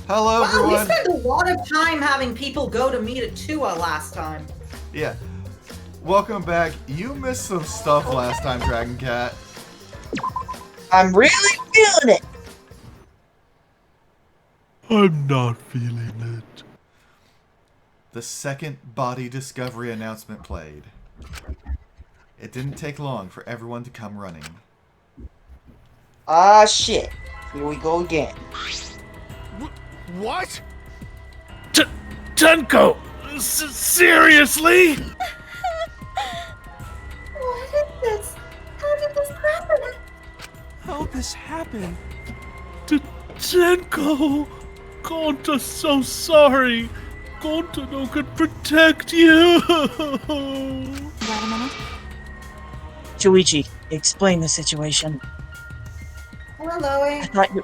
Hello, Wow, everyone. we spent a lot of time having people go to meet at Tua last time. Yeah. Welcome back. You missed some stuff last time, Dragon Cat. I'm really feeling it. I'm not feeling it. The second body discovery announcement played. It didn't take long for everyone to come running. Ah, shit. Here we go again. What? Tenko! Seriously? What is this? How did this happen? How'd this happen? Tenko! Gonta's so sorry. Gonta no can protect you. Got a minute? Chuichi, explain the situation. Hello, Loey. I thought you...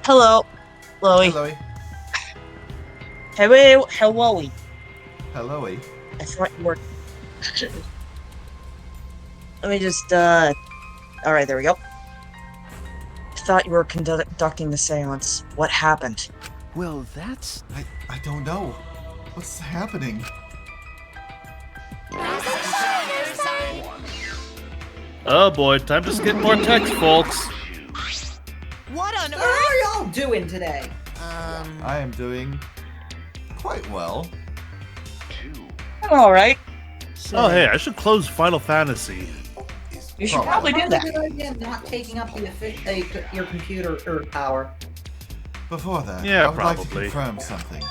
Hello, Loey. Hello. Hello, hello. Hello. I thought you were... Let me just, Alright, there we go. I thought you were conducting the seance. What happened? Well, that's... I don't know. What's happening? Oh boy, time to skip more text, folks. What on So how are y'all doing today? I am doing quite well. Alright. Oh hey, I should close Final Fantasy. You should probably do that. Good idea not taking up your computer power. Before that, Yeah, I would like to probably. confirm something.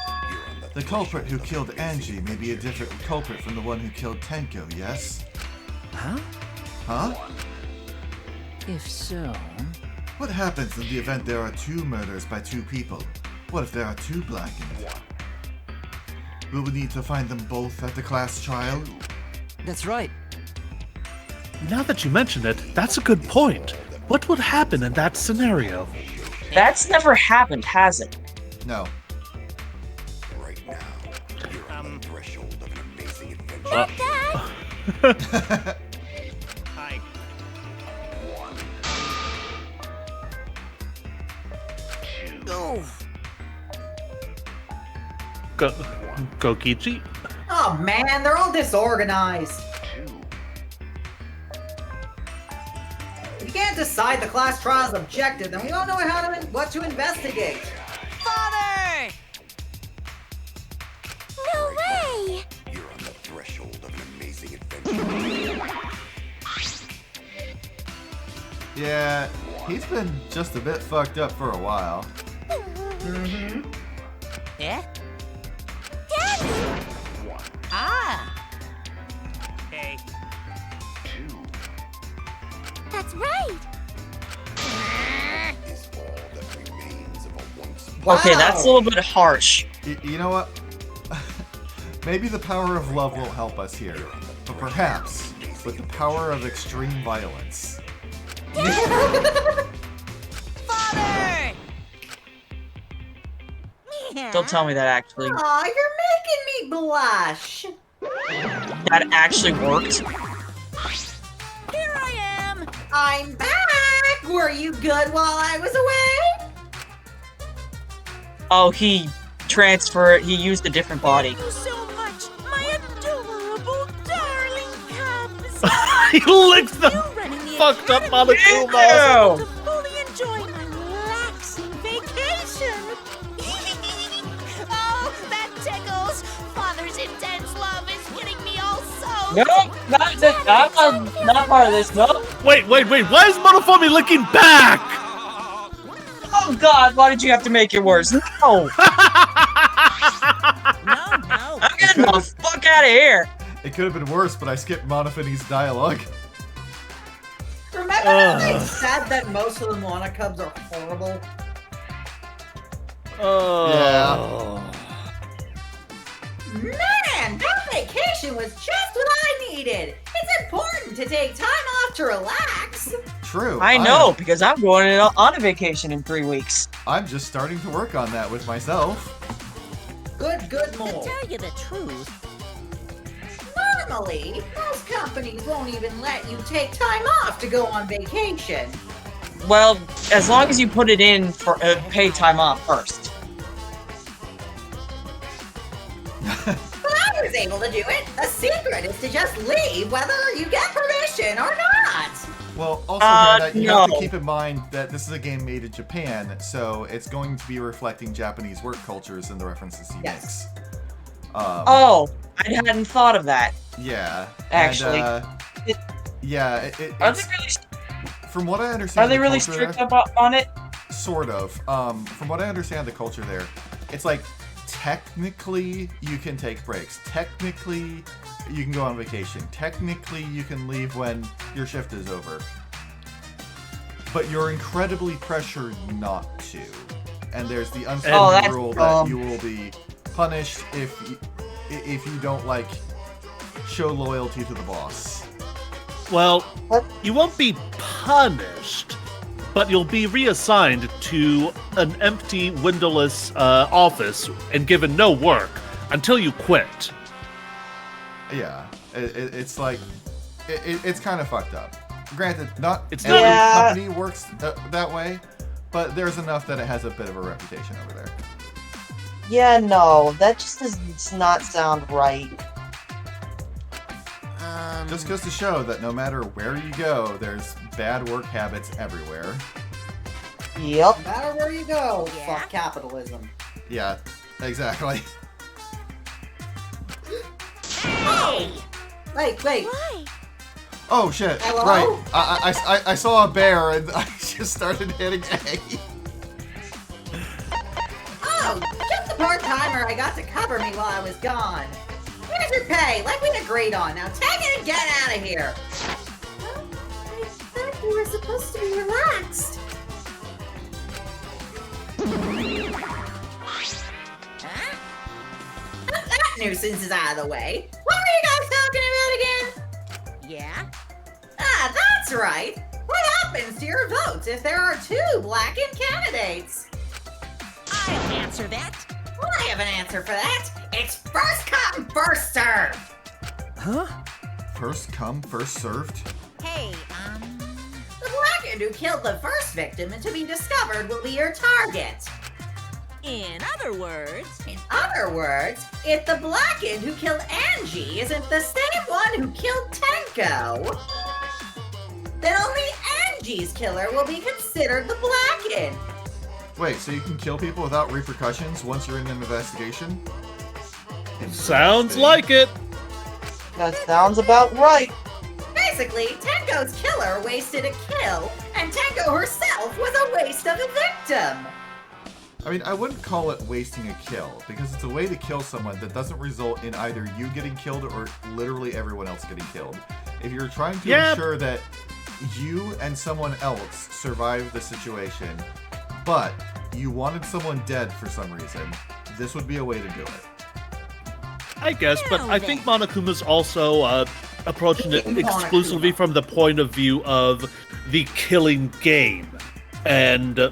The culprit who killed Angie may be a different culprit from the one who killed Tenko, yes? Huh? Huh? If so... What happens in the event there are two murders by two people? What if there are two blackened? Will we need to find them both at the class trial? That's right. Now that you mention it, that's a good point. What would happen in that scenario? That's never happened, has it? No. Hi. Oh. Kokichi? Oh man, they're all disorganized. If you can't decide the class trial's objective, then we don't know what to investigate. Father! No way! You're on the threshold of an amazing adventure. Yeah, he's been just a bit fucked up for a while. Mm-hmm. Yeah? Daddy! Ah! Hey. That's right! Is all that remains of a once Okay, that's a little bit harsh. You know what? Maybe the power of love will help us here. But perhaps with the power of extreme violence. Father! Don't tell me that actually. Aw, you're making me blush. That actually worked. Here I am! I'm back! Were you good while I was away? Oh, he used a different body. Thank you so much, my adorable darling cubs! He licked the You running the fucked up academy Monokuma. to fully enjoy my relaxing vacation. Oh, that tickles! Father's intense love is getting me all so. No, not this. I'm not part of this. No. Wait, why is Monofomi licking back? Oh God, why did you have to make it worse? No. No. I'm getting the fuck out of here. It could have been worse, but I skipped Monofini's dialogue. Remember how they said that most of the Monocubs are horrible? Oh. Man, that vacation was just what I needed. It's important to take time off to relax. True. I know because I'm going on a vacation in 3 weeks. I'm just starting to work on that with myself. Good To mole. tell you the truth, Normally, most companies won't even let you take time off to go on vacation. Well, as long as you put it in for paid time off first. But I was able to do it. The secret is to just leave whether you get permission or not. Well, also, Hannah, you have to no. keep in mind that this is a game made in Japan, so it's going to be reflecting Japanese work cultures in the references he Yes. makes. Oh, I hadn't thought of that. Yeah. Actually. And, It- yeah, Are it's, they really, from what I understand, are they the really culture strict there- on it? Sort of. From what I understand, the culture there, it's like technically you can take breaks. Technically, you can go on vacation. Technically, you can leave when your shift is over. But you're incredibly pressured not to. And there's the unspoken that's rule dumb. that you will be punished if you don't like show loyalty to the boss. Well, What? you won't be punished, but you'll be reassigned to an empty, windowless office and given no work until you quit. Yeah, it's like it's kind of fucked up. Granted, not It's every not- company works that way, but there's enough that it has a bit of a reputation over there. Yeah, no, that just does not sound right. Just goes to show that no matter where you go, there's bad work habits everywhere. Yep. No matter where you go, Yeah. fuck capitalism. Yeah, exactly. Hey! Wait. Why? Oh shit! Hello? Right, I saw a bear and I just started hitting A. Oh, just the part-timer I got to cover me while I was gone. Here's your pay, like we agreed on. Now take it and get out of here. I thought you were supposed to be relaxed. Huh? That nuisance is out of the way. What were you guys talking about again? Yeah? Ah, that's right. What happens to your votes if there are two blackened candidates? I'll answer that. I have an answer for that. It's first come, first served. Huh? First come, first served. Hey, The blackened who killed the first victim and to be discovered will be your target. in other words, In other words, if the blackened who killed Angie isn't the same one who killed Tenko, then only Angie's killer will be considered the blackened. Wait, so you can kill people without repercussions once you're in an investigation? Sounds Interesting. like it. That sounds about right. Basically, Tenko's killer wasted a kill, and Tenko herself was a waste of a victim. I mean, I wouldn't call it wasting a kill, because it's a way to kill someone that doesn't result in either you getting killed or literally everyone else getting killed. If you're trying to Yep. ensure that you and someone else survive the situation, but you wanted someone dead for some reason, this would be a way to do it. I guess, but Now I think Monokuma's also approaching it Monokuma. exclusively from the point of view of the killing game. And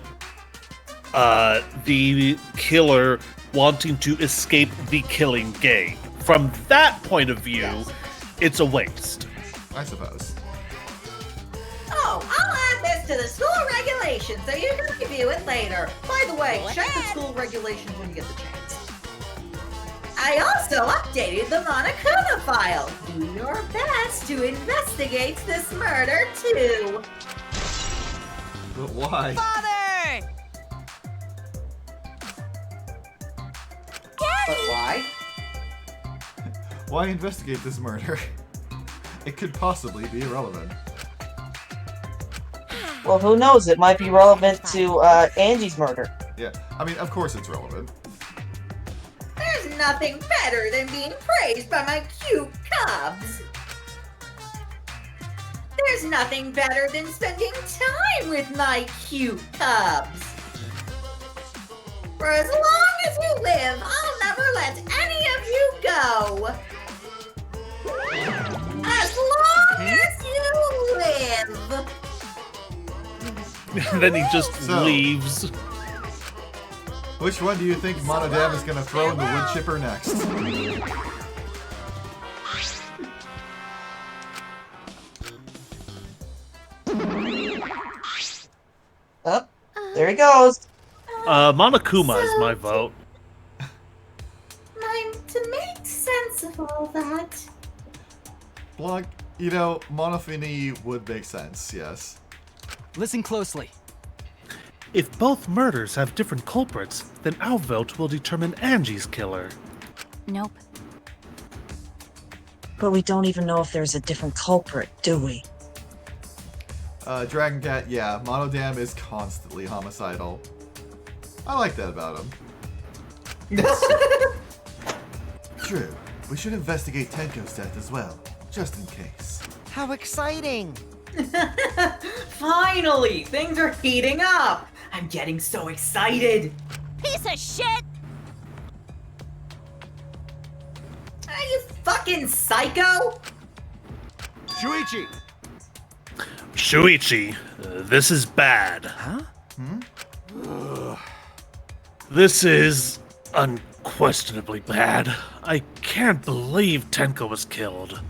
the killer wanting to escape the killing game. From that point of view, Yes. it's a waste. I suppose. Oh, I'll add this to the school regulations so you can review it later. By the way, Go check the ahead. school regulations when you get the chance. I also updated the Monokuma file. Do your best to investigate this murder too. But why? Father! But why? Why investigate this murder? It could possibly be irrelevant. Well, who knows? It might be relevant to Angie's murder. Yeah, I mean, of course it's relevant. There's nothing better than being praised by my cute cubs. There's nothing better than spending time with my cute cubs. For as long as you live, I'll never let any of you go. As long as you live. Then he just So- leaves. Which one do you think Monodam is gonna throw in the wood chipper next? he goes. Monokuma is my So- vote. To make sense of all that. Blanc, you know, Monofini would make sense, yes. Listen closely. If both murders have different culprits, then our vote will determine Angie's killer. Nope. But we don't even know if there's a different culprit, do we? Dragon Cat, yeah, Monodam is constantly homicidal. I like that about him. True. We should investigate Tenko's death as well, just in case. How exciting! Finally, things are heating up. I'm getting so excited. Piece of shit! Are you fucking psycho? Shuichi! Shuichi, this is bad. Huh? This is unquestionably bad. I can't believe Tenko was killed.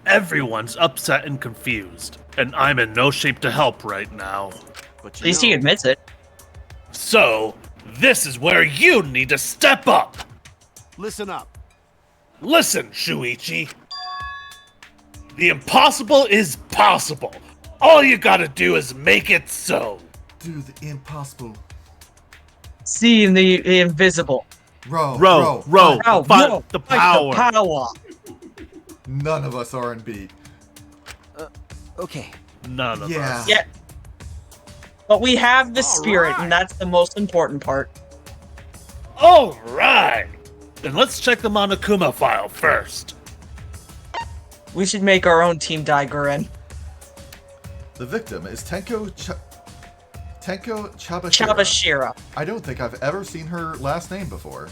Everyone's upset and confused, and I'm in no shape to help right now. But At least he admits it. So, this is where you need to step up! Listen up. Listen, Shuichi. The impossible is possible. All you gotta do is make it so. Do the impossible. Seeing the invisible. Row. Row. Pow, Fight whoa, the fight power. the power. None of us are in beat. Okay. None of Yeah. us. Yeah. But we have the spirit, right. and that's the most important part. All right. Then let's check the Monokuma file first. We should make our own team Daiguren. The victim is Tenko Chabashira. Chabashira. I don't think I've ever seen her last name before.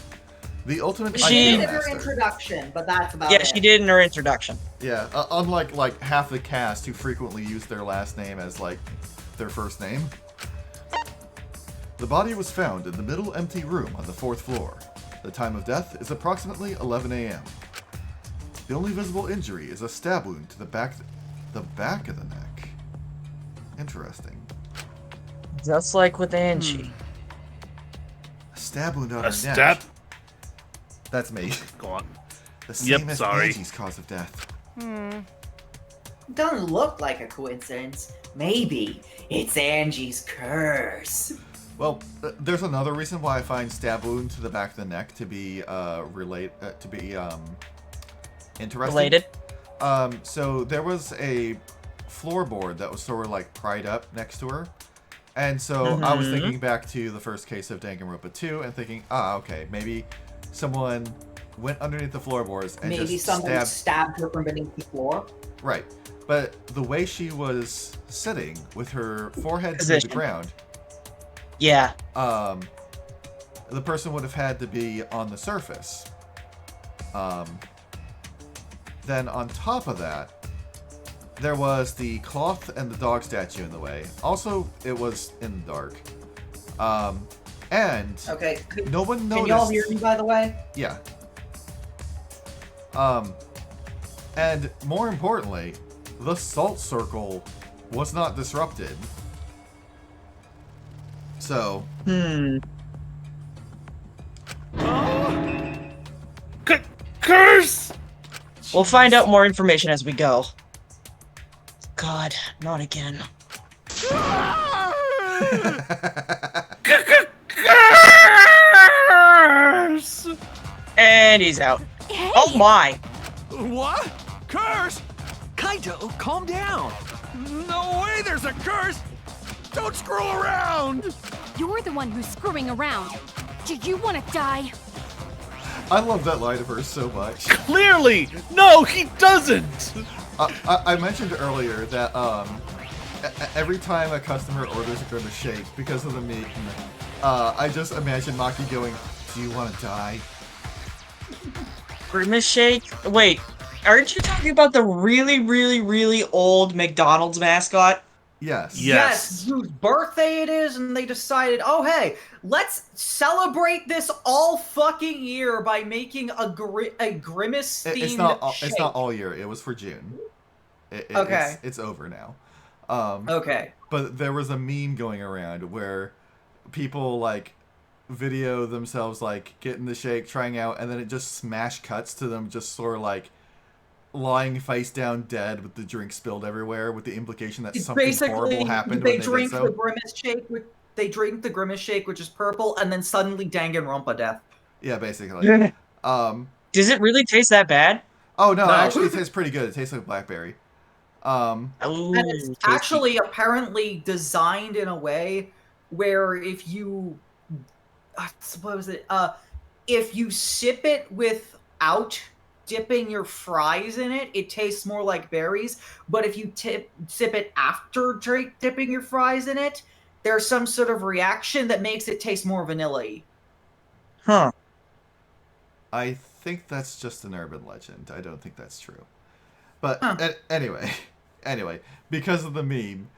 The ultimate She- She idea did her master. introduction, but that's about Yeah, it. she did in her introduction. Yeah, unlike like half the cast who frequently use their last name as like their first name. The body was found in the middle empty room on the 4th floor. The time of death is approximately 11 a.m. The only visible injury is a stab wound to the back of the neck. Interesting. Just like with Angie. A stab wound on her A neck. step. That's me. Go on. The same Yep, as sorry. Angie's cause of death. Doesn't look like a coincidence. Maybe it's Angie's curse. Well, there's another reason why I find stab wound to the back of the neck to be interesting. Related. So there was a floorboard that was sort of like pried up next to her. And so I was thinking back to the first case of Danganronpa 2 and thinking, okay, maybe someone went underneath the floorboards and Maybe just someone stabbed her from beneath the floor. Right. But the way she was sitting with her forehead to the Position. ground, Yeah. the person would have had to be on the surface. Then on top of that, there was the cloth and the dog statue in the way. Also, it was in the dark. And Okay. no one Can noticed. y'all hear me, by the way? Yeah. And more importantly, the salt circle was not disrupted. So, Curse! We'll find out more information as we go. God, not again. Curse! And he's out. Hey! Oh my! What? Curse? Kaito, calm down. No way there's a curse! Don't screw around! You're the one who's screwing around. Do you want to die? I love that line of hers so much. Clearly! No, he doesn't! I mentioned earlier that every time a customer orders a grimace shake because of the meat, I just imagine Maki going, "Do you want to die?" Grimace shake? Wait, aren't you talking about the really, really, really old McDonald's mascot? Yes. Yes. Whose birthday it is, and they decided, oh hey, let's celebrate this all fucking year by making a grimace themed It's not. shake. It's not all year. It was for June. Okay. It's over now. Okay. But there was a meme going around where people like video themselves like getting the shake, trying out, and then it just smash cuts to them just sort of like lying face down dead with the drink spilled everywhere, with the implication that something horrible happened when they drink did so. the grimace shake. They drink the grimace shake, which is purple, and then suddenly Danganronpa death. Yeah, basically. Does it really taste that bad? Oh no, No. actually it tastes pretty good. It tastes like blackberry. Ooh, And it's tasty. actually apparently designed in a way where if you, if you sip it without dipping your fries in it, it tastes more like berries. But if you sip it after dipping your fries in it, there's some sort of reaction that makes it taste more vanilla-y. Huh. I think that's just an urban legend. I don't think that's true. But anyway, because of the meme,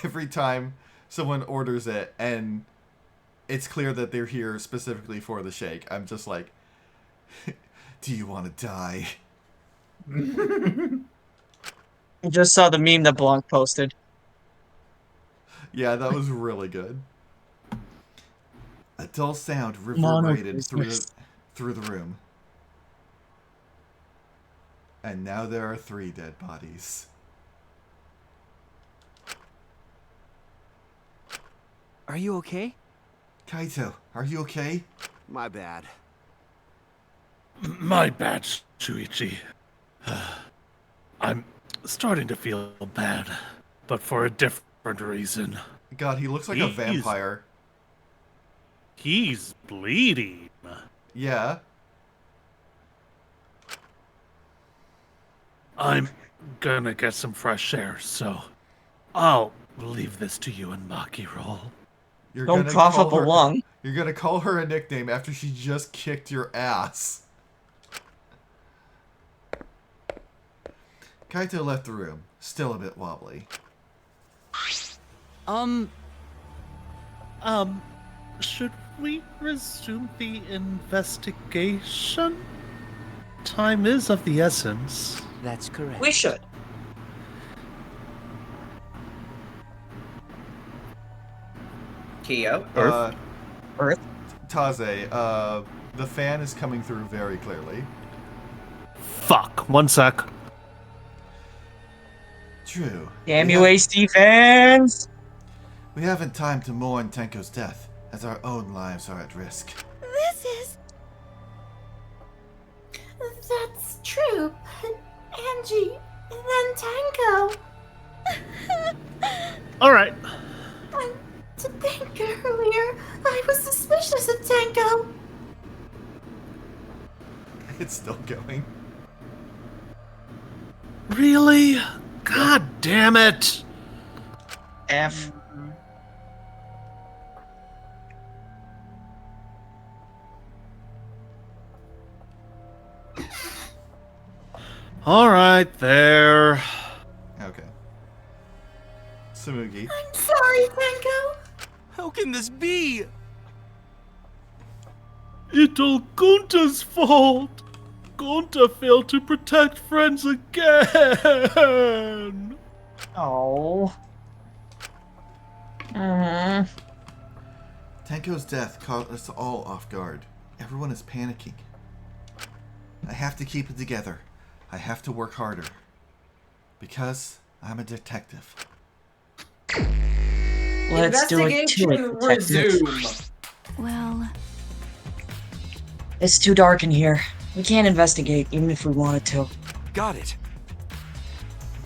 every time someone orders it and it's clear that they're here specifically for the shake, I'm just like, do you want to die? I just saw the meme that Blanc posted. Yeah, that was really good. A dull sound reverberated through the room. And now there are 3 dead bodies. Are you okay? Kaito, are you okay? My bad. My bad, Shuichi. I'm starting to feel bad, but for a different reason. God, he looks like a vampire. He's bleeding. Yeah. I'm gonna get some fresh air, so I'll leave this to you and Maki roll. You're Don't gonna cough call up a her- lung. You're gonna call her a nickname after she just kicked your ass. Kaito left the room, still a bit wobbly. Should we resume the investigation? Time is of the essence. That's correct. We should. Kyo. Earth. Taze, the fan is coming through very clearly. Fuck, 1 sec. True. Damn you, AC fans! We haven't time to mourn Tenko's death, as our own lives are at risk. This is... That's true, but Angie, and then Tango. Alright. And to think earlier, I was suspicious of Tango. It's still going. Really? God damn it! F. Alright, there. Okay. Samugi. I'm sorry, Tango. How can this be? It's all Gunta's fault. Gunta failed to protect friends again. Oh. Tenko's death caught us all off guard. Everyone is panicking. I have to keep it together. I have to work harder. Because I'm a detective. Let's do it to it, Investigation detective. resume. Well, It's too dark in here. We can't investigate, even if we wanted to. Got it.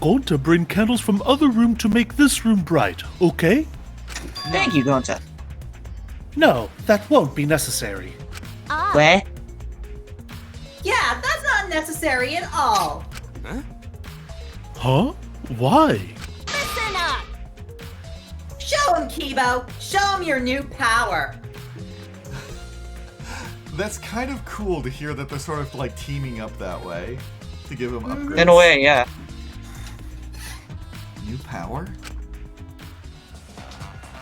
Gunta bring candles from other room to make this room bright, okay? Thank you, Gonta. No, that won't be necessary. Where? Yeah, that's not necessary at all. Huh? Why? Listen up! Show him, Kibo. Show him your new power. That's kind of cool to hear that they're sort of like teaming up that way to give him upgrades. In a way, yeah. New power?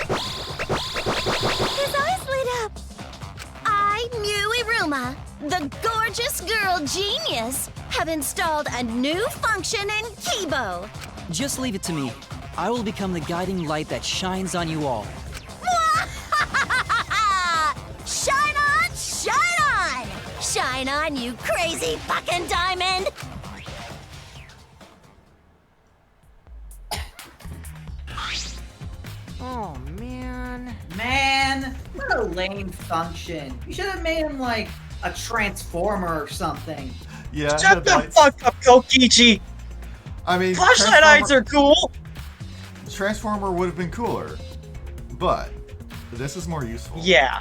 his eyes lit up. I, Muiruma, the gorgeous girl genius, have installed a new function in Kibo. Just leave it to me. I will become the guiding light that shines on you all. Shine on, shine on! Shine on, you crazy fucking diamond! Oh, man. Man, what a lame function. You should have made him like a transformer or something. Yeah, Shut the headlights. fuck up, Kokichi! I mean, Flashlight eyes are cool! Transformer would have been cooler, but this is more useful. Yeah.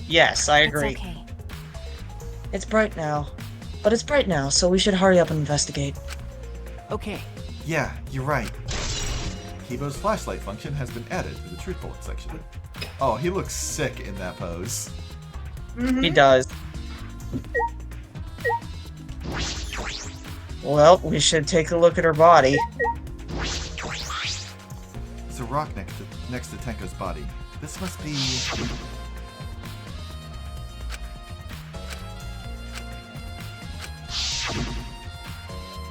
Yes, I agree. It's okay. It's bright now. But it's bright now, so we should hurry up and investigate. Okay. Yeah, you're right. Kibo's flashlight function has been added to the truth bullet section. Oh, he looks sick in that pose. He does. Well, we should take a look at her body. There's a rock next to Tenko's body. This must be...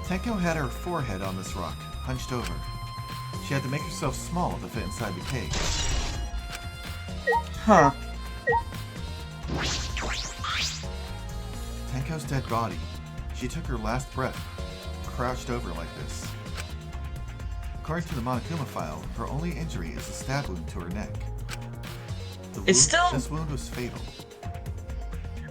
Tenko had her forehead on this rock, hunched over. She had to make herself small to fit inside the cage. Huh. Tenko's dead body. She took her last breath, crouched over like this. According to the Monokuma file, her only injury is a stab wound to her neck. This wound was fatal.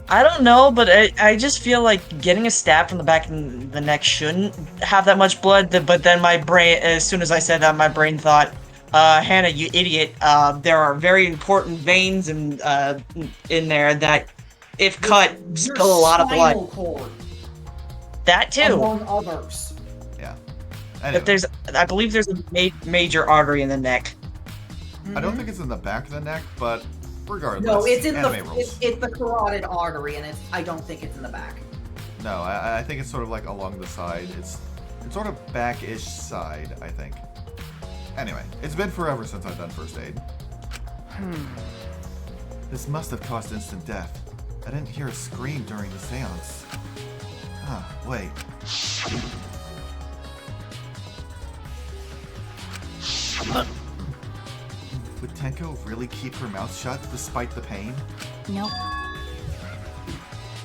I don't know, but I just feel like getting a stab from the back of the neck shouldn't have that much blood, but then my brain, as soon as I said that, my brain thought, Hannah, you idiot, there are very important veins in there that, if cut, spill a lot of blood. Cord, That too. among others. Yeah. Anyway, But I believe there's a major artery in the neck. I don't think it's in the back of the neck, but regardless, No, it's in anime rules. it's the carotid artery, and I don't think it's in the back. No, I think it's sort of like along the side. It's sort of back-ish side, I think. Anyway, it's been forever since I've done first aid. This must have caused instant death. I didn't hear a scream during the seance. Wait. Would Tenko really keep her mouth shut despite the pain? Nope.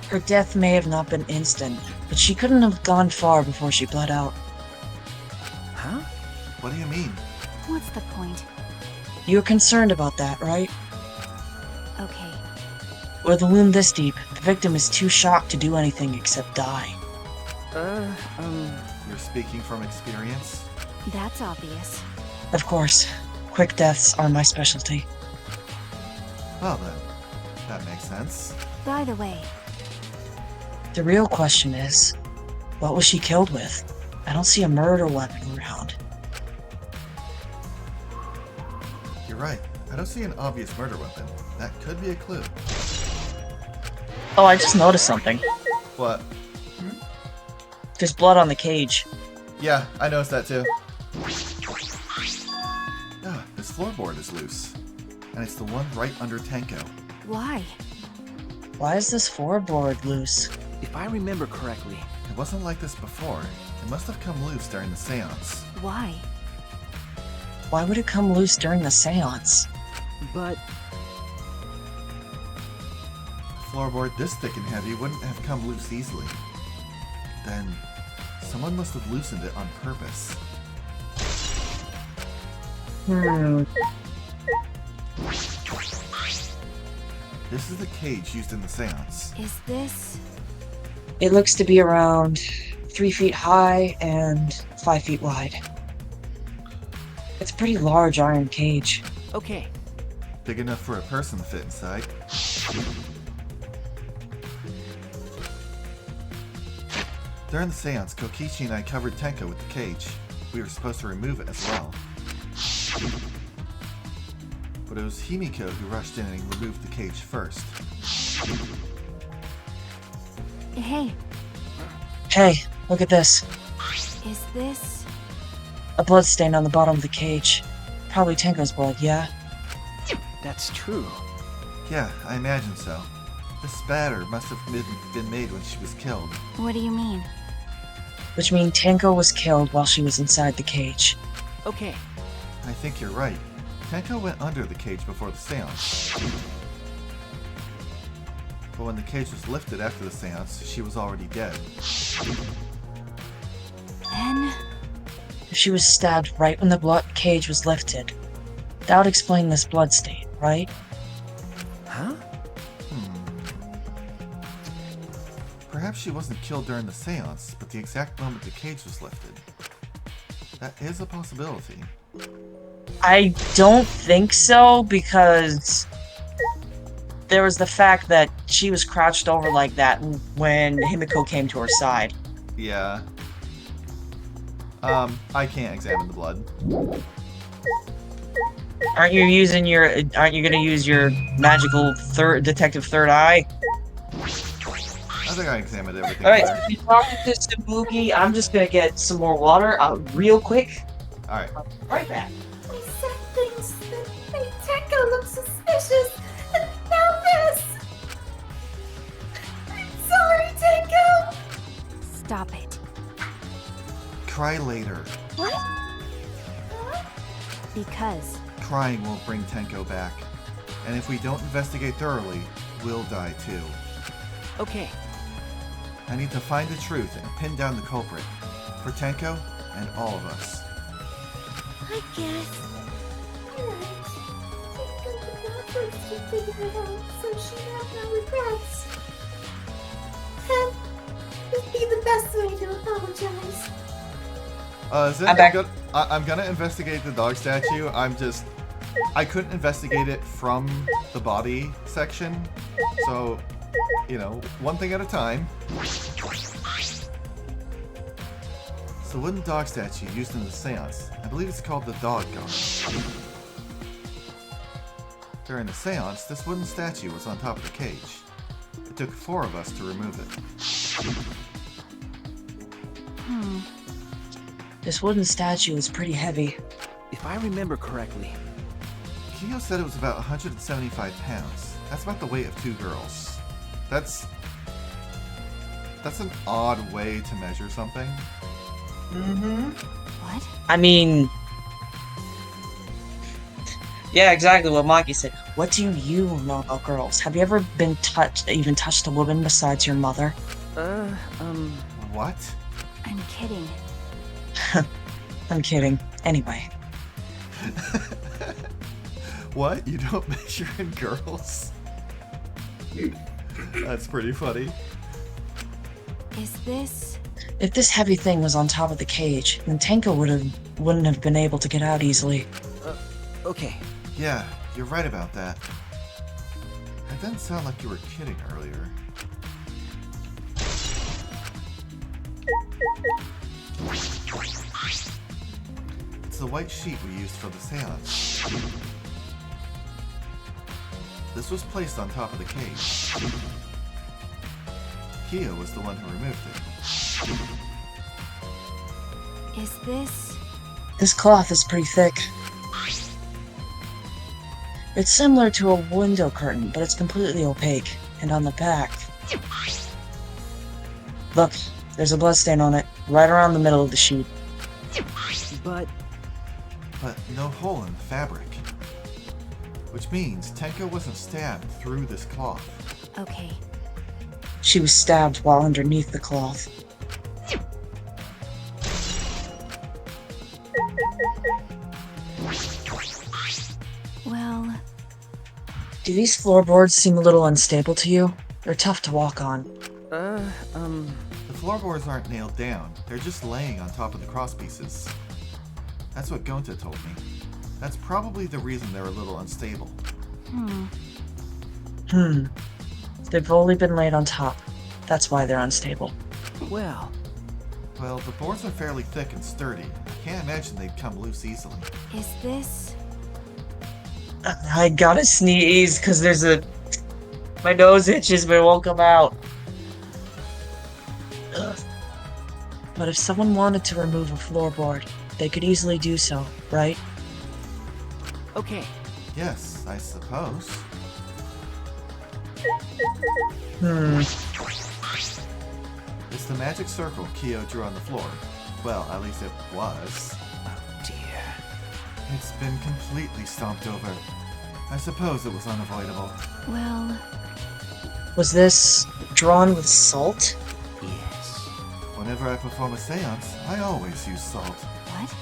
Her death may have not been instant, but she couldn't have gone far before she bled out. Huh? What do you mean? What's the point? You're concerned about that, right? Okay. With a wound this deep, the victim is too shocked to do anything except die. You're speaking from experience? That's obvious. Of course, quick deaths are my specialty. Well then, that makes sense. By the way, The real question is, what was she killed with? I don't see a murder weapon around. You're right. I don't see an obvious murder weapon. That could be a clue. Oh, I just noticed something. What? There's blood on the cage. Yeah, I noticed that too. This floorboard is loose. And it's the one right under Tenko. why? Why is this floorboard loose? If I remember correctly, It wasn't like this before. It must have come loose during the seance. Why? Why would it come loose during the seance? but A floorboard this thick and heavy wouldn't have come loose easily. Then, someone must have loosened it on purpose. This is the cage used in the seance. Is this... It looks to be around 3 feet high and 5 feet wide. It's a pretty large iron cage. okay. Big enough for a person to fit inside. During the seance, Kokichi and I covered Tenko with the cage. We were supposed to remove it as well. But it was Himiko who rushed in and removed the cage first. Hey, Hey, look at this. is this... A blood stain on the bottom of the cage. Probably Tenko's blood, yeah? That's true. Yeah, I imagine so. This spatter must have been made when she was killed. What do you mean? Which means Tenko was killed while she was inside the cage. Okay. I think you're right. Tenko went under the cage before the seance. But when the cage was lifted after the seance, she was already dead. Then, She was stabbed right when the blood cage was lifted. That would explain this blood stain, right? Huh? Perhaps she wasn't killed during the seance, but the exact moment the cage was lifted. That is a possibility. I don't think so, because there was the fact that she was crouched over like that when Himiko came to her side. Yeah. I can't examine the blood. Aren't you gonna use your magical detective third eye? I think I examined everything Alright, there. so if you're talking to Sabuki, I'm just gonna get some more water real quick. Alright. Right back. I said things that made Tenko look suspicious, and now this! I'm sorry, Tenko! Stop it. Cry later. What? Huh? Because. Crying won't bring Tenko back. And if we don't investigate thoroughly, we'll die too. Okay. I need to find the truth and pin down the culprit. For Tenko and all of us. I guess. Alright. Tenko did not first to figure it out, so she'd have no regrets. That would be the best way to apologize. I'm gonna investigate the dog statue. I couldn't investigate it from the body section. So, one thing at a time. It's the wooden dog statue used in the seance. I believe it's called the dog guard. During the seance, this wooden statue was on top of the cage. It took 4 of us to remove it. This wooden statue is pretty heavy. If I remember correctly. Kyo said it was about 175 pounds. That's about the weight of 2 girls. That's an odd way to measure something. What? I mean... Yeah, exactly what Maki said. What do you know about girls? Have you ever been even touched a woman besides your mother? What? I'm kidding. I'm kidding. Anyway. What? You don't measure in girls? That's pretty funny. Is this... If this heavy thing was on top of the cage, then Tenko wouldn't have been able to get out easily. Okay. Yeah, you're right about that. It didn't sound like you were kidding earlier. It's the white sheet we used for the seance. This was placed on top of the cage. Kyo was the one who removed it. Is this... This cloth is pretty thick. It's similar to a window curtain, but it's completely opaque. And on the back... Look, there's a bloodstain on it, right around the middle of the sheet. But no hole in the fabric. Which means Tenko wasn't stabbed through this cloth. Okay. She was stabbed while underneath the cloth. Well... Do these floorboards seem a little unstable to you? They're tough to walk on. The floorboards aren't nailed down. They're just laying on top of the cross pieces. That's what Gonta told me. That's probably the reason they're a little unstable. They've only been laid on top. That's why they're unstable. well, The boards are fairly thick and sturdy. I can't imagine they'd come loose easily. Is this... I gotta sneeze, because there's a... My nose itches, but it won't come out. Ugh. But if someone wanted to remove a floorboard, they could easily do so, right? okay. Yes, I suppose. It's the magic circle Kyo drew on the floor. Well, at least it was. Oh dear. It's been completely stomped over. I suppose it was unavoidable. Well, Was this drawn with salt? Yes. Whenever I perform a seance, I always use salt. what?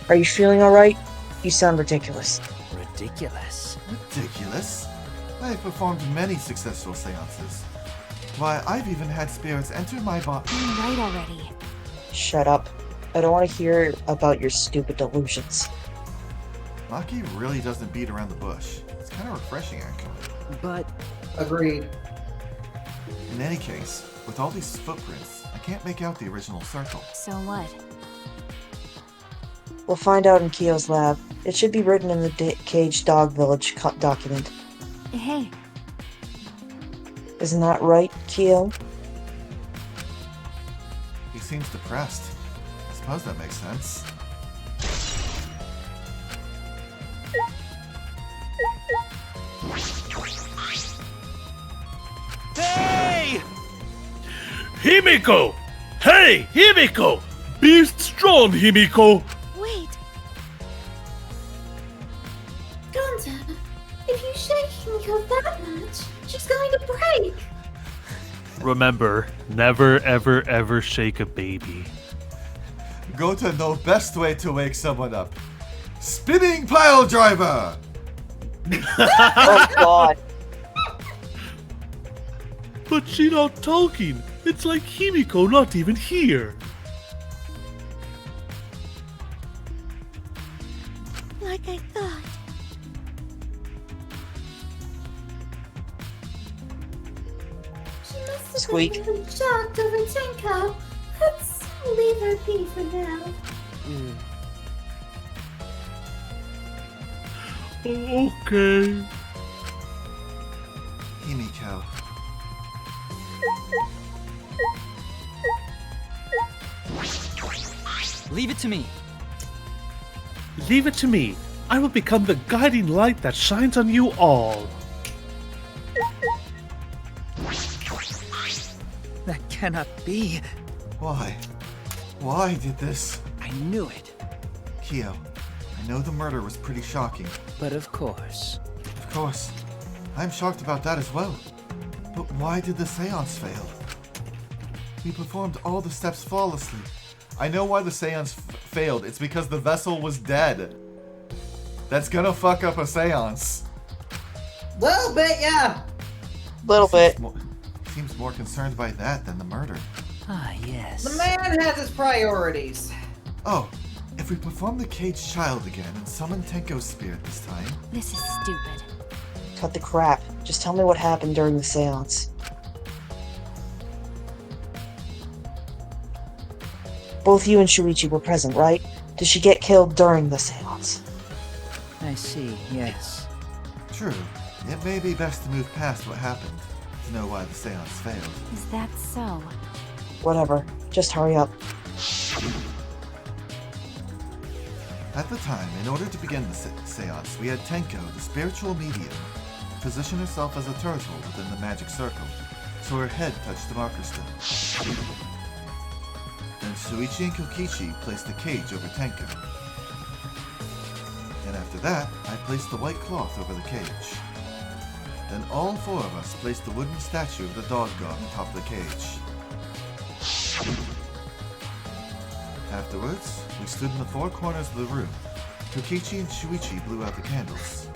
Are you feeling alright? You sound ridiculous. Ridiculous. Ridiculous? I have performed many successful seances. Why, I've even had spirits enter my body. I'm right already. Shut up. I don't want to hear about your stupid delusions. Maki really doesn't beat around the bush. It's kind of refreshing, actually. But Agreed. In any case, with all these footprints, I can't make out the original circle. So what? We'll find out in Kyo's lab. It should be written in the Cage Dog Village document. Hey, Isn't that right, Kyo? He seems depressed. I suppose that makes sense. Hey! Himiko! Hey, Himiko! Be strong, Himiko! wait. Gonta, if you shake Himiko that much, she's going to break. Remember, never ever ever shake a baby. Go to know best way to wake someone up. Spinning pile driver! Oh god. But she not talking. It's like Himiko not even here. Like I thought. She must have Squeak. been really shocked over Tenko. Let's leave her be for now. Okay. Himiko. leave it to me. Leave it to me. I will become the guiding light that shines on you all. That cannot be. Why? Why did this? I knew it. Kyo, I know the murder was pretty shocking. But of course. Of course. I'm shocked about that as well. But why did the seance fail? We performed all the steps flawlessly. I know why the seance failed. It's because the vessel was dead. That's gonna fuck up a seance. Little bit, yeah. Little bit. Seems more concerned by that than the murder. Ah, yes. The man has his priorities. Oh, if we perform the caged child again and summon Tenko's spirit this time, This is stupid. Cut the crap. Just tell me what happened during the seance. Both you and Shuichi were present, right? Did she get killed during the seance? I see, yes. true, it may be best to move past what happened to know why the seance failed. Is that so? Whatever. Just hurry up. At the time, in order to begin the seance, we had Tenko, the spiritual medium, position herself as a turtle within the magic circle, so her head touched the marker stone. Then Shuichi and Kokichi placed the cage over Tenko. And after that, I placed the white cloth over the cage. Then all four of us placed the wooden statue of the dog god atop the cage. Afterwards, we stood in the four corners of the room. Kokichi and Shuichi blew out the candles.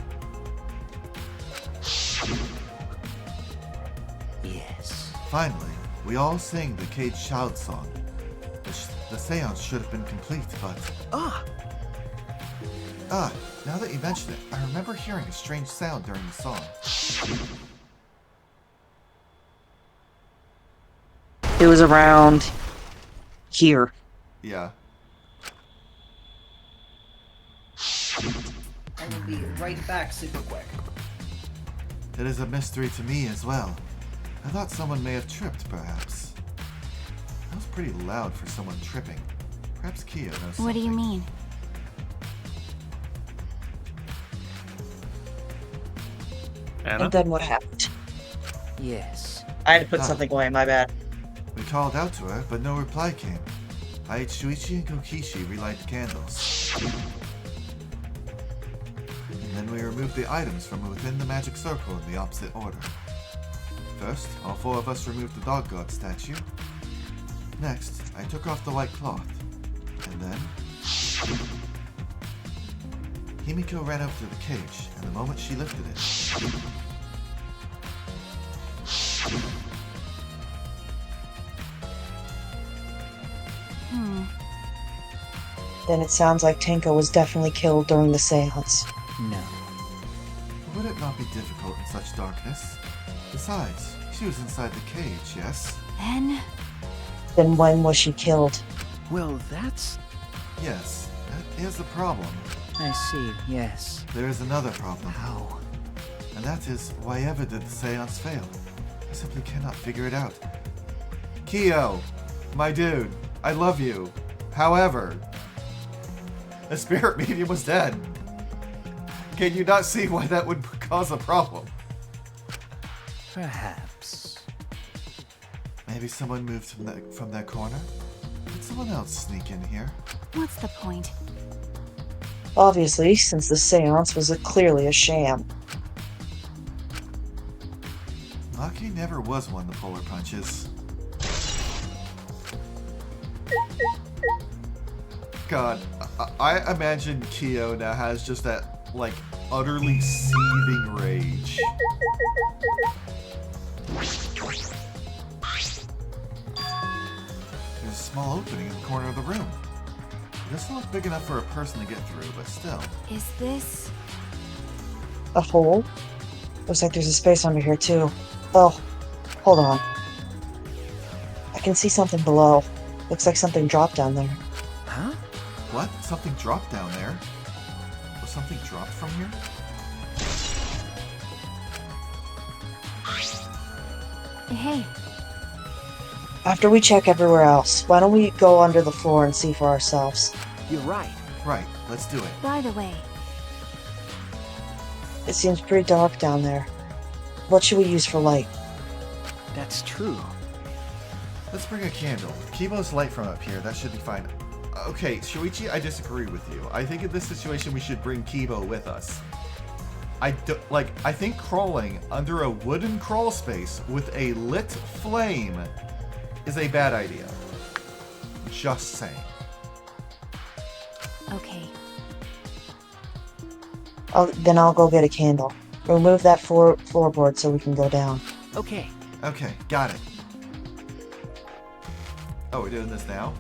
Yes. Finally, we all sang the caged child song. The seance should have been complete, but... now that you mention it, I remember hearing a strange sound during the song. It was around here. Yeah. I will be right back super quick. It is a mystery to me as well. I thought someone may have tripped, perhaps. That was pretty loud for someone tripping. Perhaps Kia knows something. What do you mean? Anna? And then what happened? Yes. I had to put Ah. something away, my bad. We called out to her, but no reply came. I had Shuichi and Kokichi relight the candles. we removed the items from within the magic circle in the opposite order. First, all 4 of us removed the dog god statue. Next, I took off the white cloth. And then... Himiko ran over to the cage, and the moment she lifted it... Then it sounds like Tenko was definitely killed during the seance. No. Would it not be difficult in such darkness? Besides, she was inside the cage, yes? Then when was she killed? Well, that's... Yes, that is the problem. I see, yes. There is another problem. How? And that is, why ever did the seance fail? I simply cannot figure it out. Kyo, my dude, I love you. However, the spirit medium was dead. Can you not see why that would cause a problem? Perhaps. Maybe someone moved from that corner? Did someone else sneak in here? What's the point? Obviously, since the seance was clearly a sham. Maki never was one to pull her punches. God, I imagine Kyo now has just that, like, utterly seething rage. There's a small opening in the corner of the room. It doesn't look big enough for a person to get through, but still. Is this... A hole? Looks like there's a space under here, too. Oh, hold on. I can see something below. Looks like something dropped down there. Huh? What? Something dropped down there? Was something dropped from here? Hey, After we check everywhere else, why don't we go under the floor and see for ourselves? You're right. Right, let's do it. by the way, It seems pretty dark down there. What should we use for light? That's true. Let's bring a candle. Kibo's light from up here, that should be fine. Okay, Shuichi, I disagree with you. I think in this situation we should bring Kibo with us. I think crawling under a wooden crawl space with a lit flame is a bad idea. Just saying. okay. Then I'll go get a candle. Remove that floorboard so we can go down. Okay. Okay, got it. Oh, we're doing this now?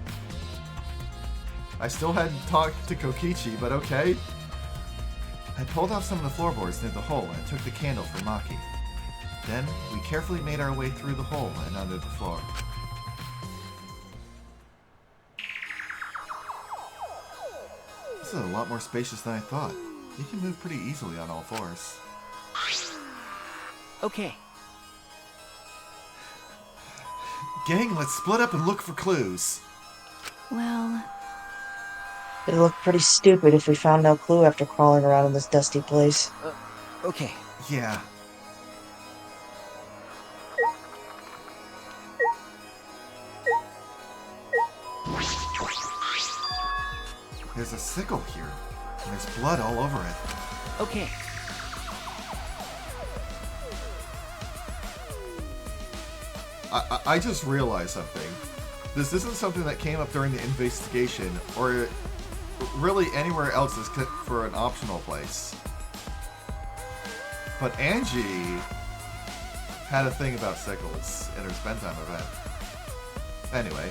I still hadn't talked to Kokichi, but okay. I pulled off some of the floorboards near the hole and took the candle for Maki. Then, we carefully made our way through the hole and under the floor. This is a lot more spacious than I thought. You can move pretty easily on all fours. Okay. Gang, let's split up and look for clues. Well, It'd look pretty stupid if we found no clue after crawling around in this dusty place. Okay. Yeah. There's a sickle here, and there's blood all over it. Okay. I just realized something. This isn't something that came up during the investigation, or really anywhere else except for an optional place. But Angie had a thing about sickles in her spend time event. Anyway,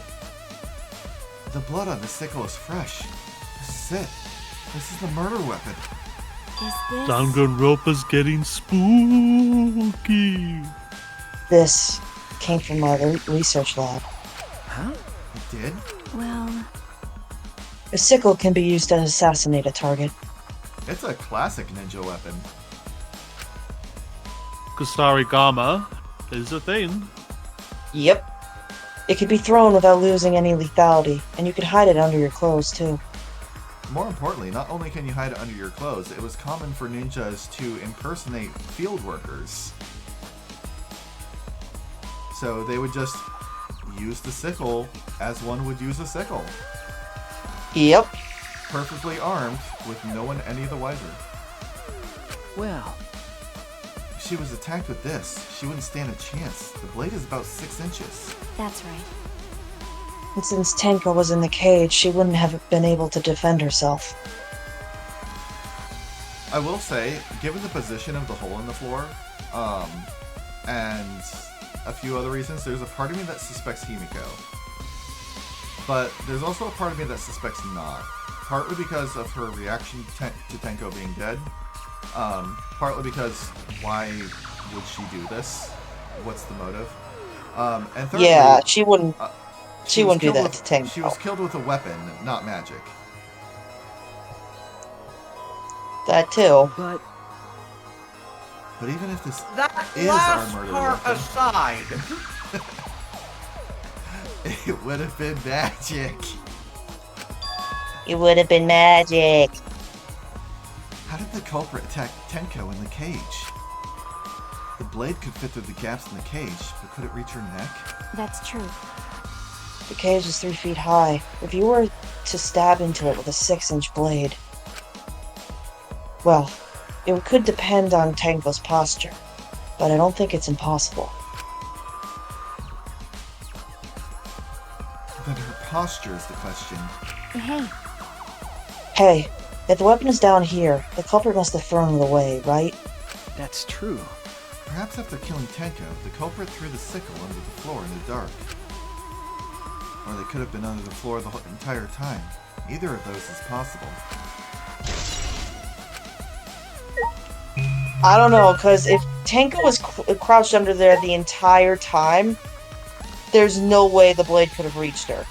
the blood on the sickle is fresh. This is it. This is the murder weapon. is this... Danganronpa's getting spooky. This came from our research lab. Huh? It did? Well, A sickle can be used to assassinate a target. It's a classic ninja weapon. Kusarigama is a thing. Yep. It could be thrown without losing any lethality, and you could hide it under your clothes, too. More importantly, not only can you hide it under your clothes, it was common for ninjas to impersonate field workers. So they would just use the sickle as one would use a sickle. Yep. Perfectly armed, with no one any the wiser. Well, If she was attacked with this, she wouldn't stand a chance. The blade is about 6 inches. That's right. And since Tenko was in the cage, she wouldn't have been able to defend herself. I will say, given the position of the hole in the floor, and a few other reasons, there's a part of me that suspects Himiko. But there's also a part of me that suspects not. Partly because of her reaction to Tenko being dead. Partly because why would she do this? What's the motive? And thirdly, Yeah, she wouldn't. she She was wouldn't do killed that with- to Tenko. She was killed with a weapon, not magic. That too. but But even if this That is our last murder part weapon, aside, it would have been magic. It would have been magic. How did the culprit attack Tenko in the cage? The blade could fit through the gaps in the cage, but could it reach her neck? That's true. The cage is 3 feet high. If you were to stab into it with a 6-inch blade, well, it could depend on Tenko's posture, but I don't think it's impossible. Then her posture is the question. Hey, Hey, if the weapon is down here, the culprit must have thrown it away, right? that's true. Perhaps after killing Tenko, the culprit threw the sickle under the floor in the dark. Or they could have been under the floor the entire time. Either of those is possible. I don't know, because if Tenko was crouched under there the entire time, there's no way the blade could have reached her.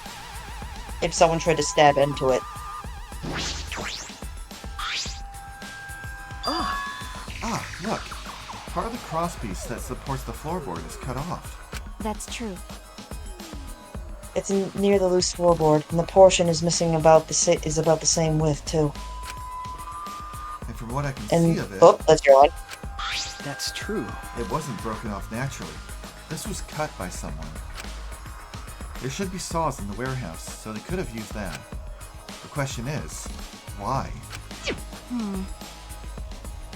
If someone tried to stab into it. Ah, look! Part of the crosspiece that supports the floorboard is cut off. that's true. It's near the loose floorboard, and the portion is missing about the same width too. And from what I can And see of it, oh, that's your line. That's true. it wasn't broken off naturally. This was cut by someone. There should be saws in the warehouse, so they could have used that. The question is, why?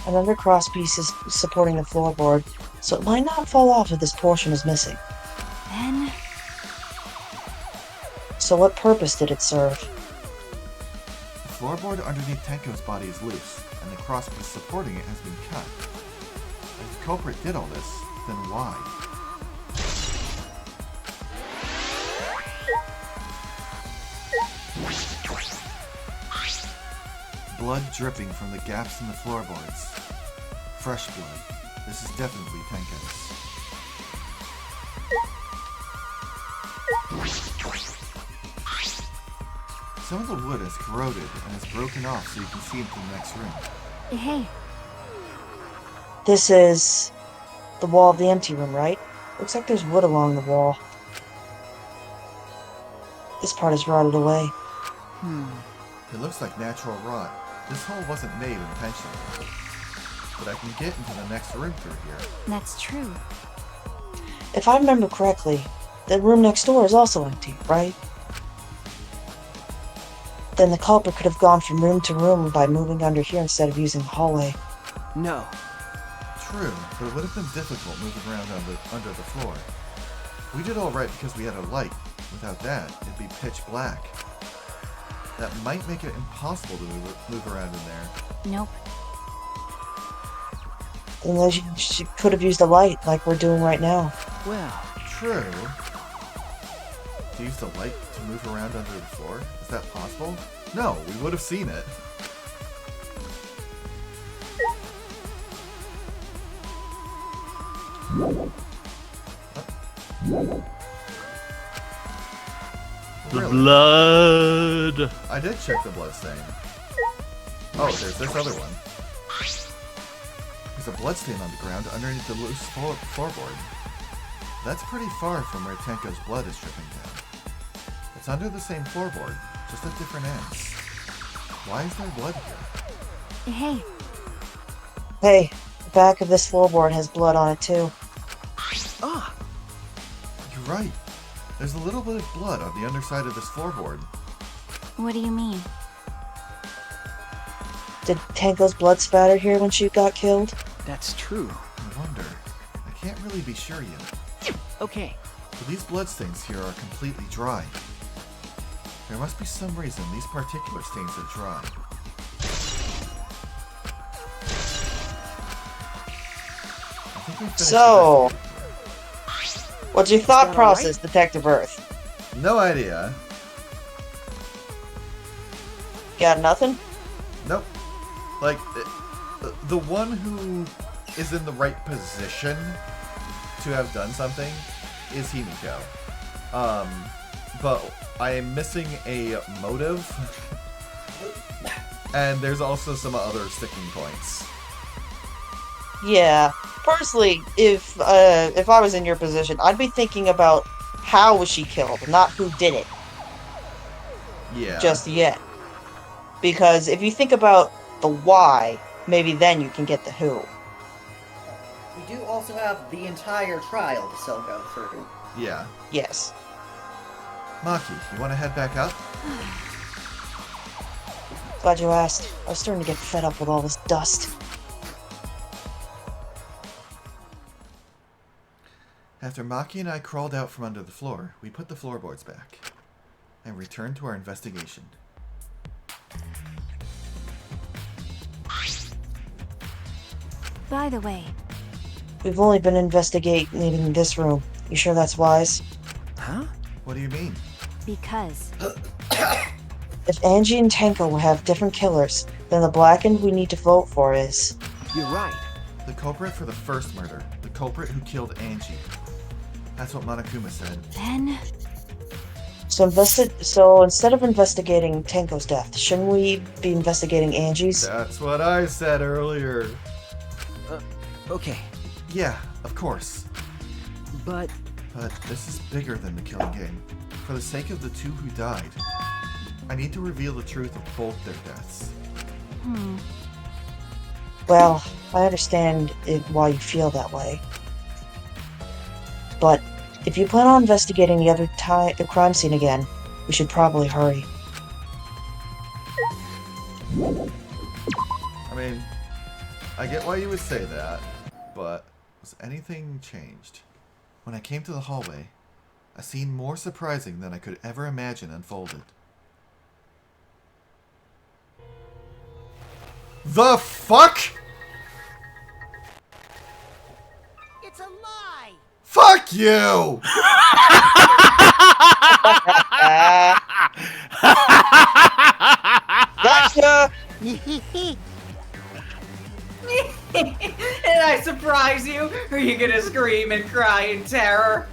Another crosspiece is supporting the floorboard, so it might not fall off if this portion is missing. Then, So what purpose did it serve? The floorboard underneath Tenko's body is loose, and the crosspiece supporting it has been cut. If the culprit did all this, then why? Blood dripping from the gaps in the floorboards. Fresh blood. This is definitely Tenko's. Some of the wood is corroded and is broken off so you can see into the next room. hey, This is the wall of the empty room, right? Looks like there's wood along the wall. This part is rotted away. It looks like natural rot. This hole wasn't made intentionally. But I can get into the next room through here. that's true. If I remember correctly, the room next door is also empty, right? Then the culprit could have gone from room to room by moving under here instead of using the hallway. No. True, but it would have been difficult moving around under the floor. We did all right because we had a light. Without that, it'd be pitch black. That might make it impossible to move around in there. Nope. Unless she could have used a light like we're doing right now. Well, True. To use the light to move around under the floor? Is that possible? No, we would have seen it. The Really? blood. I did check the blood stain. Oh, there's this other one. There's a blood stain on the ground underneath the loose floorboard. That's pretty far from where Tenko's blood is dripping down. It's under the same floorboard, just at different ends. Why is there blood here? Hey, Hey, the back of this floorboard has blood on it too. ah, You're right. There's a little bit of blood on the underside of this floorboard. what do you mean? Did Tanko's blood spatter here when she got killed? That's true. I wonder. I can't really be sure yet. Okay. But these bloodstains here are completely dry. There must be some reason these particular stains are dry. I think we finished So, investigating. what's your thought that process, Detective Earth? No idea. Got nothing? Nope. Like, the one who is in the right position to have done something is Himiko. But I am missing a motive. And there's also some other sticking points. Yeah. Personally, if I was in your position, I'd be thinking about how was she killed, not who did it. Yeah. Just yet. Because if you think about the why, maybe then you can get the who. We do also have the entire trial to still go through. Yeah. Yes. Maki, you want to head back up? Glad you asked. I was starting to get fed up with all this dust. After Maki and I crawled out from under the floor, we put the floorboards back and returned to our investigation. By the way, We've only been investigating this room. You sure that's wise? Huh? What do you mean? because If Angie and Tenko will have different killers, then the blackened we need to vote for is... You're right. The culprit for the first murder. The culprit who killed Angie. That's what Monokuma said. then So instead of investigating Tenko's death, shouldn't we be investigating Angie's? That's what I said earlier. Okay. Yeah, of course. But But this is bigger than the killing game. For the sake of the two who died, I need to reveal the truth of both their deaths. Well, I understand why you feel that way. But if you plan on investigating the crime scene again, we should probably hurry. I mean, I get why you would say that, but was anything changed? When I came to the hallway, a scene more surprising than I could ever imagine unfolded. The fuck?! It's a lie! Fuck you! Gotcha! And I surprise you? Are you gonna scream and cry in terror?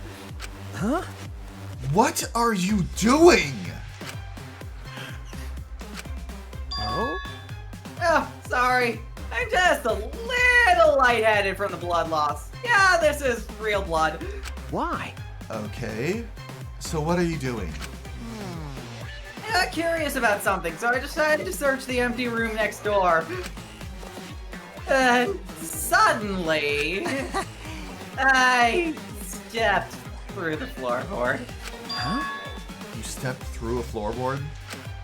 huh? What are you doing? Oh? Oh, sorry. I'm just a little lightheaded from the blood loss. Yeah, this is real blood. Why? Okay, so what are you doing? Curious about something, so I decided to search the empty room next door. Suddenly, I stepped through the floorboard. Huh? You stepped through a floorboard?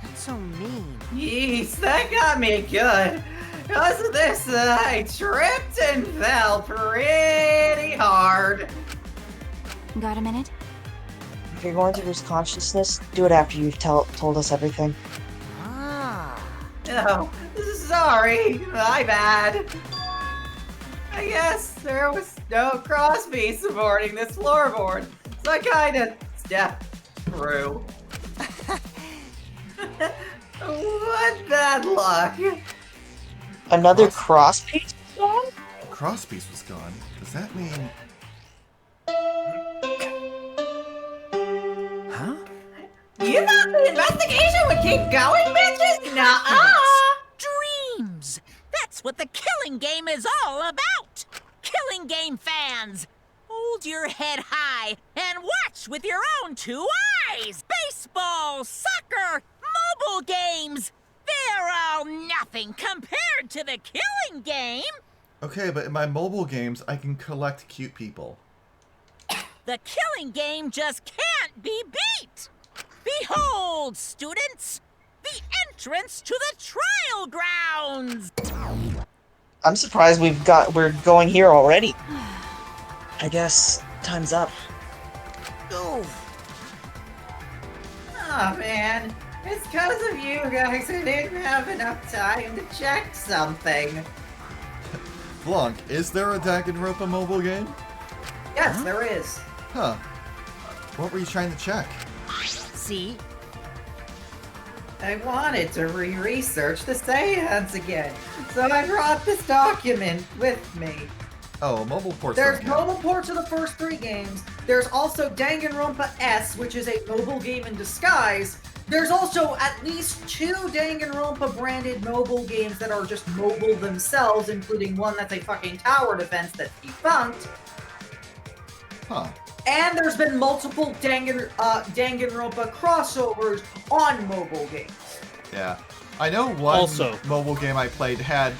That's so mean. Yeesh, that got me good. Because of this, I tripped and fell pretty hard. got a minute? If you're going to lose consciousness, do it after you've told us everything. Ah. Oh, sorry, my bad. I guess there was no crosspiece supporting this floorboard, so I kinda stepped through. What bad luck. Another cross piece? Gone? Crosspiece was gone. Does that mean... Huh? You thought the investigation would keep going, bitches? Nuh-uh. Dreams! That's what the killing game is all about! Killing game fans! Hold your head high and watch with your own two eyes! Baseball, soccer, mobile games! They're all nothing compared to the killing game! Okay, but in my mobile games, I can collect cute people. The killing game just can't be beat! Behold, students! the entrance to the trial grounds. I'm surprised we're going here already. I guess time's up. Oh, Oh man, it's because of you guys who didn't have enough time to check something. Blanc, is there a Danganronpa mobile game? Yes, there is. Huh. What were you trying to check? see? I wanted to re-research the seance again, so I brought this document with me. Oh, mobile ports. There's don't count. mobile ports of the first 3 games. There's also Danganronpa S, which is a mobile game in disguise. There's also at least 2 Danganronpa branded mobile games that are just mobile themselves, including one that's a fucking tower defense that's defunct. Huh. And there's been multiple Danganronpa crossovers on mobile games. Yeah. I know one Also- mobile game I played had,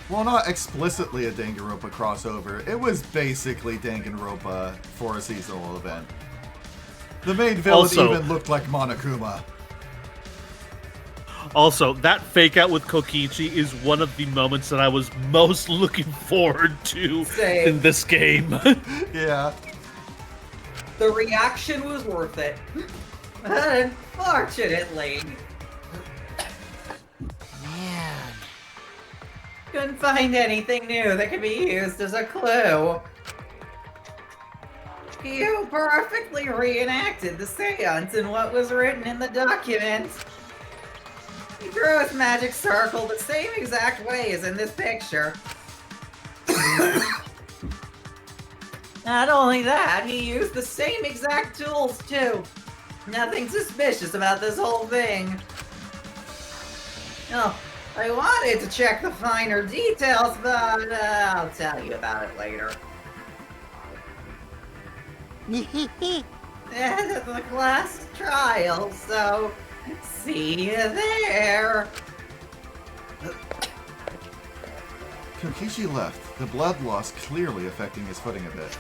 well, not explicitly a Danganronpa crossover. It was basically Danganronpa for a seasonal event. The main villain Also- even looked like Monokuma. Also, that fake out with Kokichi is one of the moments that I was most looking forward to Same. in this game. Yeah. The reaction was worth it. But unfortunately, Man. couldn't find anything new that could be used as a clue. You perfectly reenacted the seance in what was written in the document. He drew his magic circle the same exact way as in this picture. Not only that, he used the same exact tools too. Nothing suspicious about this whole thing. Oh, I wanted to check the finer details, but I'll tell you about it later. And at the class trial, so see you there. Kokichi left, the blood loss clearly affecting his footing a bit.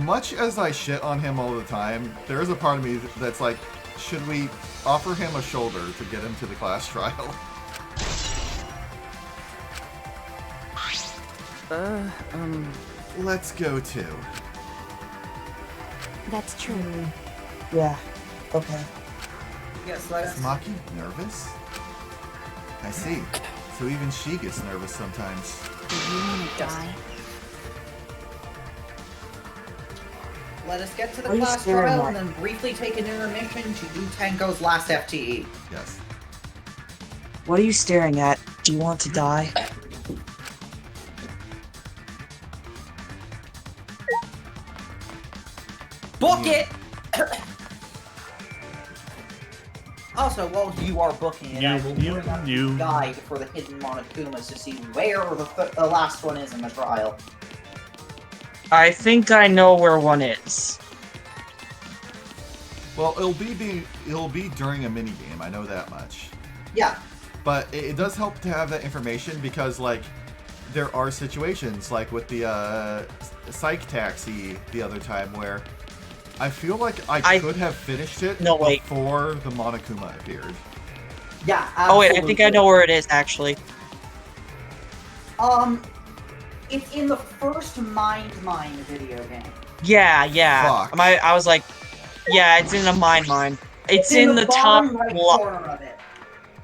Much as I shit on him all the time, there is a part of me that's like, should we offer him a shoulder to get him to the class trial? Let's go too. That's true. Yeah. Okay. Yes, let Is us. Maki nervous? I see. So even she gets nervous sometimes. Do you want to die? Let us get to the Are you class staring trial at? and then briefly take an intermission to do Tango's last FTE. Yes. What are you staring at? Do you want to die? Book it! Also, while you are booking it, I will bring up the guide for the hidden Monokumas to see where the last one is in the trial. I think I know where one is. Well, it'll be during a mini game. I know that much. Yeah. But it does help to have that information because, like, there are situations like with the psych taxi the other time where I feel like I could have finished it before the Monokuma appeared. Yeah. Oh wait, I think I know where it is actually. It's in the first Mind video game. Yeah, yeah. Fuck. I was like, yeah, it's in a mine. It's in the top bottom right corner of it.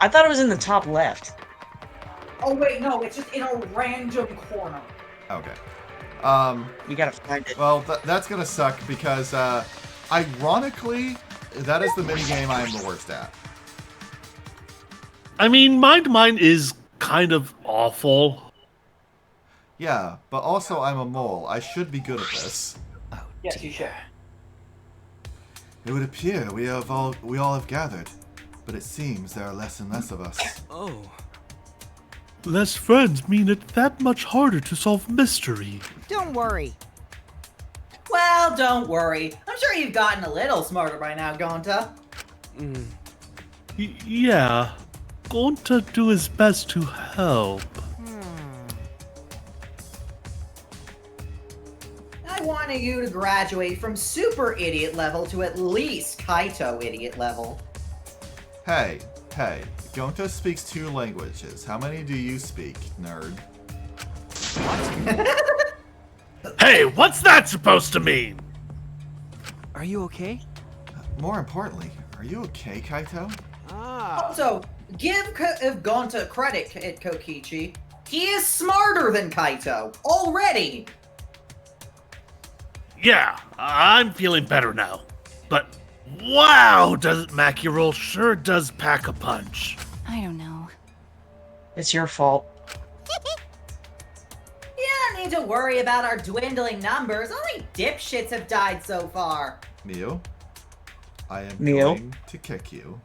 I thought it was in the top left. Oh wait, no, it's just in a random corner. Okay. We gotta find it. Well, that's gonna suck because, ironically, that is the minigame I am the worst at. I mean, Mind Mine is kind of awful. Yeah, but also I'm a mole. I should be good at this. Yes, you should. It would appear we all have gathered, but it seems there are less and less of us. Oh. Less friends mean it that much harder to solve mystery. Don't worry. Well, don't worry. I'm sure you've gotten a little smarter by now, Gonta. Yeah. Going to do his best to help. I wanted you to graduate from super idiot level to at least Kaito idiot level. Hey, Gonta speaks 2 languages. How many do you speak, nerd? Hey, what's that supposed to mean? Are you okay? More importantly, are you okay, Kaito? Ah. Also, give Gonta credit, Kokichi. He is smarter than Kaito already. Yeah, I'm feeling better now. But wow, Mackerel sure does pack a punch. I don't know. It's your fault. You don't need to worry about our dwindling numbers. Only dipshits have died so far. Mew, I am Mew? going to kick you.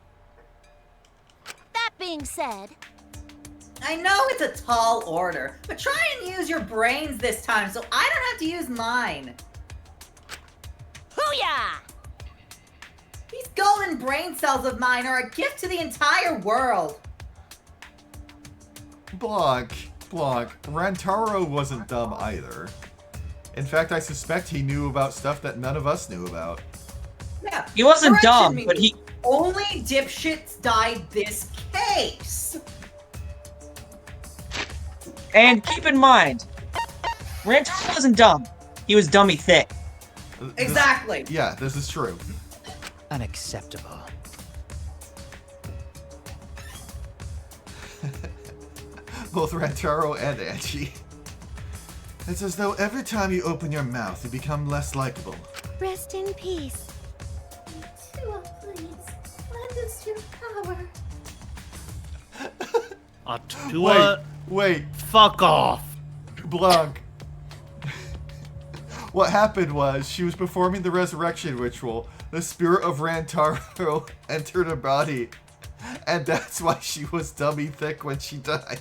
That being said, I know it's a tall order, but try and use your brains this time so I don't have to use mine. Hooyah! These golden brain cells of mine are a gift to the entire world. Blanc, Rantaro wasn't dumb either. In fact, I suspect he knew about stuff that none of us knew about. Yeah, He wasn't correction dumb, me. but he... Only dipshits died this case. And keep in mind, Rantaro wasn't dumb. He was dummy thick. Exactly. Yeah, this is true. Unacceptable. Both Rantaro and Angie. It's as though every time you open your mouth, you become less likable. rest in peace. Tua, please. Lend us your power. Atua, Wait, fuck off. Blanc. What happened was, she was performing the resurrection ritual. The spirit of Rantaro entered her body. And that's why she was dummy thick when she died.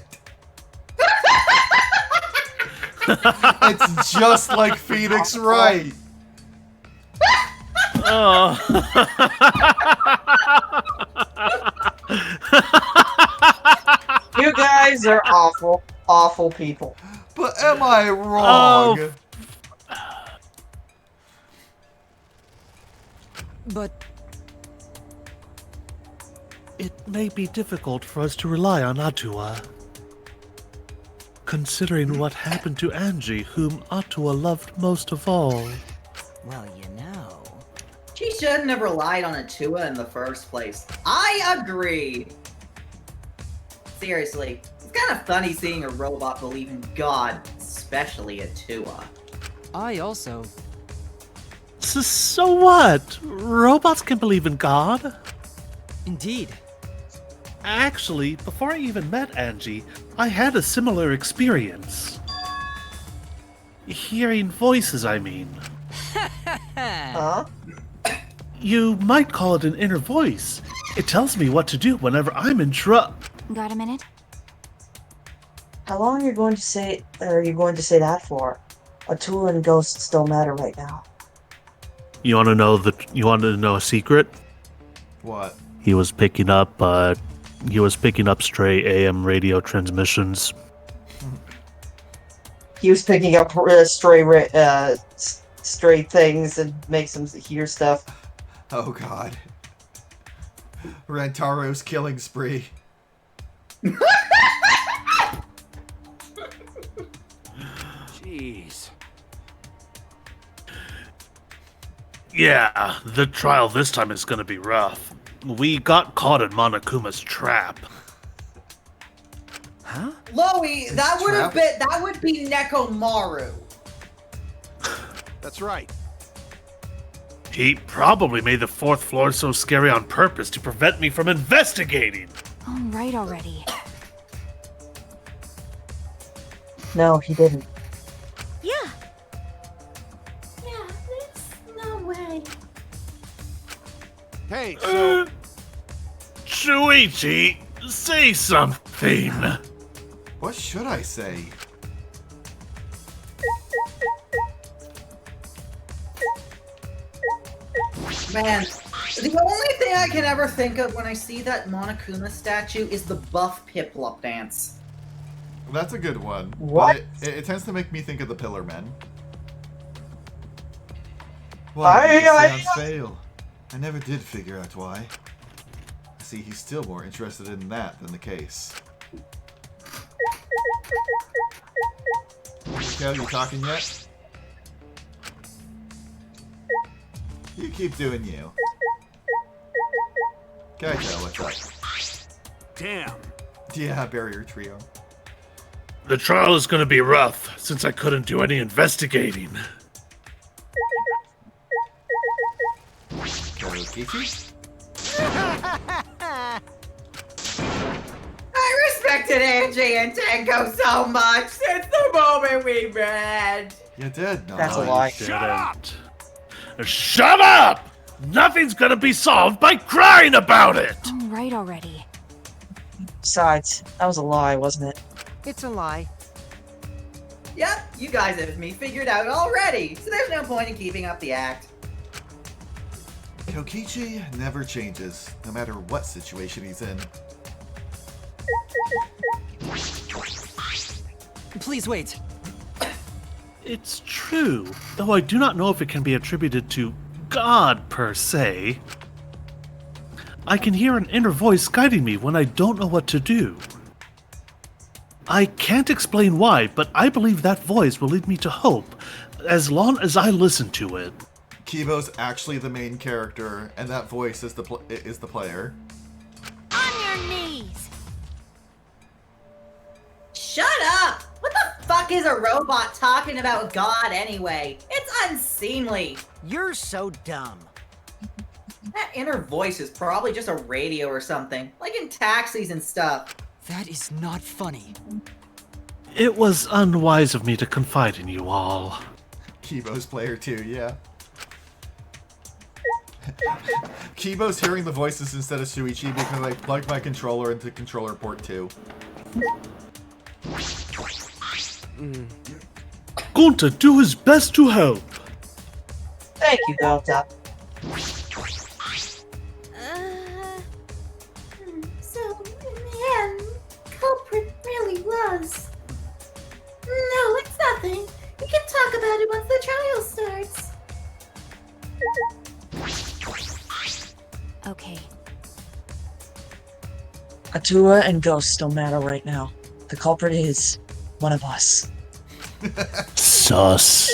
It's just like Phoenix Wright. Oh. You guys are awful, awful people. But am I wrong? Oh. But It may be difficult for us to rely on Atua. Considering what happened to Angie, whom Atua loved most of all. well, you know. She shouldn't have relied on Atua in the first place. I agree. Seriously, it's kind of funny seeing a robot believe in God, especially Atua. I also. So what? Robots can believe in God? Indeed. Actually, before I even met Angie, I had a similar experience. Hearing voices, I mean. Huh? You might call it an inner voice. It tells me what to do whenever I'm in trouble. Got a minute? How long are you going to say that for? Atua and ghosts don't matter right now. You want to know a secret? What? He was picking up stray AM radio transmissions. He was picking up stray things and makes them hear stuff. Oh god. Rantaro's killing spree. Jeez. Yeah, the trial this time is gonna be rough. We got caught in Monokuma's trap. Huh? Loey, that would be Nekomaru. That's right. He probably made the 4th floor so scary on purpose to prevent me from investigating. All right already. No, he didn't. Yeah, Yeah, there's no way. Hey, so Shuichi, say something. What should I say? Man, the only thing I can ever think of when I see that Monokuma statue is the buff Piplup dance. That's a good one. What? But it tends to make me think of the Pillar Men. I- fail. I never did figure out why. see, he's still more interested in that than the case. Kel, you talking yet? You keep doing you. Kaito, what's up? Damn. Yeah, barrier trio. The trial is gonna be rough, since I couldn't do any investigating. Kichi? I respected Angie and Tango so much since the moment we met. You did. No, That's a you lie. didn't. Shut up! Shut up! Nothing's gonna be solved by crying about it! I'm right already. Besides, that was a lie, wasn't it? It's a lie. Yep, you guys have me figured out already, so there's no point in keeping up the act. Kokichi never changes, no matter what situation he's in. Please wait. It's true, though I do not know if it can be attributed to God per se. I can hear an inner voice guiding me when I don't know what to do. I can't explain why, but I believe that voice will lead me to hope, as long as I listen to it. Kibo's actually the main character, and that voice is the player. On your knees. Shut up! What the fuck is a robot talking about God anyway? It's unseemly. You're so dumb. That inner voice is probably just a radio or something, like in taxis and stuff. That is not funny. It was unwise of me to confide in you all. Kibo's player too, yeah. Kibo's hearing the voices instead of Shuichi because I plugged my controller into controller port 2. Going to do his best to help. Thank you, Delta. So, in the end, culprit really was. No, it's nothing. We can talk about it once the trial starts. Okay. Atua and Ghost don't matter right now. The culprit is one of us. Sus.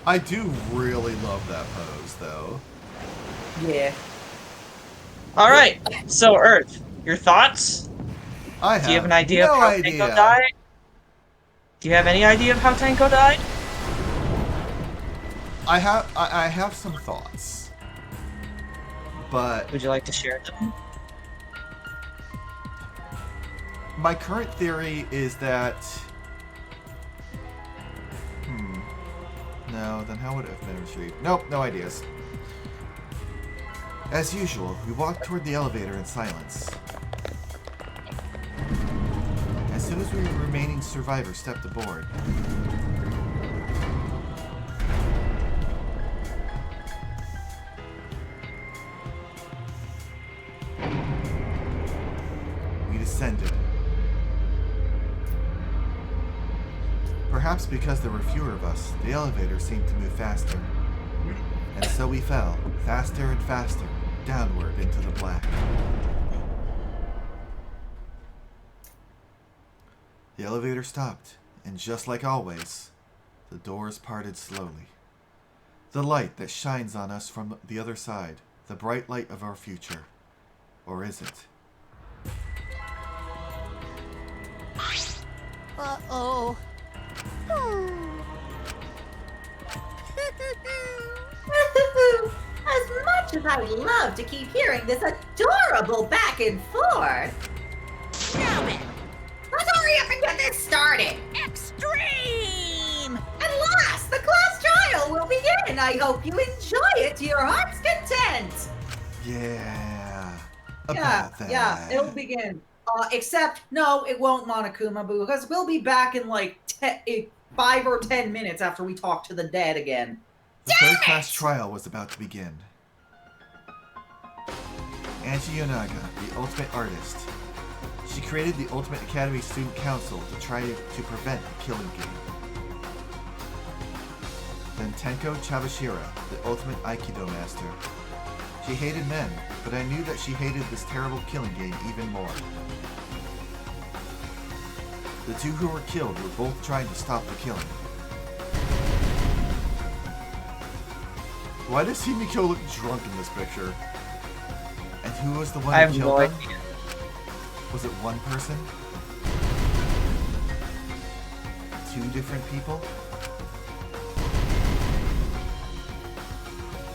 I do really love that pose, though. Yeah. Alright, so Earth, your thoughts? I have Do you have an idea no of how idea. Tanko died? Do you have any idea of how Tanko died? I have some thoughts, but Would you like to share them? my current theory is that. No, then how would it have been retrieved? Nope, no ideas. As usual, we walked toward the elevator in silence. As soon as the remaining survivors stepped aboard, we descended. Perhaps because there were fewer of us, the elevator seemed to move faster. And so we fell, faster and faster, downward into the black. The elevator stopped, and just like always, the doors parted slowly. The light that shines on us from the other side, the bright light of our future. Or is it? Uh-oh. As much as I'd love to keep hearing this adorable back and forth, Stop it! let's hurry up and get this started. Extreme! At last, the class trial will begin. I hope you enjoy it to your heart's content. Yeah. Yeah, About that. yeah, it'll begin. Except, no, it won't, Monokuma Boo, because we'll be back in like 5 or 10 minutes after we talk to the dead again. The third class trial was about to begin. Angie Yonaga, the ultimate artist. She created the Ultimate Academy Student Council to try to prevent the killing game. Then Tenko Chabashira, the Ultimate Aikido Master. She hated men, but I knew that she hated this terrible killing game even more. The two who were killed were both trying to stop the killing. Why does Himiko look drunk in this picture? And who was the one who killed them? Was it one person? 2 different people?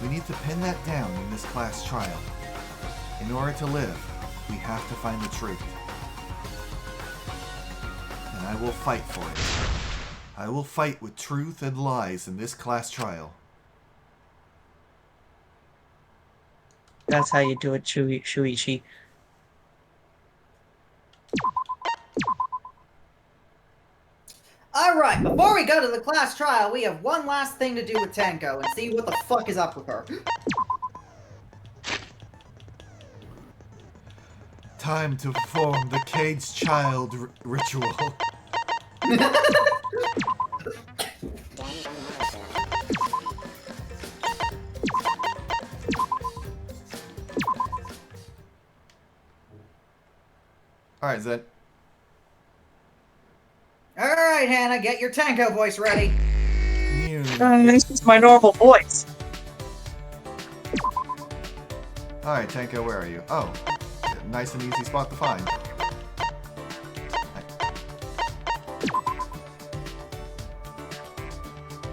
We need to pin that down in this class trial. In order to live, we have to find the truth. And I will fight for it. I will fight with truth and lies in this class trial. That's how you do it, Shuichi. Alright, before we go to the class trial, we have one last thing to do with Tenko and see what the fuck is up with her. Time to perform the caged child ritual. Alright, Zed. Alright, Hannah, get your Tenko voice ready. This is my normal voice. Alright, Tenko, where are you? Oh, nice and easy spot to find.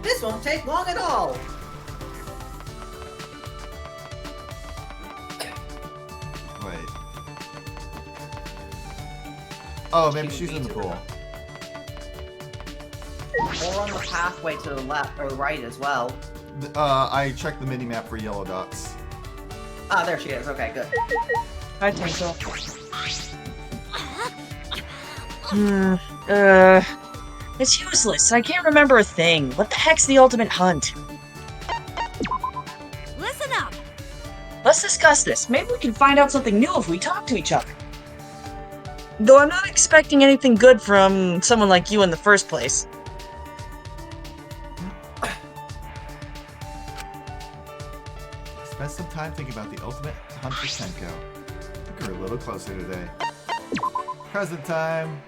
This won't take long at all. Wait. Oh, maybe she's in the pool. Or on the pathway to the left or right as well. I checked the mini-map for yellow dots. Ah, there she is. Okay, good. Hi, Tenko. It's useless. I can't remember a thing. What the heck's the ultimate hunt? Listen up. Let's discuss this. Maybe we can find out something new if we talk to each other. Though I'm not expecting anything good from someone like you in the first place. Spend some time thinking about the ultimate hunt for Tenko. Look her a little closer today. Present time.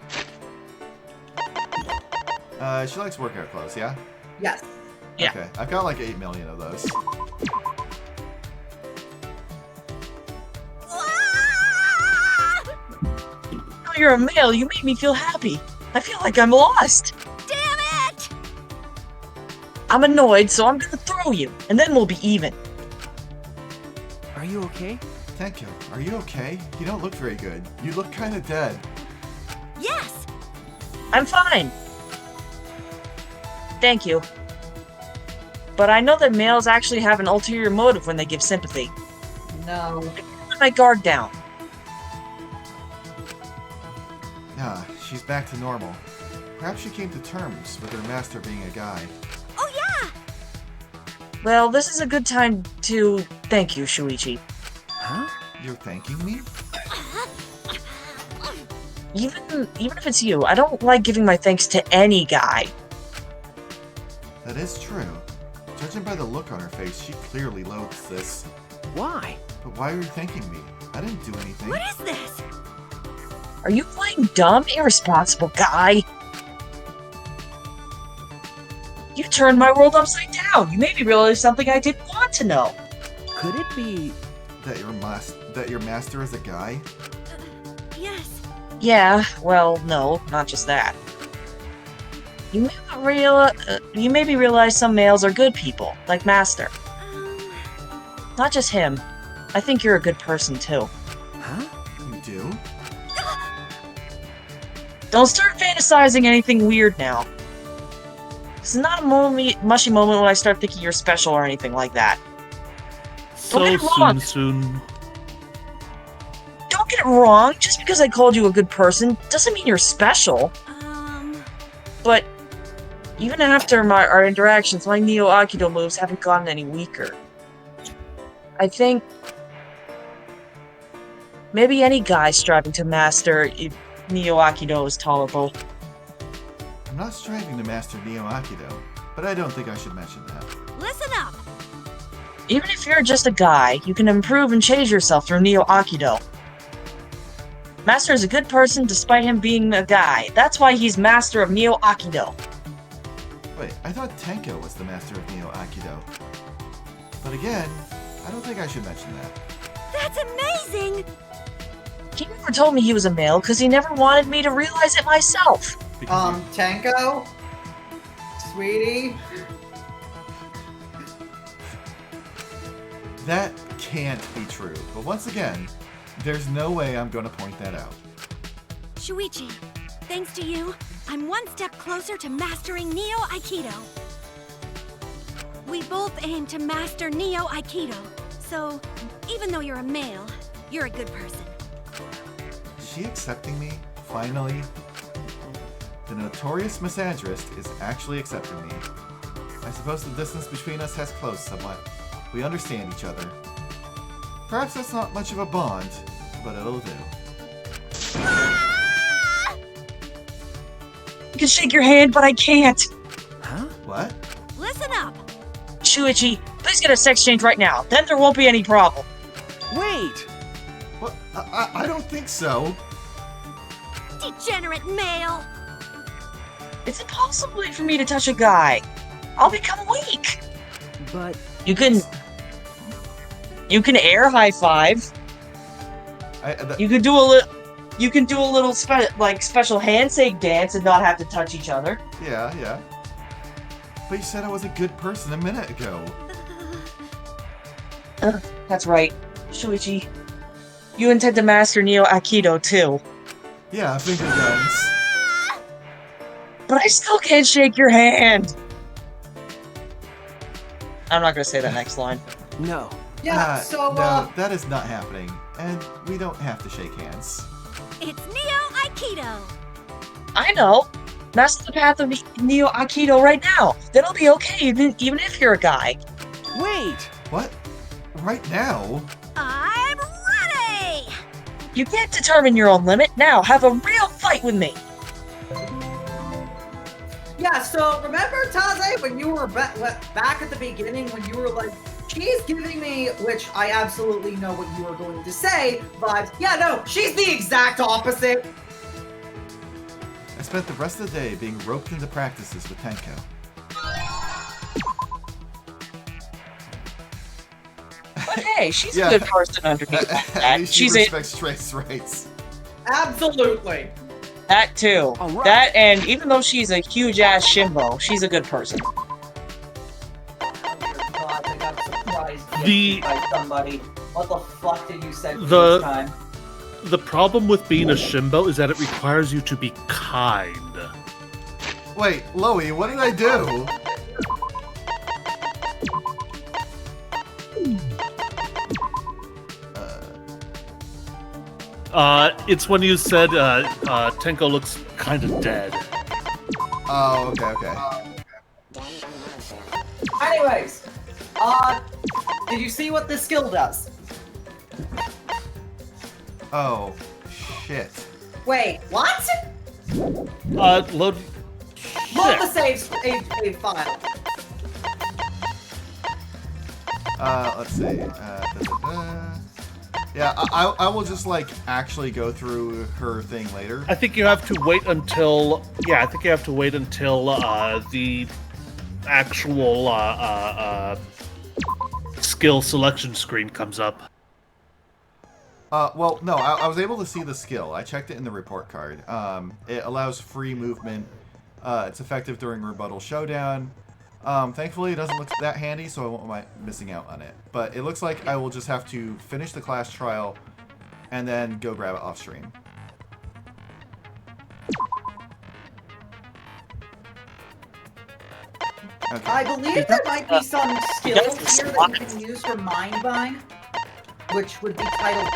She likes workout clothes, yeah? Yes. Yeah. Okay, I've got like 8 million of those. Now you're a male, you made me feel happy. I feel like I'm lost. Damn it! I'm annoyed, so I'm gonna throw you, and then we'll be even. Are you okay? Tenko, are you okay? You don't look very good. You look kinda dead. Yes! I'm fine. Thank you. But I know that males actually have an ulterior motive when they give sympathy. No. Put my guard down. Ah, she's back to normal. Perhaps she came to terms with her master being a guy. Oh yeah! Well, this is a good time to thank you, Shuichi. Huh? You're thanking me? Even if it's you, I don't like giving my thanks to any guy. That is true. Judging by the look on her face, she clearly loathes this. Why? But why are you thanking me? I didn't do anything. What is this? Are you playing dumb, irresponsible guy? You turned my world upside down. You made me realize something I didn't want to know. Could it be... That your master is a guy? Yes. Yeah, well, no, not just that. You made me realize some males are good people, like Master. Not just him. I think you're a good person, too. Huh? You do? Don't start fantasizing anything weird now. This is not a mushy moment when I start thinking you're special or anything like that. So Don't get it wrong. soon. Don't get it wrong, just because I called you a good person doesn't mean you're special. But even after our interactions, my Neo Aikido moves haven't gotten any weaker. I think maybe any guy striving to master Neo Aikido is tolerable. I'm not striving to master Neo Aikido, but I don't think I should mention that. Listen up! Even if you're just a guy, you can improve and change yourself through Neo Aikido. Master is a good person despite him being a guy. That's why he's master of Neo Aikido. Wait, I thought Tenko was the master of Neo Aikido. But again, I don't think I should mention that. That's amazing! He never told me he was a male because he never wanted me to realize it myself. Because Tenko? Sweetie? that can't be true. But once again, there's no way I'm going to point that out. Shuichi, thanks to you, I'm one step closer to mastering Neo Aikido. We both aim to master Neo Aikido, so even though you're a male, you're a good person. Is she accepting me? Finally? The notorious misandrist is actually accepting me. I suppose the distance between us has closed somewhat. We understand each other. Perhaps that's not much of a bond, but it'll do. I can shake your hand, but I can't. Huh? What? Listen up! Shuichi, please get a sex change right now. Then there won't be any problem. Wait! What? I don't think so. Degenerate male! It's impossible for me to touch a guy. I'll become weak. But You can air high five. You can do a little. You can do a little special handshake dance and not have to touch each other. Yeah. But you said I was a good person a minute ago. That's right, Shuichi. You intend to master Neo Aikido too. Yeah, finger guns. But I still can't shake your hand. I'm not gonna say that next line. no. Yeah, No, that is not happening. And we don't have to shake hands. It's Neo Aikido! I know. Master the path of Neo Aikido right now. That'll be okay, even if you're a guy. Wait! What? Right now? I'm ready! You can't determine your own limit. Now, have a real fight with me. Yeah, so remember, Taze, when you were back at the beginning, when you were like, she's giving me, which I absolutely know what you were going to say, vibes. Yeah, no, she's the exact opposite. I spent the rest of the day being roped into practices with Tenko. But hey, she's Yeah. a good person underneath At that. least she respects Trace's rights. Absolutely. That too. All right. That, and even though she's a huge ass shimbo, she's a good person. God, I got surprised The- by somebody. What the fuck did you say The- this time? The problem with being a shimbo is that it requires you to be kind. Wait, Loey, what did I do? It's when you said Tenko looks kind of dead. Oh, okay. Anyways, did you see what this skill does? Oh, shit. Wait, what? Load. Load the save file. Let's see. Yeah, I will just, like, actually go through her thing later. I think you have to wait until. Yeah, I think you have to wait until the actual skill selection screen comes up. Well, no, I was able to see the skill. I checked it in the report card. It allows free movement. It's effective during Rebuttal Showdown. Thankfully, it doesn't look that handy, so I won't mind missing out on it. But it looks like I will just have to finish the class trial and then go grab it off stream. Okay. I believe there might be some skills here that you can use for Mind Bind, which would be titled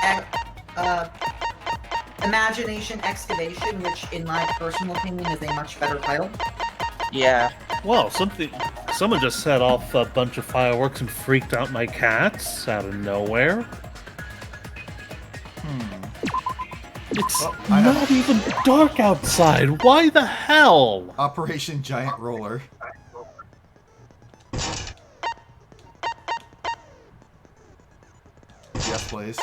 Imagination Excavation, which, in my personal opinion, is a much better title. Yeah. Well, someone just set off a bunch of fireworks and freaked out my cats out of nowhere. It's Well, I have- not even dark outside. Why the hell? Operation Giant Roller. Yes, please.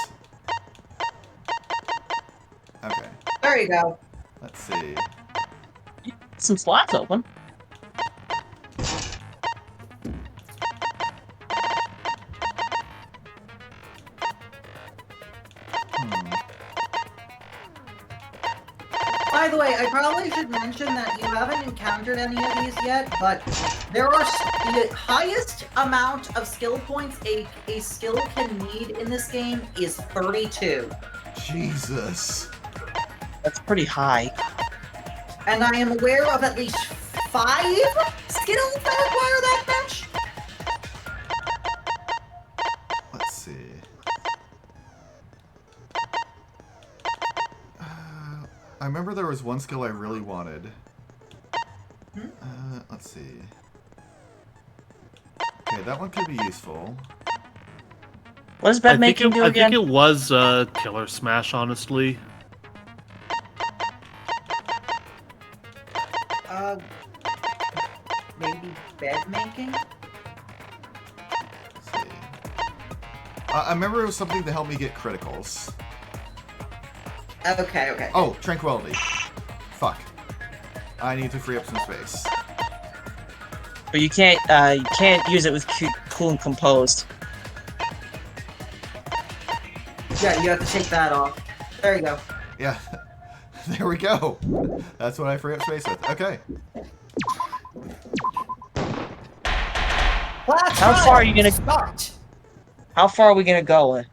Okay, There you go. let's see. Some slots open. By the way, I probably should mention that you haven't encountered any of these yet, but there are the highest amount of skill points a skill can need in this game is 32. Jesus. That's pretty high. And I am aware of at least 5 skills that require that much. Let's see. I remember there was one skill I really wanted. Let's see. Okay, that one could be useful. What does bed making do I again? think it was Killer Smash, honestly. Maybe bed making? Let's see. I remember it was something to help me get criticals. Okay. Oh, tranquility. Fuck. I need to free up some space. But you can't use it with cool and composed. Yeah, you have to take that off. There you go. Yeah. There we go. That's what I free up space with. Okay. How far are you gonna start? How far are we gonna go?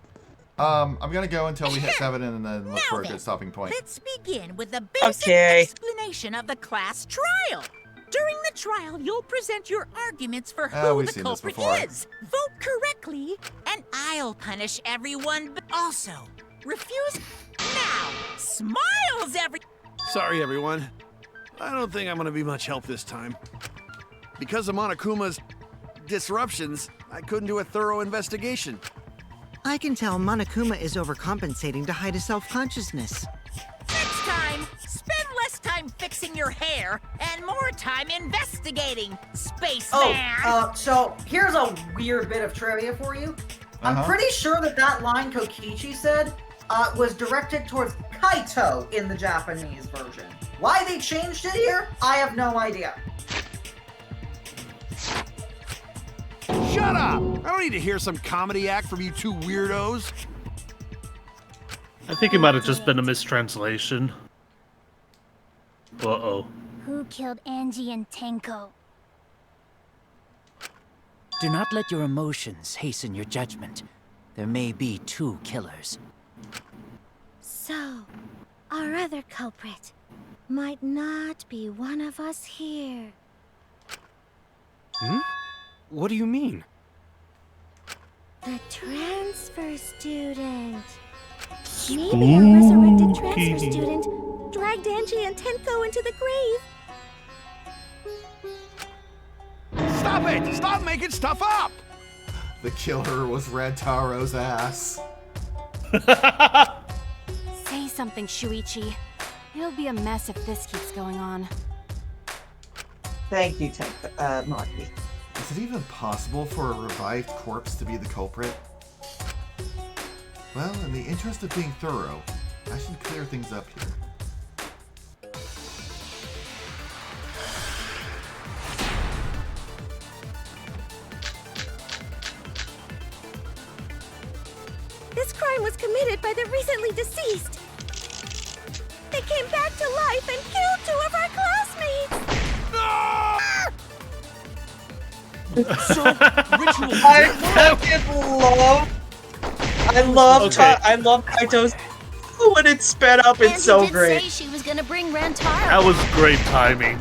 I'm gonna go until we hit 7 and then look Now for a then, good stopping point. Let's begin with the basic Okay. explanation of the class trial. During the trial, you'll present your arguments for who we've the seen this culprit before. is. Vote correctly, and I'll punish everyone. But also, refuse now. Smiles every. Sorry, everyone. I don't think I'm gonna be much help this time. Because of Monokuma's disruptions, I couldn't do a thorough investigation. I can tell Monokuma is overcompensating to hide his self-consciousness. Next time, spend less time fixing your hair and more time investigating, spaceman. So here's a weird bit of trivia for you. I'm pretty sure that line Kokichi said was directed towards Kaito in the Japanese version. Why they changed it here, I have no idea. Shut up! I don't need to hear some comedy act from you two weirdos. I think it might have just been a mistranslation. Uh-oh. Who killed Angie and Tenko? Do not let your emotions hasten your judgment. There may be 2 killers. So, our other culprit might not be one of us here. Hmm? What do you mean? The transfer student. Maybe a resurrected transfer Spooky. student dragged Angie and Tenko into the grave. Stop it! Stop making stuff up! The killer was Rantaro's ass. Say something, Shuichi. It'll be a mess if this keeps going on. Thank you, Marky. Is it even possible for a revived corpse to be the culprit? Well, in the interest of being thorough, I should clear things up here. This crime was committed by the recently deceased. They came back to life and killed 2 of our classmates. I love Kaito's. When it's sped up, it's so great. Say she was gonna bring Rantaro. That was great timing.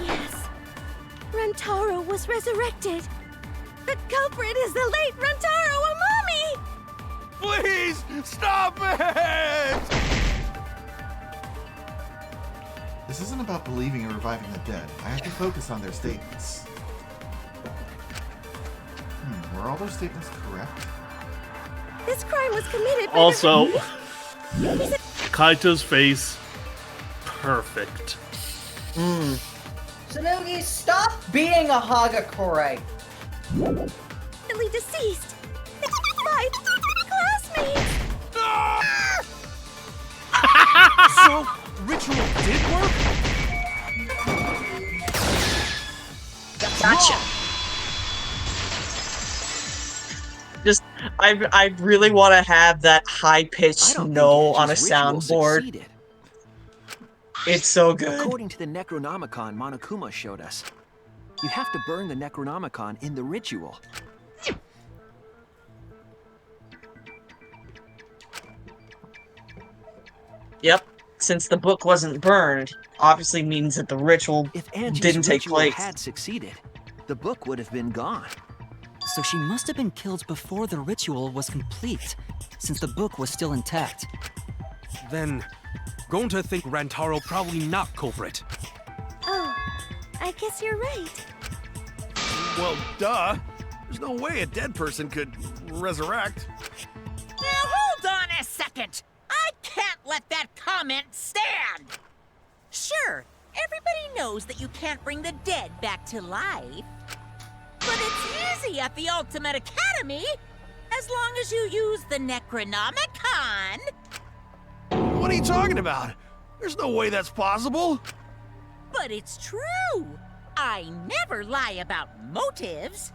Yes. Rantaro was resurrected. The culprit is the late Rantaro Amami! Please, stop it! This isn't about believing and reviving the dead. I have to focus on their statements. Were all those statements correct? This crime was committed by Also, Kaito's face. Perfect. Tsunugi, stop being a Hagakure. Really deceased. My classmates. So, ritual did work? Gotcha. Just, I really want to have that high-pitched no on a soundboard. It's so good. According to the Necronomicon Monokuma showed us, you have to burn the Necronomicon in the ritual. Yep. Since the book wasn't burned, obviously means that the ritual If Angie's didn't take ritual place. had succeeded, the book would have been gone. So she must have been killed before the ritual was complete, since the book was still intact. Then, going to think Rantaro probably not culprit. Oh, I guess you're right. Well, duh. There's no way a dead person could resurrect. Now hold on a second. I can't let that comment stand. Sure, everybody knows that you can't bring the dead back to life. But it's easy at the Ultimate Academy, as long as you use the Necronomicon. What are you talking about? There's no way that's possible. But it's true. I never lie about motives.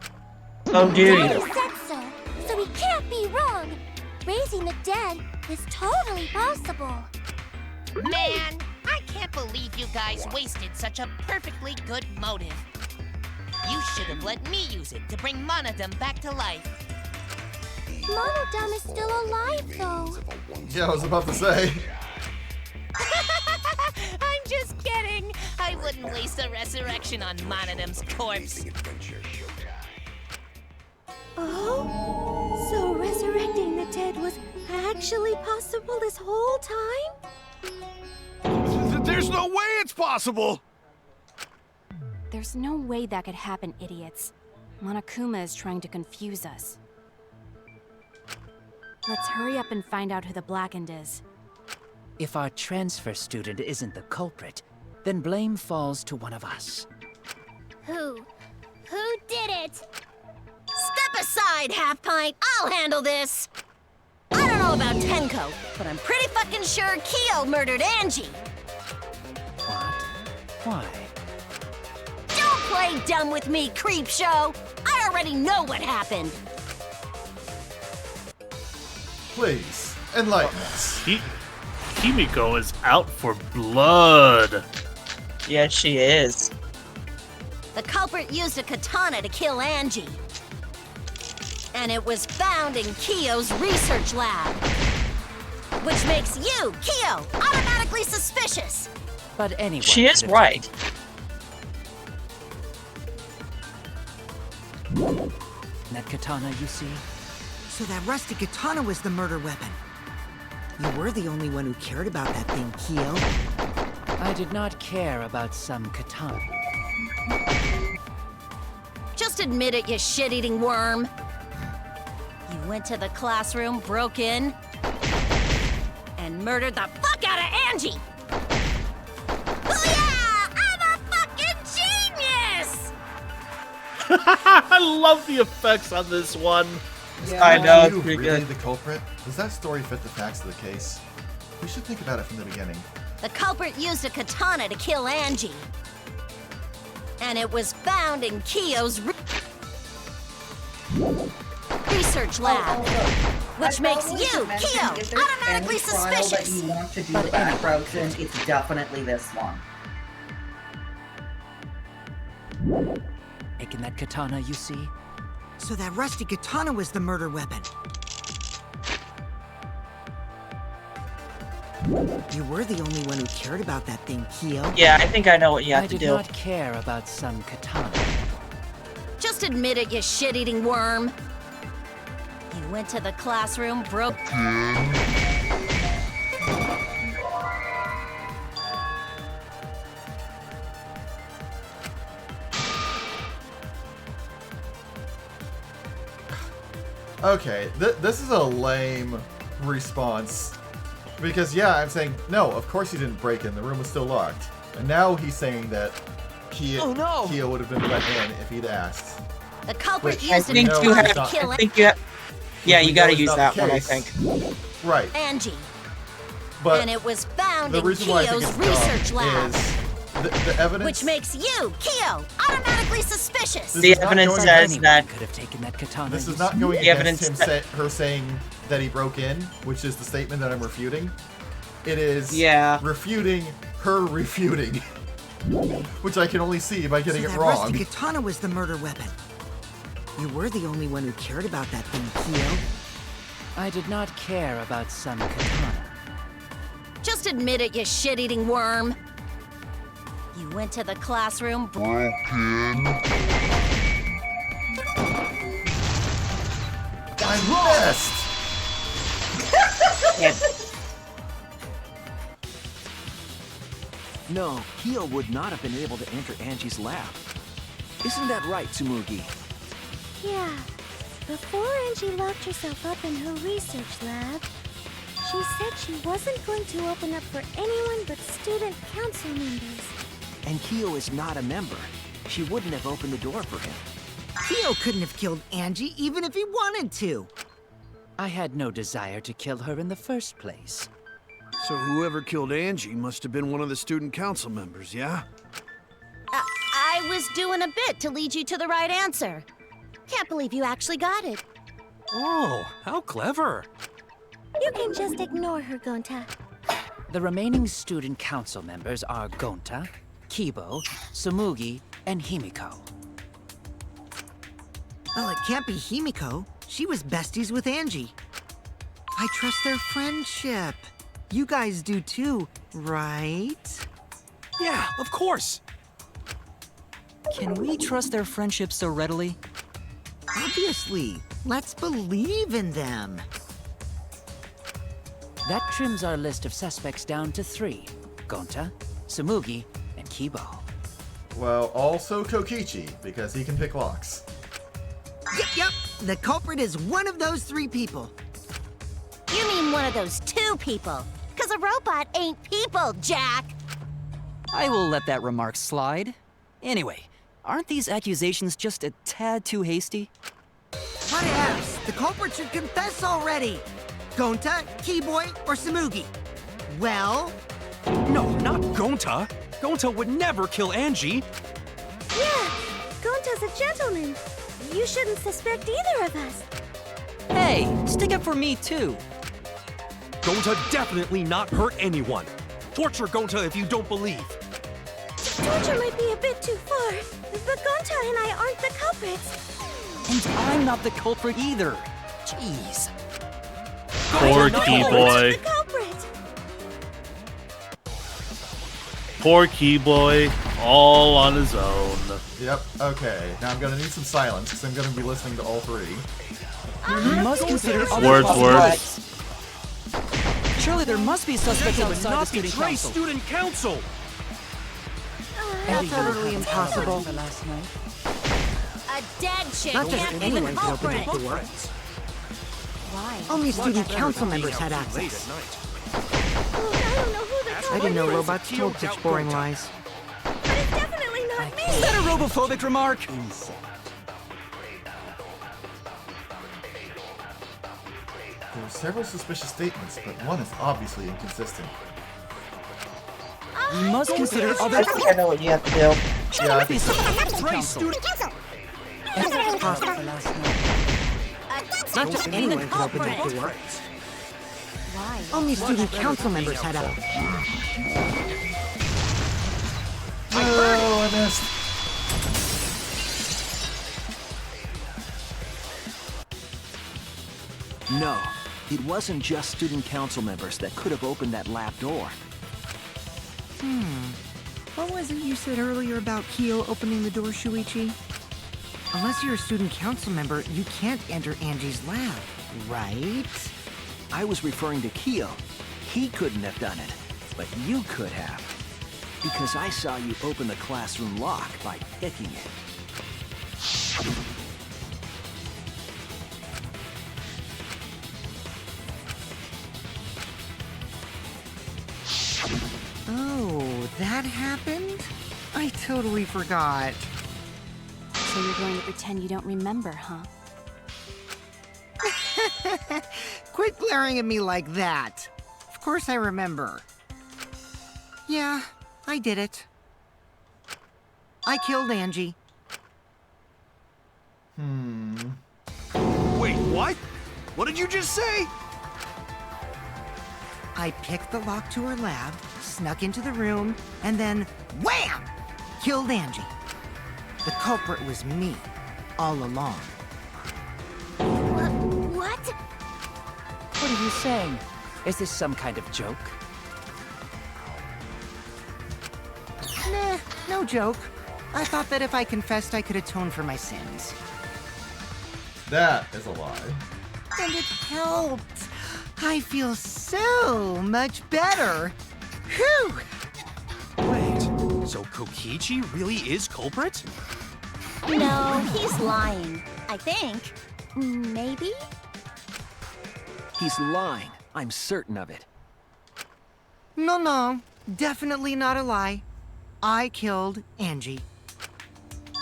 Oh, dude. Daddy said so he can't be wrong. Raising the dead is totally possible. Man, I can't believe you guys wasted such a perfectly good motive. You should have let me use it to bring Monodum back to life. Monodum is still alive, though. Yeah, I was about to say. I'm just kidding. I wouldn't waste a resurrection on Monodum's corpse. Oh? So resurrecting the dead was actually possible this whole time? There's no way it's possible. There's no way that could happen, idiots. Monokuma is trying to confuse us. Let's hurry up and find out who the Blackened is. If our transfer student isn't the culprit, then blame falls to one of us. Who? Who did it? Step aside, Half Pint. I'll handle this. I don't know about Tenko, but I'm pretty fucking sure Kyo murdered Angie. What? Why? Don't play dumb with me, Creepshow. I already know what happened. Please, enlighten us. Kimiko is out for blood. Yeah, she is. The culprit used a katana to kill Angie. And it was found in Kyo's research lab. Which makes you, Kyo, automatically suspicious. But anyway. She is right. That katana, you see? So that rusty katana was the murder weapon. You were the only one who cared about that thing, Kyo. I did not care about some katana. Just admit it, you shit-eating worm. You went to the classroom, broke in, and murdered the fuck out of Angie! Booyah! I'm a fucking genius! I love the effects on this one. Yeah, I know, it's you pretty really good. the culprit? Does that story fit the facts of the case? We should think about it from the beginning. The culprit used a katana to kill Angie. And it was found in Kyo's research lab. Which makes you, Kyo, automatically suspicious. That you want to do about Frozen, it's definitely this one. Taking that katana, you see? So that rusty katana was the murder weapon. You were the only one who cared about that thing, Kyo. Yeah, I think I know what you have I to did do. not care about some katana. Just admit it, you shit-eating worm. You went to the classroom, broke... Okay, this is a lame response. Because, yeah, I'm saying, no, of course he didn't break in. The room was still locked. And now he's saying that Kyo would have been let in if he'd asked. The culprit Which used we a know katana is to not- kill I think you yeah, we you gotta know is use not that the one, I case. think. Right. Angie. But And it was found the in reason why I think Kyo's it's research dumb lab. is the evidence. Which makes you, Kyo, automatically suspicious. This The is not evidence going says against- that Could have taken that katana. This is you not see? going The against evidence him her saying that he broke in, which is the statement that I'm refuting. It is refuting her refuting, which I can only see by getting so it that wrong. rusty katana was the murder weapon. You were the only one who cared about that thing, Kyo. I did not care about some katana. Just admit it, you shit-eating worm. You went to the classroom. I missed! No, Kyo would not have been able to enter Angie's lab. Isn't that right, Tsumugi? Yeah. Before Angie locked herself up in her research lab, she said she wasn't going to open up for anyone but student council members. And Kyo is not a member. She wouldn't have opened the door for him. Kyo couldn't have killed Angie even if he wanted to. I had no desire to kill her in the first place. So whoever killed Angie must have been one of the student council members, yeah? I was doing a bit to lead you to the right answer. Can't believe you actually got it. Oh, how clever. You can just ignore her, Gonta. The remaining student council members are Gonta, Kibo, Tsumugi, and Himiko. Well, it can't be Himiko. She was besties with Angie. I trust their friendship. You guys do too, right? Yeah, of course. Can we trust their friendship so readily? Obviously. Let's believe in them. That trims our list of suspects down to 3. Gonta, Tsumugi, and Kibo. Well, also Kokichi, because he can pick locks. Yep. The culprit is one of those 3 people. You mean one of those 2 people? Because a robot ain't people, Jack! I will let that remark slide. Anyway, aren't these accusations just a tad too hasty? What else? The culprit should confess already. Gonta, Keyboy, or Tsumugi? Well... No, not Gonta. Gonta would never kill Angie. Yeah, Gonta's a gentleman. You shouldn't suspect either of us. Hey, stick up for me too. Gonta definitely not hurt anyone. Torture Gonta if you don't believe. Torture might be a bit too far, but Gonta and I aren't the culprits. And I'm not the culprit either. Jeez. Poor Keyboy. Poor Keyboy, all on his own. Yep, okay. Now I'm gonna need some silence, because I'm gonna be listening to all 3. You must consider other Words. suspects. Surely there must be suspects Gonta would outside the not student betray council. student council. That's utterly impossible. Last night. A dead chick Not just can't be the anyone can open culprit. that door. Why? Only student council members had access. Look, I don't know who the I culprit didn't know is, robots told such boring lies. but it's definitely not me. Is that a robophobic remark? There are several suspicious statements, but one is obviously inconsistent. You must consider other. I think I know what you have to do. Yeah, I Be think so. student council. It's possible. Last night. Not just anyone can open that door. Why? Only student council members had access. Oh, I missed. No, it wasn't just student council members that could have opened that lab door. What was it you said earlier about Kyo opening the door, Shuichi? Unless you're a student council member, you can't enter Angie's lab, right? I was referring to Kyo. He couldn't have done it, but you could have. Because I saw you open the classroom lock by picking it. Oh, that happened? I totally forgot. So you're going to pretend you don't remember, huh? Quit glaring at me like that. Of course I remember. Yeah, I did it. I killed Angie. Wait, what? What did you just say? I picked the lock to her lab, snuck into the room, and then wham! Killed Angie. The culprit was me, all along. What? What are you saying? Is this some kind of joke? Nah, no joke. I thought that if I confessed, I could atone for my sins. That is a lie. And it helped. I feel so much better. Whew! Wait, so Kokichi really is culprit? No, he's lying. I think. Maybe? He's lying. I'm certain of it. No, definitely not a lie. I killed Angie.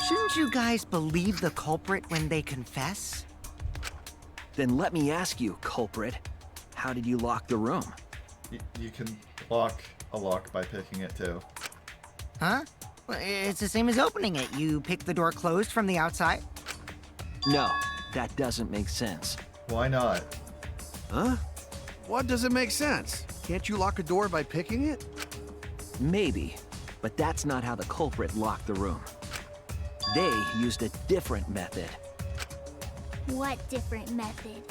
Shouldn't you guys believe the culprit when they confess? Then let me ask you, culprit. How did you lock the room? You can lock a lock by picking it too. Huh? Well, it's the same as opening it. You pick the door closed from the outside? No, that doesn't make sense. Why not? Huh? What doesn't make sense? Can't you lock a door by picking it? Maybe, but that's not how the culprit locked the room. They used a different method. What different method?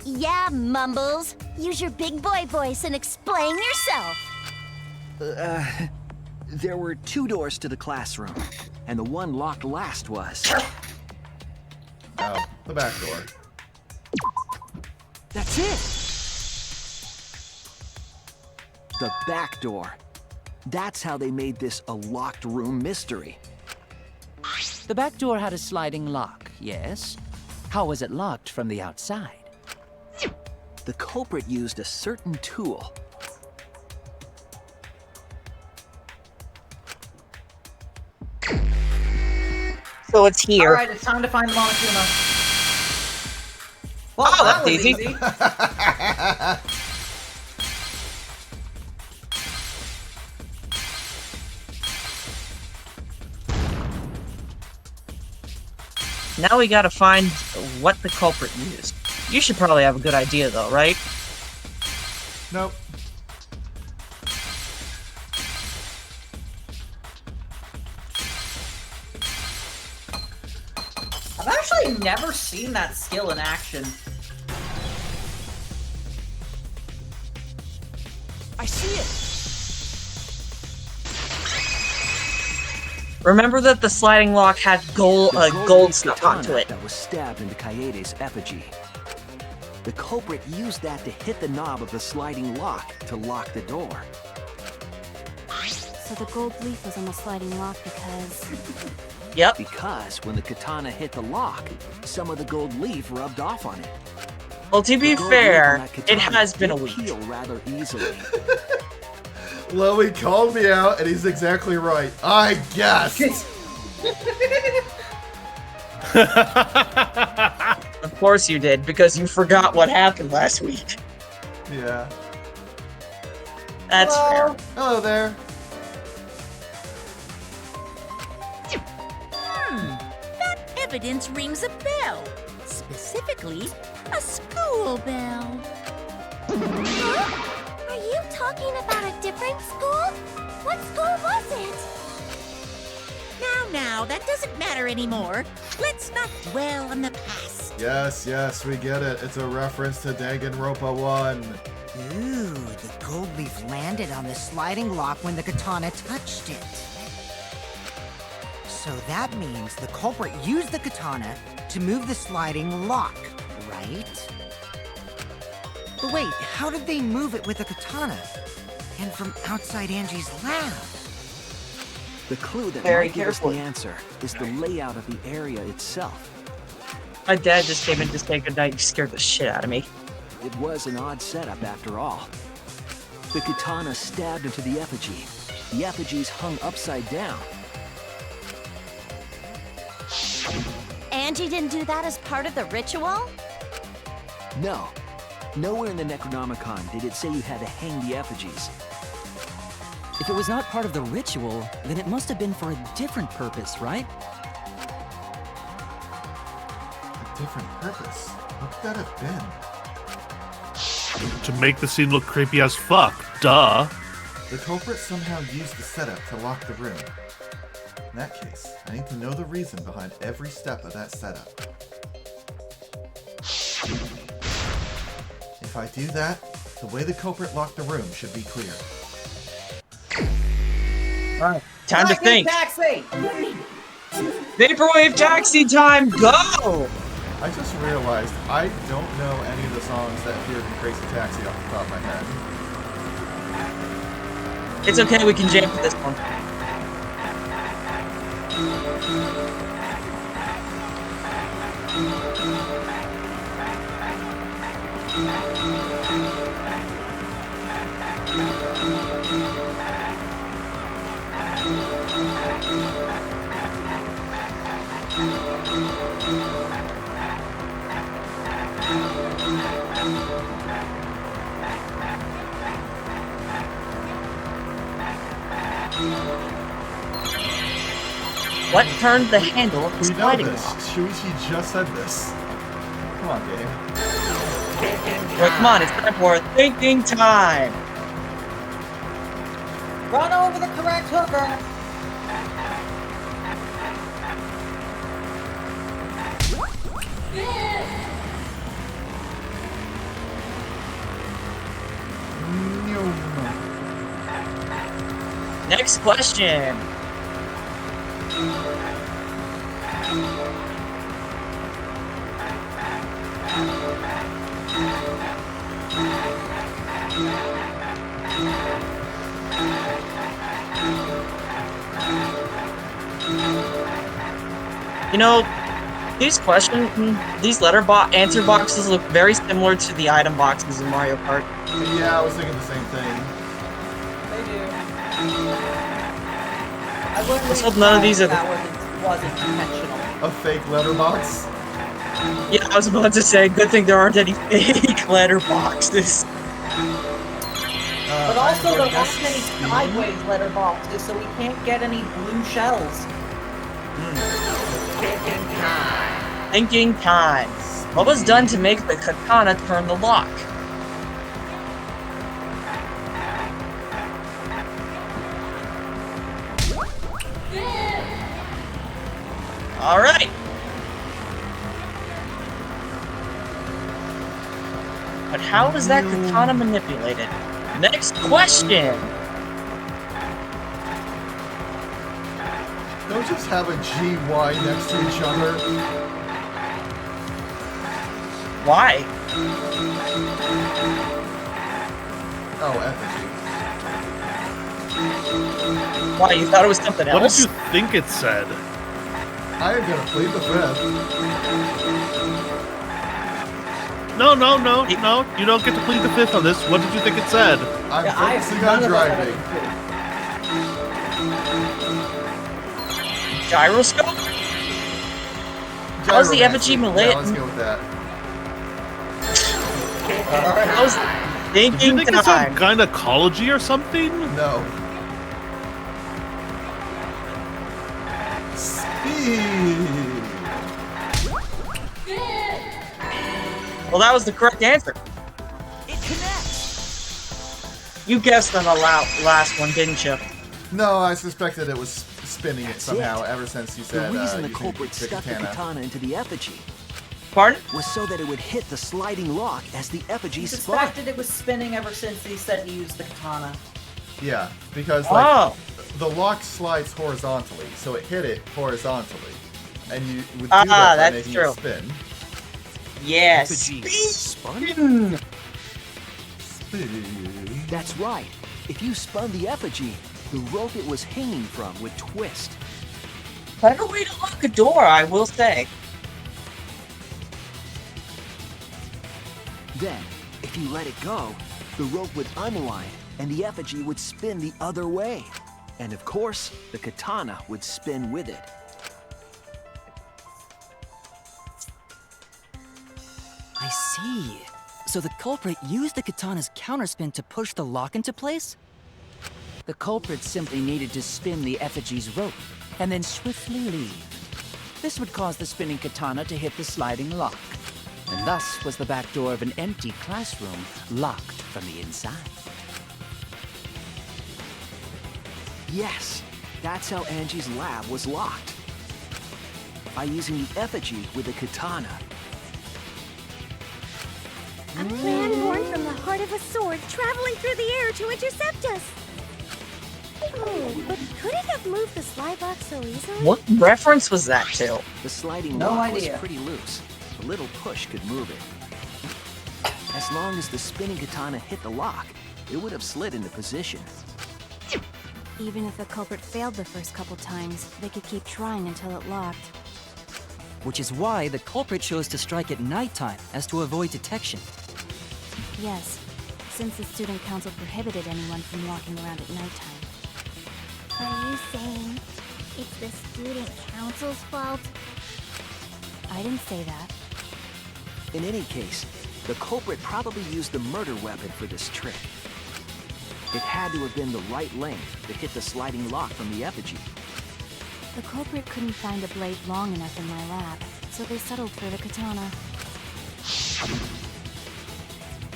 Yeah, Mumbles. Use your big boy voice and explain yourself. There were 2 doors to the classroom, and the one locked last was... Oh, the back door. That's it! The back door. That's how they made this a locked room mystery. The back door had a sliding lock, yes? How was it locked from the outside? The culprit used a certain tool. So it's here. All right, it's time to find the Monokuma. Well, Oh, that that's was easy. Now we gotta find what the culprit used. You should probably have a good idea though, right? Nope. I've actually never seen that skill in action. I see it! Remember that the sliding lock had gold stuff onto it. That was stabbed into Kaede's effigy. The culprit used that to hit the knob of the sliding lock to lock the door. So the gold leaf was on the sliding lock because... Yep. Because when the katana hit the lock, some of the gold leaf rubbed off on it. Well, to be The gold fair, leaf on that it katana has been a did week. peel rather easily. Loey called me out, and he's exactly right. I guessed. Of course you did, because you forgot what happened last week. Yeah. That's Hello. fair. Hello there. That evidence rings a bell. Specifically, a school bell. Huh? Are you talking about a different school? What school was it? Now, that doesn't matter anymore. Let's not dwell on the past. Yes, we get it. It's a reference to Danganronpa 1. Ooh, the gold leaf landed on the sliding lock when the katana touched it. So that means the culprit used the katana to move the sliding lock, right? But wait, how did they move it with a katana? And from outside Angie's lab? The clue that Very might give us the carefully. answer is the layout of the area itself. My dad just came in to say goodnight. He scared the shit out of me. It was an odd setup after all. The katana stabbed into the effigy. The effigy's hung upside down. Angie didn't do that as part of the ritual? No. Nowhere in the Necronomicon did it say you had to hang the effigies. If it was not part of the ritual, then it must have been for a different purpose, right? A different purpose? What could that have been? To make the scene look creepy as fuck, duh. The culprit somehow used the setup to lock the room. In that case, I need to know the reason behind every step of that setup. If I do that, the way the culprit locked the room should be clear. Alright, time to think. Taxi! Vaporwave taxi time, go! I just realized I don't know any of the songs that appeared in Crazy Taxi off the top of my head. It's okay, we can jam for this one. What turned the handle of the We know sliding this. lock? Shuichi just said this. Come on, game. Well, come on, it's time for thinking time. Run over the correct hooker! Next question. You know, these answer boxes look very similar to the item boxes in Mario Kart. Yeah, I was thinking the same thing. They do. I wouldn't Let's be hope none of these are surprised if that wasn't intentional. A fake letterbox? Yeah, I was about to say, good thing there aren't any fake letterboxes. But also there aren't any sideways letterboxes, so we can't get any blue shells. Thinking time. What was done to make the katana turn the lock? Alright. But how was that katana manipulated? Next question! Don't just have a GY next to each other. Why? Oh, effigy. Why, you thought it was something else? What did you think it said? I am gonna plead the fifth. No, you don't get to plead the fifth on this. What did you think it said? I'm focusing on driving. Gyroscope? How's the effigy Malay? Yeah, let's go with that. How's thinking Did you think it's time? some gynecology or something? No. Speed. Well, that was the correct answer. It connects. You guessed on the last one, didn't you? No, I suspected it was spinning it somehow ever since you The said reason the using culprit stuck the katana into the effigy Pardon? was so that it would hit the sliding lock as the effigy He spun. suspected it was spinning ever since he said he used the katana. Yeah, because like the lock slides horizontally, so it hit it horizontally, and you would do that by that's making true. it spin. Yes. Spun? That's right. If you spun the effigy, the rope it was hanging from would twist. Better way to lock a door, I will say. Then, if you let it go, the rope would unwind and the effigy would spin the other way. And of course, the katana would spin with it. I see. So the culprit used the katana's counterspin to push the lock into place? The culprit simply needed to spin the effigy's rope and then swiftly leave. This would cause the spinning katana to hit the sliding lock, and thus was the back door of an empty classroom locked from the inside. Yes, that's how Angie's lab was locked. By using the effigy with the katana. A plan born from the heart of a sword traveling through the air to intercept us. Oh, but could it have moved the slide lock so easily? What reference was that to? The sliding No lock idea. was pretty loose. A little push could move it. As long as the spinning katana hit the lock, it would have slid into position. Even if the culprit failed the first couple times, they could keep trying until it locked. Which is why the culprit chose to strike at nighttime, as to avoid detection. Yes, since the student council prohibited anyone from walking around at nighttime. Are you saying it's the student council's fault? I didn't say that. In any case, the culprit probably used the murder weapon for this trick. It had to have been the right length to hit the sliding lock from the effigy. The culprit couldn't find a blade long enough in my lab, so they settled for the katana.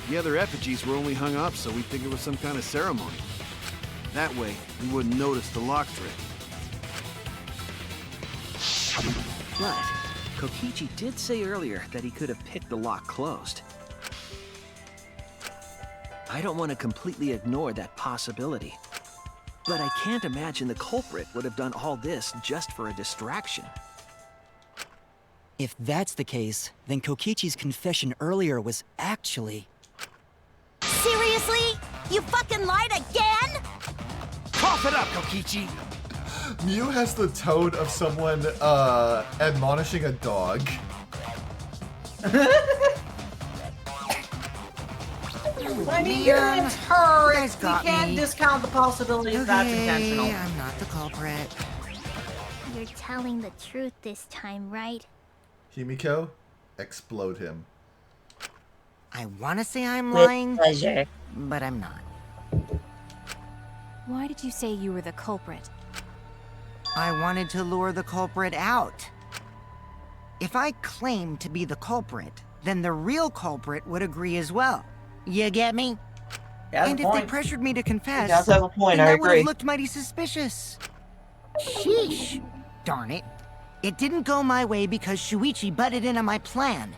The other effigies were only hung up so we'd think it was some kind of ceremony. That way, we wouldn't notice the lock trick. But Kokichi did say earlier that he could have picked the lock closed. I don't want to completely ignore that possibility. But I can't imagine the culprit would have done all this just for a distraction. If that's the case, then Kokichi's confession earlier was actually... Seriously? You fucking lied again? Cough it up, Kokichi! Mew has the tone of someone admonishing a dog. I mean, it's her. You guys We got can't me. discount the possibility that that's intentional. I'm not the culprit. You're telling the truth this time, right? Himiko, explode him. I want to say I'm With lying, pleasure. but I'm not. Why did you say you were the culprit? I wanted to lure the culprit out. If I claimed to be the culprit, then the real culprit would agree as well. You get me? And if they pressured me to confess, He does have a point, then I that would agree. have looked mighty suspicious. Sheesh. Darn it. It didn't go my way because Shuichi butted in on my plan.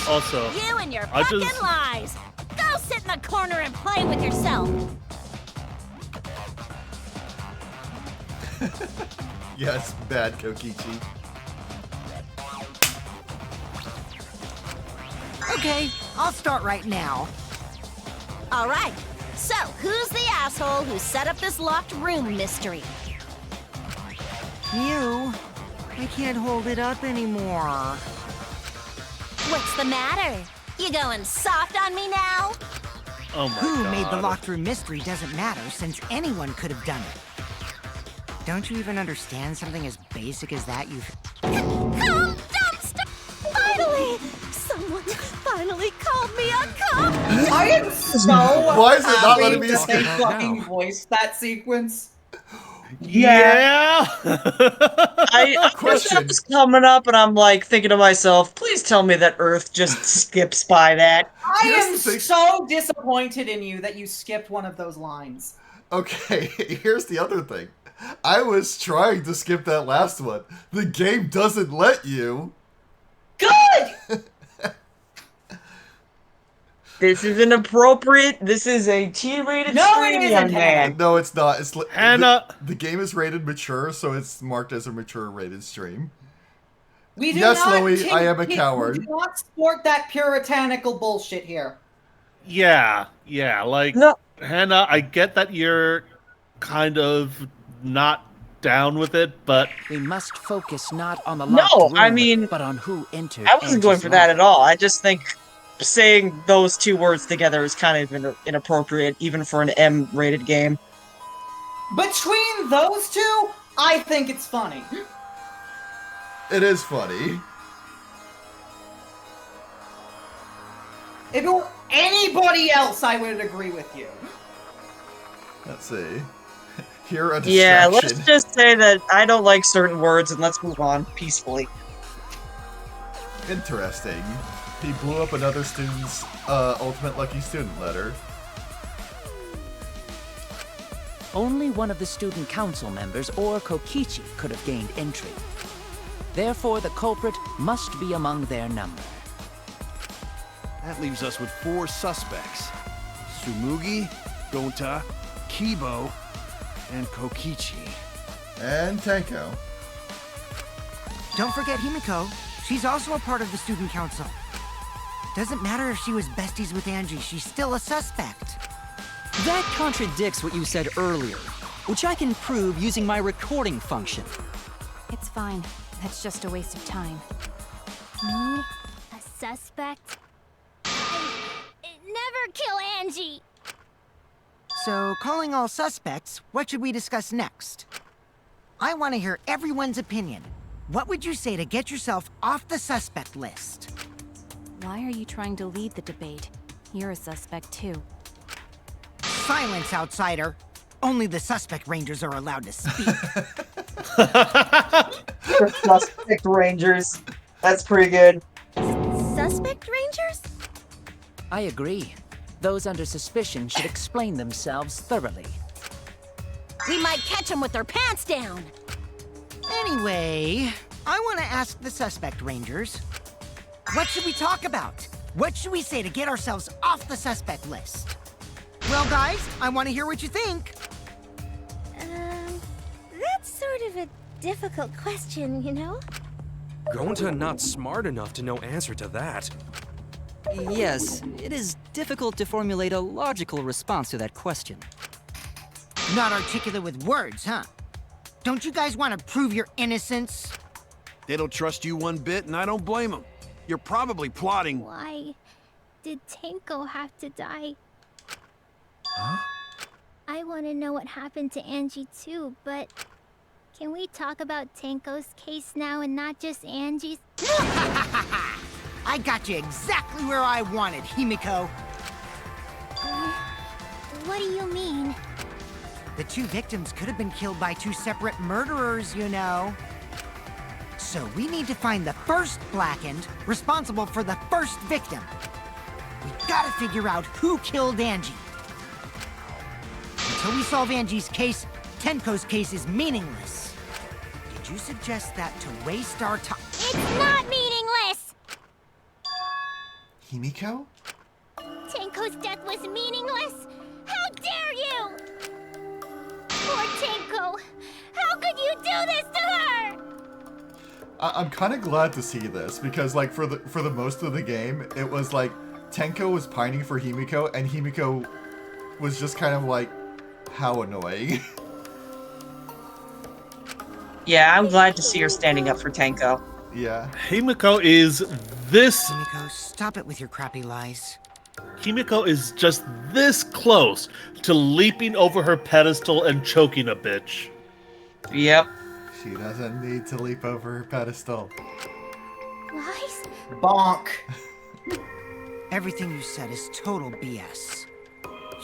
Also, You and your I fucking just- lies! Go sit in the corner and play with yourself! Yes, bad Kokichi. Okay, I'll start right now. Alright, so who's the asshole who set up this locked room mystery? You, I can't hold it up anymore. What's the matter? You going soft on me now? oh my Who god. made the locked room mystery doesn't matter, since anyone could have done it. Don't you even understand something as basic as that? Calm dumpster! Finally! Someone finally called me a cop! I am so Why is it not happy letting me that they skip? fucking voiced that sequence. Yeah. I Question. that was coming up, and I'm like thinking to myself, please tell me that Earth just skips by that. I Here's am the thing. so disappointed in you that you skipped one of those lines. Okay, here's the other thing. I was trying to skip that last one. The game doesn't let you. Good! This is inappropriate. This is a T-rated No, it stream, isn't, young man. No, it's not. It's Hannah. the game is rated mature, so it's marked as a mature rated stream. We do Yes, not Louie, I am a coward. We do not sport that puritanical bullshit here. Yeah, like No. Hannah, I get that you're kind of not down with it, but We must focus not on the No, locked room, I mean, but on who entered. I wasn't going Angie's for that life. at all. I just think saying those two words together is kind of inappropriate, even for an M-rated game. Between those two, I think it's funny. It is funny. If it were anybody else, I would agree with you. Let's see. Here a distraction. Yeah, let's just say that I don't like certain words, and let's move on peacefully. Interesting. He blew up another student's ultimate lucky student letter. Only one of the student council members or Kokichi could have gained entry. Therefore, the culprit must be among their number. That leaves us with 4 suspects. Tsumugi, Gonta, Kibo, and Kokichi. And Tenko. Don't forget Himiko. She's also a part of the student council. Doesn't matter if she was besties with Angie, she's still a suspect. That contradicts what you said earlier, which I can prove using my recording function. It's fine. That's just a waste of time. Me? A suspect? Never kill Angie! So, calling all suspects, what should we discuss next? I want to hear everyone's opinion. What would you say to get yourself off the suspect list? Why are you trying to lead the debate? You're a suspect too. Silence, outsider. Only the suspect rangers are allowed to speak. Suspect Rangers. That's pretty good. Suspect Rangers? I agree. Those under suspicion should explain themselves thoroughly. We might catch them with their pants down. Anyway, I want to ask the suspect rangers, what should we talk about? What should we say to get ourselves off the suspect list? Well, guys, I want to hear what you think. That's sort of a difficult question, you know? Gonta not smart enough to know answer to that. Yes, it is difficult to formulate a logical response to that question. Not articulate with words, huh? Don't you guys want to prove your innocence? They don't trust you one bit, and I don't blame them. You're probably plotting. Why did Tenko have to die? Huh? I want to know what happened to Angie too, but can we talk about Tenko's case now and not just Angie's? I got you exactly where I wanted, Himiko. What do you mean? The 2 victims could have been killed by 2 separate murderers, you know. So we need to find the first Blackened responsible for the first victim. We gotta figure out who killed Angie. Until we solve Angie's case, Tenko's case is meaningless. Did you suggest that to waste our time? It's not meaningless! Himiko? Tenko's death was meaningless? How dare you! Poor Tenko! How could you do this to her? I'm kind of glad to see this because, like, for the most of the game, it was like Tenko was pining for Himiko, and Himiko was just kind of like, how annoying. Yeah, I'm glad to see her standing up for Tenko. Yeah. Himiko is this... Himiko, stop it with your crappy lies. Himiko is just this close to leaping over her pedestal and choking a bitch. Yep. She doesn't need to leap over her pedestal. Lies? Bonk. Everything you said is total BS.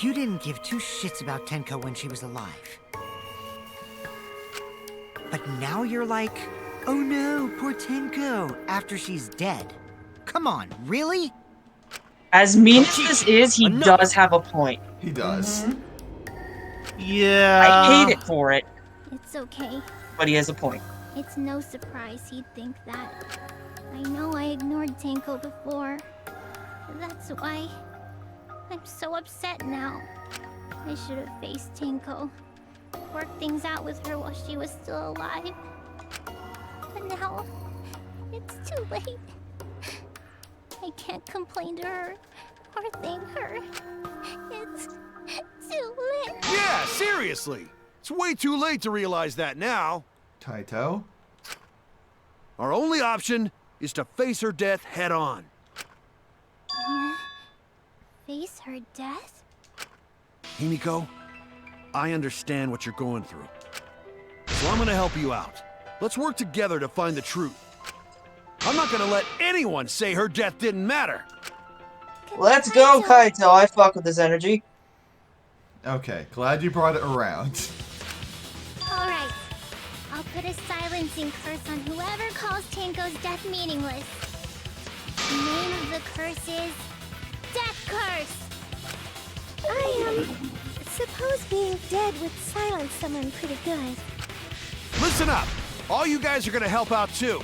You didn't give 2 shits about Tenko when she was alive. But now you're like, oh no, poor Tenko, after she's dead. Come on, really? As mean as this is, he does have a point. He does. Yeah. I hate it for it, It's okay. but he has a point. It's no surprise he'd think that. I know I ignored Tenko before. That's why I'm so upset now. I should have faced Tenko. Worked things out with her while she was still alive. But now, it's too late. I can't complain to her or thank her. It's too late. Yeah, seriously. It's way too late to realize that now. Kaito? Our only option is to face her death head on. Face her death? Himiko, I understand what you're going through. So I'm gonna help you out. Let's work together to find the truth. I'm not gonna let anyone say her death didn't matter. Let's go, Kaito. I fuck with this energy. Okay, glad you brought it around. Alright. I'll put a silencing curse on whoever calls Tanko's death meaningless. The name of the curse is... Death Curse! I suppose being dead would silence someone pretty good. Listen up! All you guys are gonna help out too.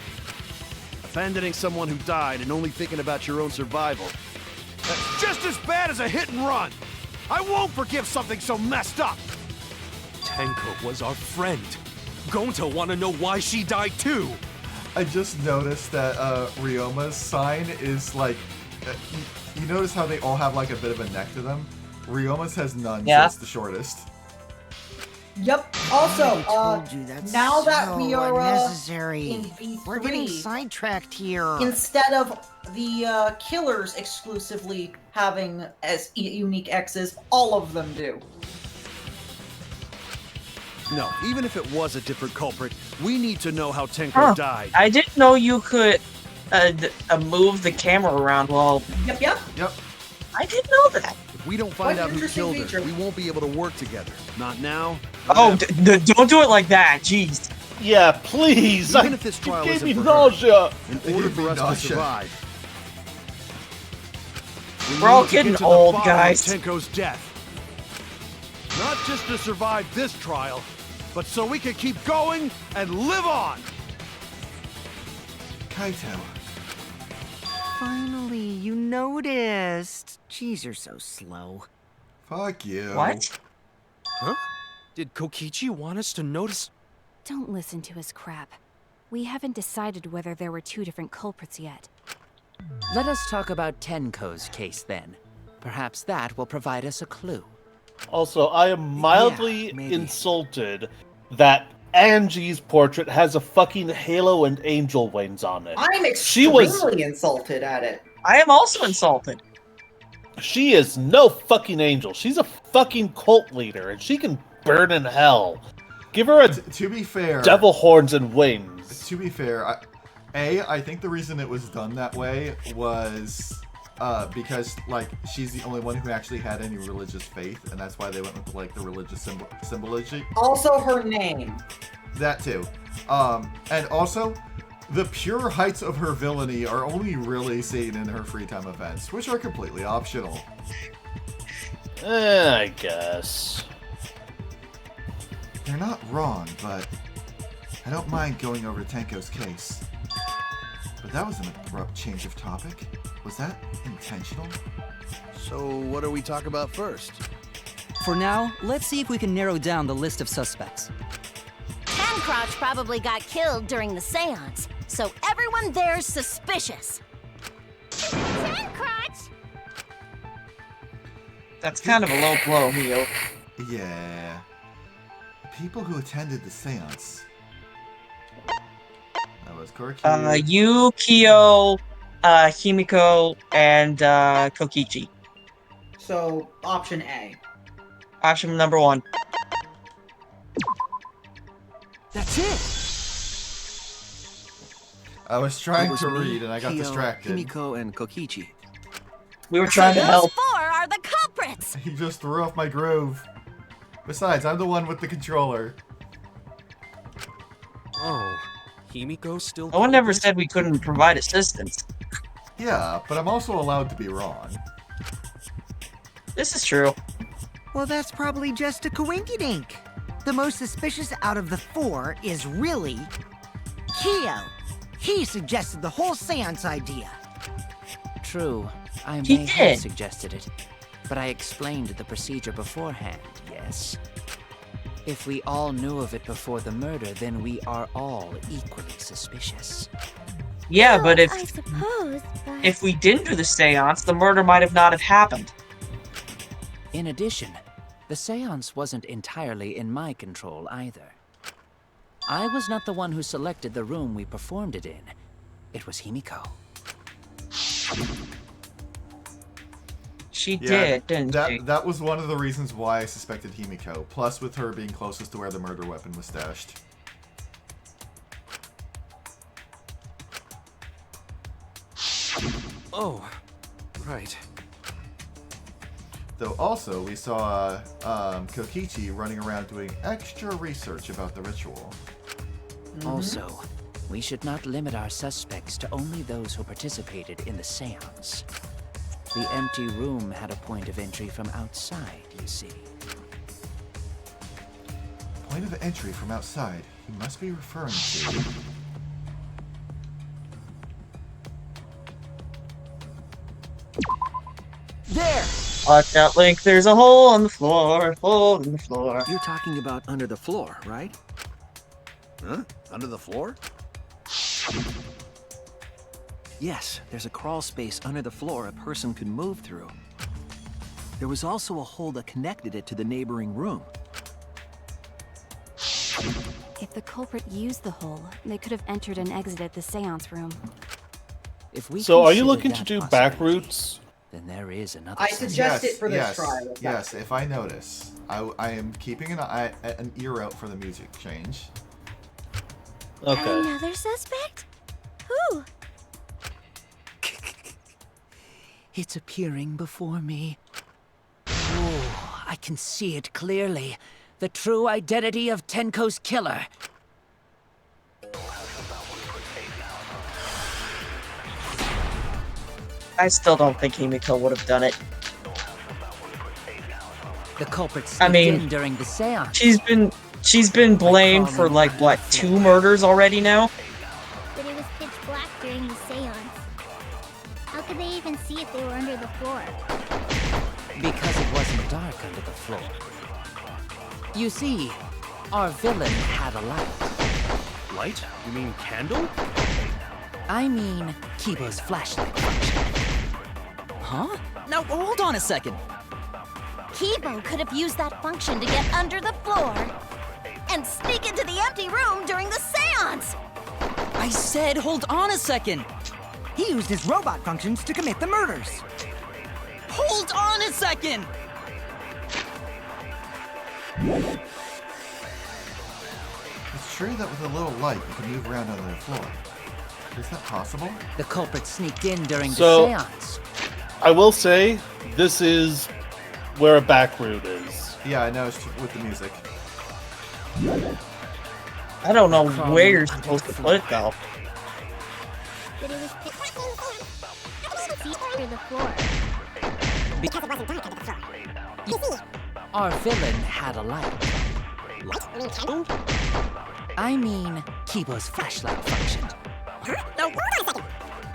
Abandoning someone who died and only thinking about your own survival. That's just as bad as a hit and run! I won't forgive something so messed up! Tenko was our friend. Gonta wanna know why she died too. I just noticed that Ryoma's sign is like... you notice how they all have like a bit of a neck to them? Ryoma's has none, so it's the shortest. Yep. Also, now that we are unnecessary. in V3, We're getting sidetracked here. Instead of the killers exclusively having as unique X's, all of them do. No, even if it was a different culprit, we need to know how Tenko died. I didn't know you could move the camera around while... Yep. I didn't know that. If we don't find out who killed her, we won't be able to work together. Not now. Oh, don't do it like that, jeez. Yeah, please. Even if this trial gave isn't me for nausea. her, in order for us to survive, We're all need to get getting to the old, bottom of guys. Tenko's death. Not just to survive this trial, but so we can keep going and live on. Kaito. Finally, you noticed. Jeez, you're so slow. Fuck you. What? Huh? Did Kokichi want us to notice? Don't listen to his crap. We haven't decided whether there were two different culprits yet. Let us talk about Tenko's case then. Perhaps that will provide us a clue. Also, I am mildly insulted that Angie's portrait has a fucking halo and angel wings on it. I'm extremely insulted at it. I am also insulted. She is no fucking angel. She's a fucking cult leader, and she can burn in hell. Give her a to be fair, devil horns and wings. To be fair, I think the reason it was done that way was because like she's the only one who actually had any religious faith, and that's why they went with like the religious symbology. Also, her name. That too, and also. The pure heights of her villainy are only really seen in her free time events, which are completely optional. I guess. They're not wrong, but I don't mind going over Tenko's case. But that was an abrupt change of topic. Was that intentional? So what do we talk about first? For now, let's see if we can narrow down the list of suspects. Tancrotch probably got killed during the seance, so everyone there's suspicious. Tancrotch! That's kind of a low blow, Mio. Yeah. People who attended the seance. That was Korki. You, Kyo, Himiko, and Kokichi. So, option A. Option number 1. That's it! I was trying It was to me, read and I got Kyo, distracted. Himiko, and Kokichi. We were trying to help. Those 4 are the culprits! He just threw off my groove. Besides, I'm the one with the controller. Oh, Himiko still... No one ever said we couldn't provide assistance. Yeah, but I'm also allowed to be wrong. This is true. Well, that's probably just a coinkydink. The most suspicious out of the 4 is really Kyo. He suggested the whole seance idea. True, I He may have did. suggested it, but I explained the procedure beforehand, yes? If we all knew of it before the murder, then we are all equally suspicious. Yeah, Well, but I suppose, but... if we didn't do the seance, the murder might have not have happened. In addition, The seance wasn't entirely in my control either. I was not the one who selected the room we performed it in. It was Himiko. She did, didn't she? That was one of the reasons why I suspected Himiko, plus with her being closest to where the murder weapon was stashed. Oh, right. Though also, we saw Kokichi running around doing extra research about the ritual. Also, we should not limit our suspects to only those who participated in the seance. The empty room had a point of entry from outside, you see. Point of entry from outside. He must be referring to... There! Watch out, Link. There's a hole in the floor. Hole in the floor. You're talking about under the floor, right? Huh? Under the floor? Yes, there's a crawl space under the floor a person could move through. There was also a hole that connected it to the neighboring room. If the culprit used the hole, they could have entered and exited the seance room. If we So are you consider looking that to do possibility, back routes? Then there is another. I suggest it for this yes, trial. Yes, if I notice. I am keeping an ear out for the music change. Okay. Another suspect? Who? It's appearing before me. Oh, I can see it clearly. The true identity of Tenko's killer. I still don't think Himiko would have done it. The culprit I sneaked mean, in during the seance. she's been blamed for like what, 2 murders already now? But it was pitch black during the seance. How could they even see if they were under the floor? Because it wasn't dark under the floor. You see, our villain had a light. Light? You mean candle? I mean, Kibo's flashlight function. Huh? Now, hold on a second. Kibo could have used that function to get under the floor and sneak into the empty room during the seance! I said hold on a second. He used his robot functions to commit the murders. Hold on a second! It's true that with a little light, you can move around under the floor. Is that possible? The culprit sneaked in during So, the seance. I will say, this is where a back route is. Yeah, I noticed with the music. I don't know where you're supposed to put it though. But it was pitch black under the floor. Because it wasn't dark under the floor. You see, our villain had a light. What? You mean candle? I mean, Kibo's flashlight function. No, hold on a second.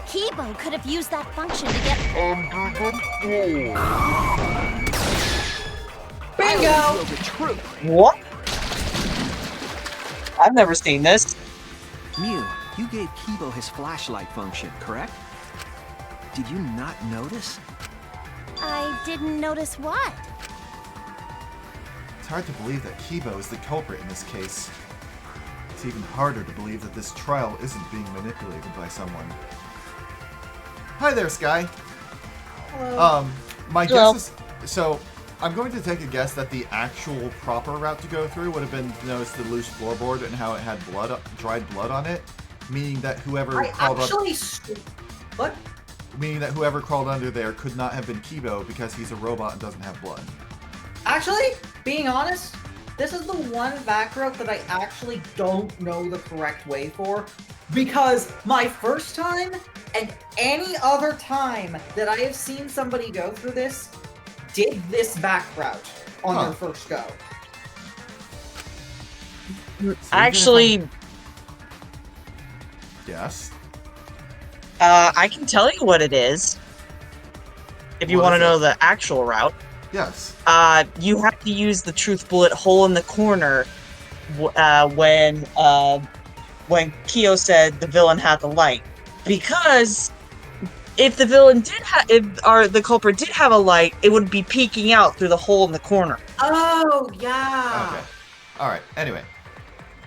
Kibo could have used that function to get under the floor. Bingo! What? I've never seen this. Mew, you gave Kibo his flashlight function, correct? Did you not notice? I didn't notice what. It's hard to believe that Kibo is the culprit in this case. It's even harder to believe that this trial isn't being manipulated by someone. Hi there, Sky. Hello. My guess is... So, I'm going to take a guess that the actual proper route to go through would have been, notice the loose floorboard and how it had blood, dried blood on it, meaning that whoever crawled What? meaning that whoever crawled under there could not have been Kibo because he's a robot and doesn't have blood. Actually, being honest, this is the one back route that I actually don't know the correct way for, because my first time and any other time that I have seen somebody go through this did this back route on their first go. Actually, Yes. I can tell you what it is. If you What want to is know it? the actual route. Yes. You have to use the truth bullet hole in the corner when Kyo said the villain had the light. Because if the villain did have, the culprit did have a light, it would be peeking out through the hole in the corner. Oh, Oh, yeah. Okay. Alright, anyway.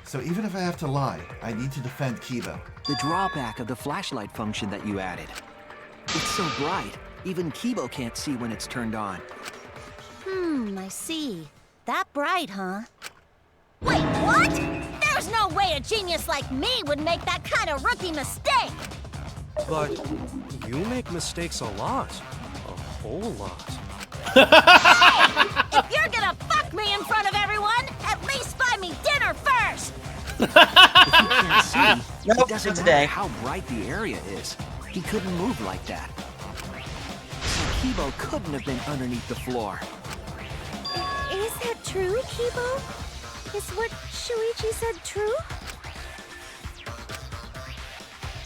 So even if I have to lie, I need to defend Kiba. The drawback of the flashlight function that you added. It's so bright, even Kibo can't see when it's turned on. I see. That bright, huh? Wait, what? There's no way a genius like me would make that kind of rookie mistake! But you make mistakes a lot. A whole lot. Hey! If you're gonna fuck me in front of everyone, at least buy me dinner first! If you can't see, Nope, it doesn't for matter today. how bright the area is. He couldn't move like that. So Kibo couldn't have been underneath the floor. Is that true, Kibo? Is what Shuichi said true?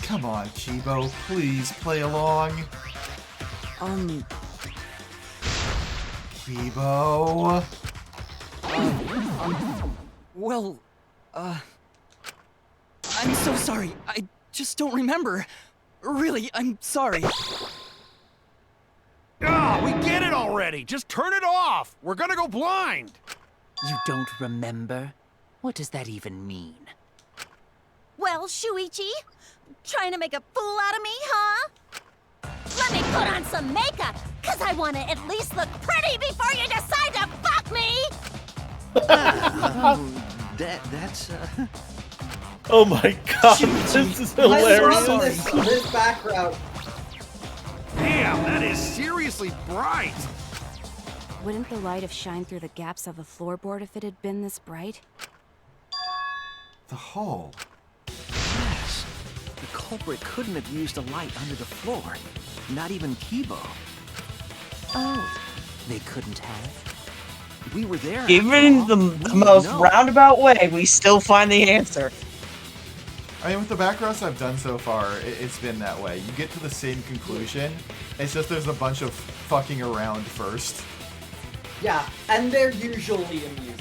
Come on, Chibo, please play along. Kibo. Well, I'm so sorry. I just don't remember. Really, I'm sorry. Ah, we get it already. Just turn it off. We're gonna go blind. You don't remember? What does that even mean? Well, Shuichi, trying to make a fool out of me, huh? Let me put on some makeup, cause I want to at least look pretty before you decide to fuck me! That's Oh my god, this is hilarious. I love this background. Damn, that is seriously bright. Wouldn't the light have shined through the gaps of the floorboard if it had been this bright? The hole. yes. The culprit couldn't have used a light under the floor. Not even Kibo. Oh, they couldn't have? We were there. Even the most roundabout way, we still find the answer. I mean, with the backgrounds I've done so far, it's been that way. You get to the same conclusion. It's just there's a bunch of fucking around first. Yeah, and they're usually amusing.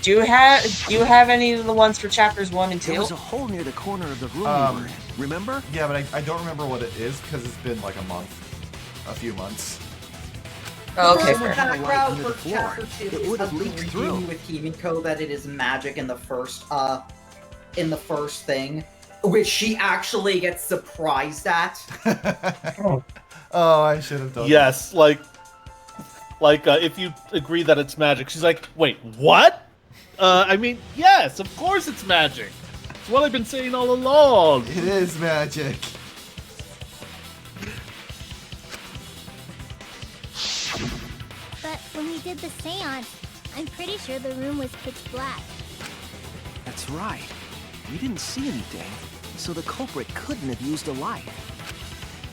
Do you have any of the ones for chapters 1 and 2? There was a hole near the corner of the room we were in. Remember? Yeah, but I don't remember what it is because it's been like a few months. Oh, okay, The fair. background Under the for floor. chapter 2 It is would have us leaked reading through. with Himiko that it is magic in the first thing, which she actually gets surprised at. Oh, I should have done Yes, like if you agree that it's magic, she's like, wait, what? I mean, yes, of course it's magic. It's what I've been saying all along. It is magic. But when we did the seance, I'm pretty sure the room was pitch black. That's right. We didn't see anything, so the culprit couldn't have used a light.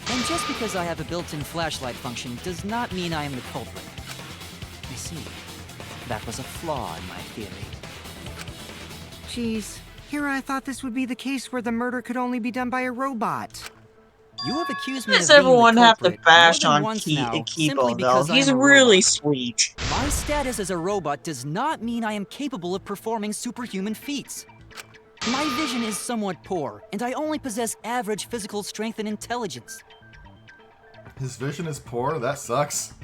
And just because I have a built-in flashlight function does not mean I am the culprit. I see. That was a flaw in my theory. Jeez, here I thought this would be the case where the murder could only be done by a robot. You have accused me Does of being the everyone have to culprit bash more than on once now, simply Kibo, though? because I He's am a really robot. sweet. My status as a robot does not mean I am capable of performing superhuman feats. My vision is somewhat poor, and I only possess average physical strength and intelligence. His vision is poor. That sucks.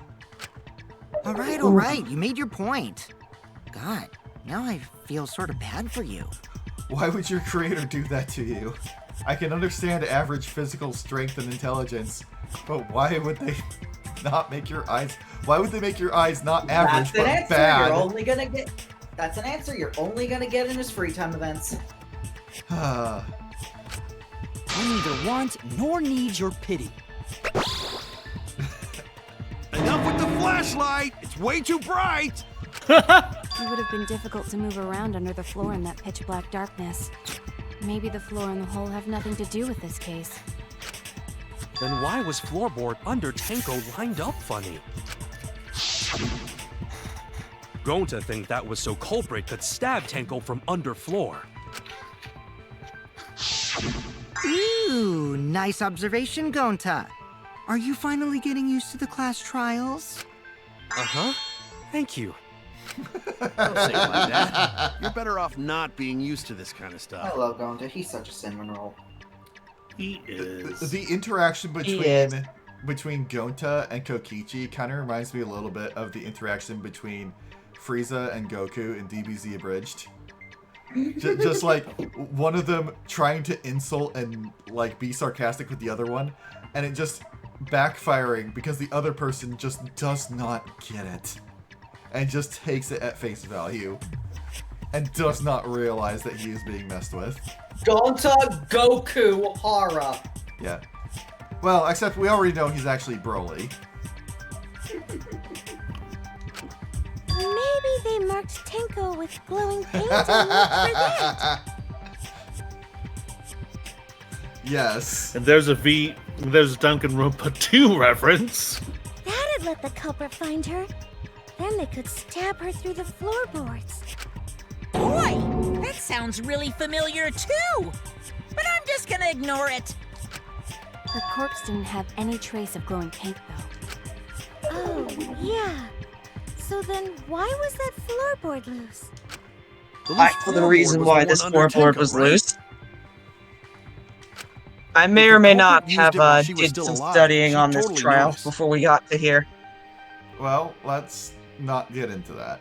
All right, you made your point. God, now I feel sort of bad for you. Why would your creator do that to you? I can understand average physical strength and intelligence, but why would they not make your eyes? Why would they make your eyes not average That's an but answer bad? you're only gonna get. That's an answer you're only gonna get in his free time events. I neither want nor need your pity. Enough with the flashlight. It's way too bright. It would have been difficult to move around under the floor in that pitch black darkness. Maybe the floor and the hole have nothing to do with this case. Then why was floorboard under Tanko lined up funny? Gonta think that was so culprit could stab Tanko from under floor. Ooh, nice observation, Gonta. Are you finally getting used to the class trials? Uh-huh. Thank you. Don't say it like that. You're better off not being used to this kind of stuff. I love Gonta. He's such a cinnamon roll. He is. The interaction between Gonta and Kokichi kind of reminds me a little bit of the interaction between Frieza and Goku in DBZ Abridged. Just like one of them trying to insult and like be sarcastic with the other one, and it just backfiring because the other person just does not get it and just takes it at face value and does not realize that he is being messed with. Gonta Goku Hara. Yeah. Well, except we already know he's actually Broly. Maybe they marked Tenko with glowing paint and looked for that. Yes. And there's a Danganronpa 2 reference. That'd let the culprit find her. Then they could stab her through the floorboards. Boy, that sounds really familiar too. But I'm just gonna ignore it. Her corpse didn't have any trace of glowing paint, though. Oh, yeah. So then why was that floorboard loose? I know the reason why this floorboard was loose. I may or may not have did some studying on this trial before we got to here. Well, let's not get into that.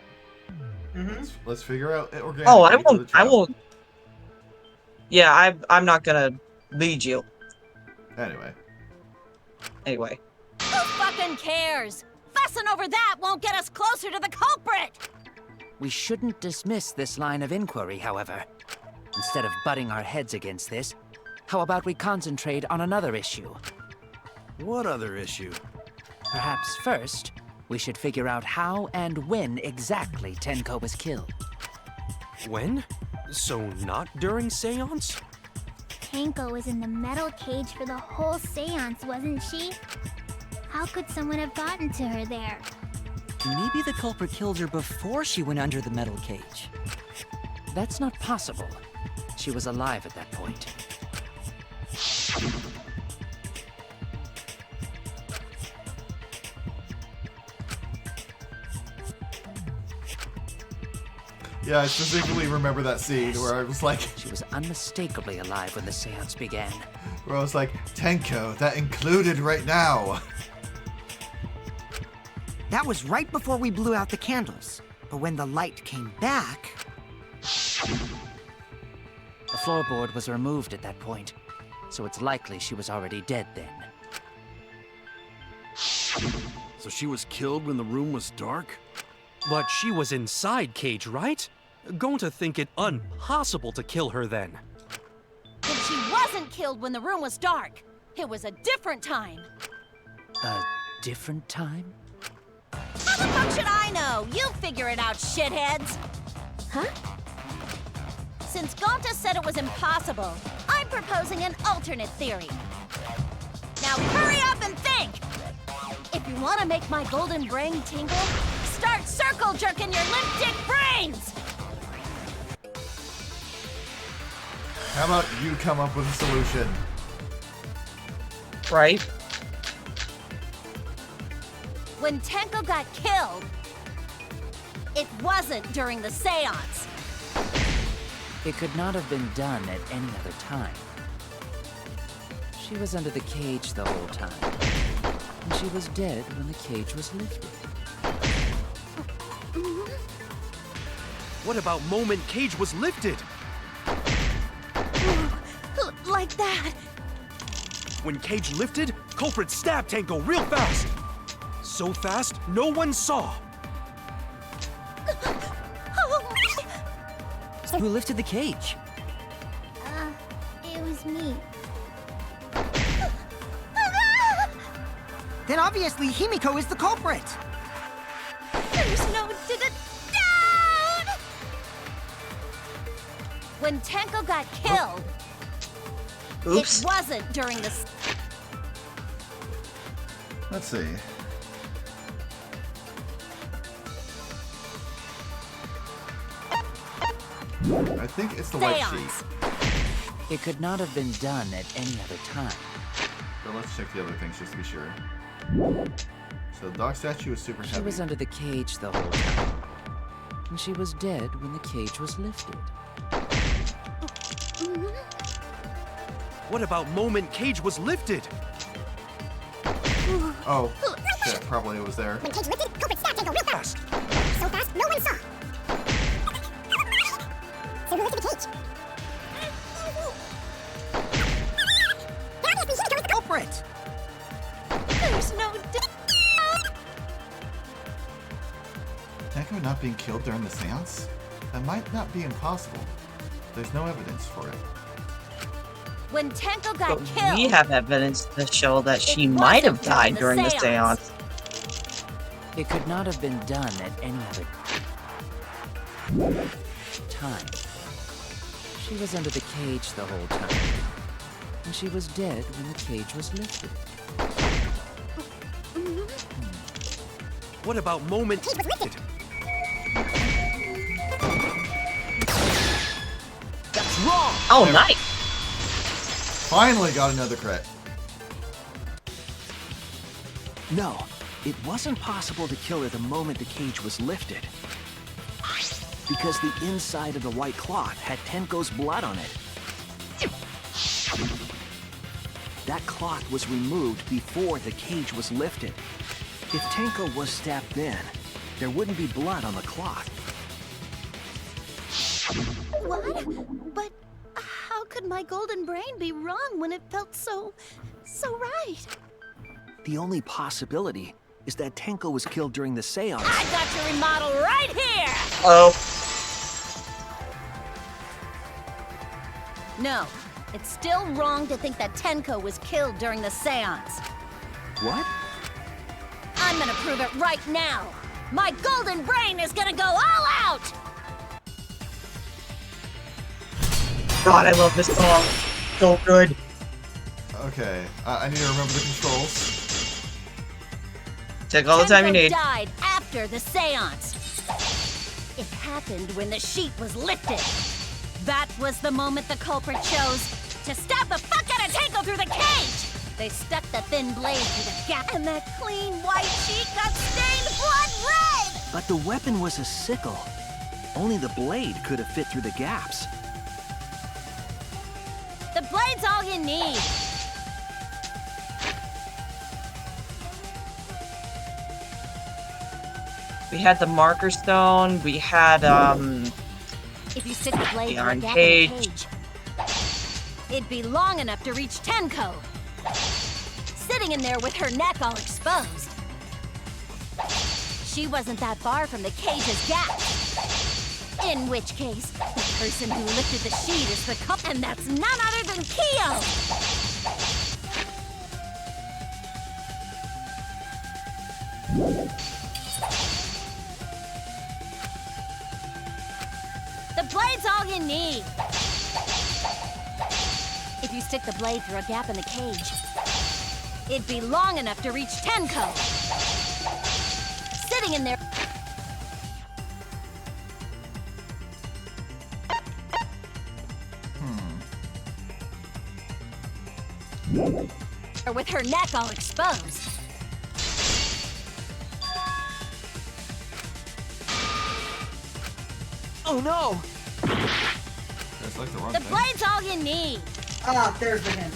Let's figure out it organically. Oh, I won't. Yeah, I'm not gonna lead you. Anyway. Who fucking cares? Fussing over that won't get us closer to the culprit! We shouldn't dismiss this line of inquiry, however. Instead of butting our heads against this, how about we concentrate on another issue? What other issue? Perhaps first, we should figure out how and when exactly Tenko was killed. When? So not during seance? Tenko was in the metal cage for the whole seance, wasn't she? How could someone have gotten to her there? Maybe the culprit killed her before she went under the metal cage. That's not possible. She was alive at that point. Yeah, I specifically remember that scene where I was like... She was unmistakably alive when the seance began. Where I was like, Tenko, that included right now. That was right before we blew out the candles. But when the light came back... The floorboard was removed at that point, so it's likely she was already dead then. So she was killed when the room was dark? But she was inside Cage, right? Going to think it impossible to kill her then. But she wasn't killed when the room was dark. It was a different time. A different time? How the fuck should I know? You figure it out, shitheads! Huh? Since Gonta said it was impossible, I'm proposing an alternate theory. Now hurry up and think! If you want to make my golden brain tingle, start circle jerking your limp dick brains! How about you come up with a solution? Right. When Tenko got killed, it wasn't during the seance. It could not have been done at any other time. She was under the cage the whole time. And she was dead when the cage was lifted. What about moment Cage was lifted? Like that. When Cage lifted, culprit stabbed Tenko real fast. So fast, no one saw. Who lifted the cage? It was me. Then obviously Himiko is the culprit! There's no down! When Tenko got killed, Oops. it wasn't during the... Let's see. I think it's the white sheet. It could not have been done at any other time. But let's check the other things just to be sure. So the dog statue is super heavy. She was under the cage the whole time. And she was dead when the cage was lifted. What about moment Cage was lifted? Oh, shit, probably it was there. When Cage lifted, culprit stabbed Tenko real fast. So fast, No one saw. So who lifted the cage? Obviously, Hideko was the culprit. There's no Tenko not being killed during the seance? That might not be impossible. There's no evidence for it. When Tenko got But killed, we have evidence to show that she It might have wasn't died during during the the seance. It could not have been done at any other time. She was under the cage the whole time. And she was dead when the cage was lifted. What about moment? That's wrong! Oh, nice! Finally got another crit. No, it wasn't possible to kill her the moment the cage was lifted. Because the inside of the white cloth had Tenko's blood on it. That cloth was removed before the cage was lifted. If Tenko was stabbed then, there wouldn't be blood on the cloth. What? But how could my golden brain be wrong when it felt so right? The only possibility is that Tenko was killed during the seance. I got your remodel right here! Oh. No, it's still wrong to think that Tenko was killed during the seance. What? I'm gonna prove it right now. My golden brain is gonna go all out! God, I love this song. So good. Okay, I need to remember the controls. Take all the time you Tenko need. died after the seance. It happened when the sheet was lifted. That was the moment the culprit chose to stab the fuck out of Tenko through the cage. They stuck the thin blade through the gap, and that clean white sheet got stained blood red! But the weapon was a sickle. Only the blade could have fit through the gaps. The blade's all you need. We had the marker stone. We had If you stick the blade The through a iron gap cage. in the cage, it'd be long enough to reach Tenko. Sitting in there with her neck all exposed. She wasn't that far from the cage's gap. In which case, the person who lifted the sheet is the cup, and that's none other than Kyo! The blade's all you need. If you stick the blade through a gap in the cage, it'd be long enough to reach Tenko. Sitting in there. With her neck all exposed. Oh no! That's like the wrong The thing. blade's all you need. Ah, there's the hint.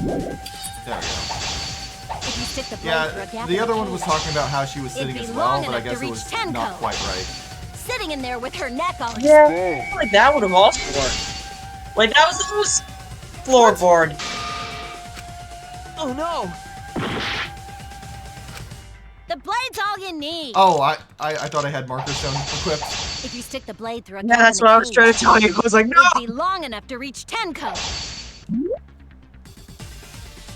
There we go. If you stick the blade through a Yeah, gap the in other the one was cage, talking about how she was it'd sitting be as well, long but I enough to guess it reach was Tenko. not quite right. sitting in there with her neck all exposed. Yeah, I feel like that would have also worked. Wait, that was the loose floorboard. Oh no! The blade's all you need. Oh, I thought I had marker stone equipped. If you stick the blade through a Yeah, gap that's in what the I was trying to cage, tell you. I was like, no! it'd be long enough to reach Tenko.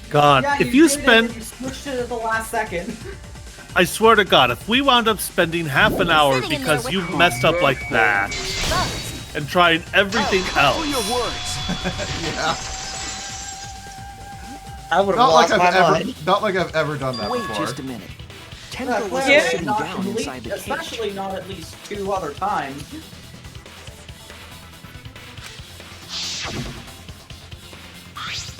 God, Yeah, if you did it, spend, and you switched it at the last second. I swear to God, if we wound up spending half an hour Sitting in because there you with- messed up like that Exposed. and trying everything else. Your words. Yeah. I would have Not like lost I've my ever, mind. not like I've ever done that Wait before. just a minute. Yeah, Tenko was clearly sitting not down complete, inside the cage. especially not at least 2 other times.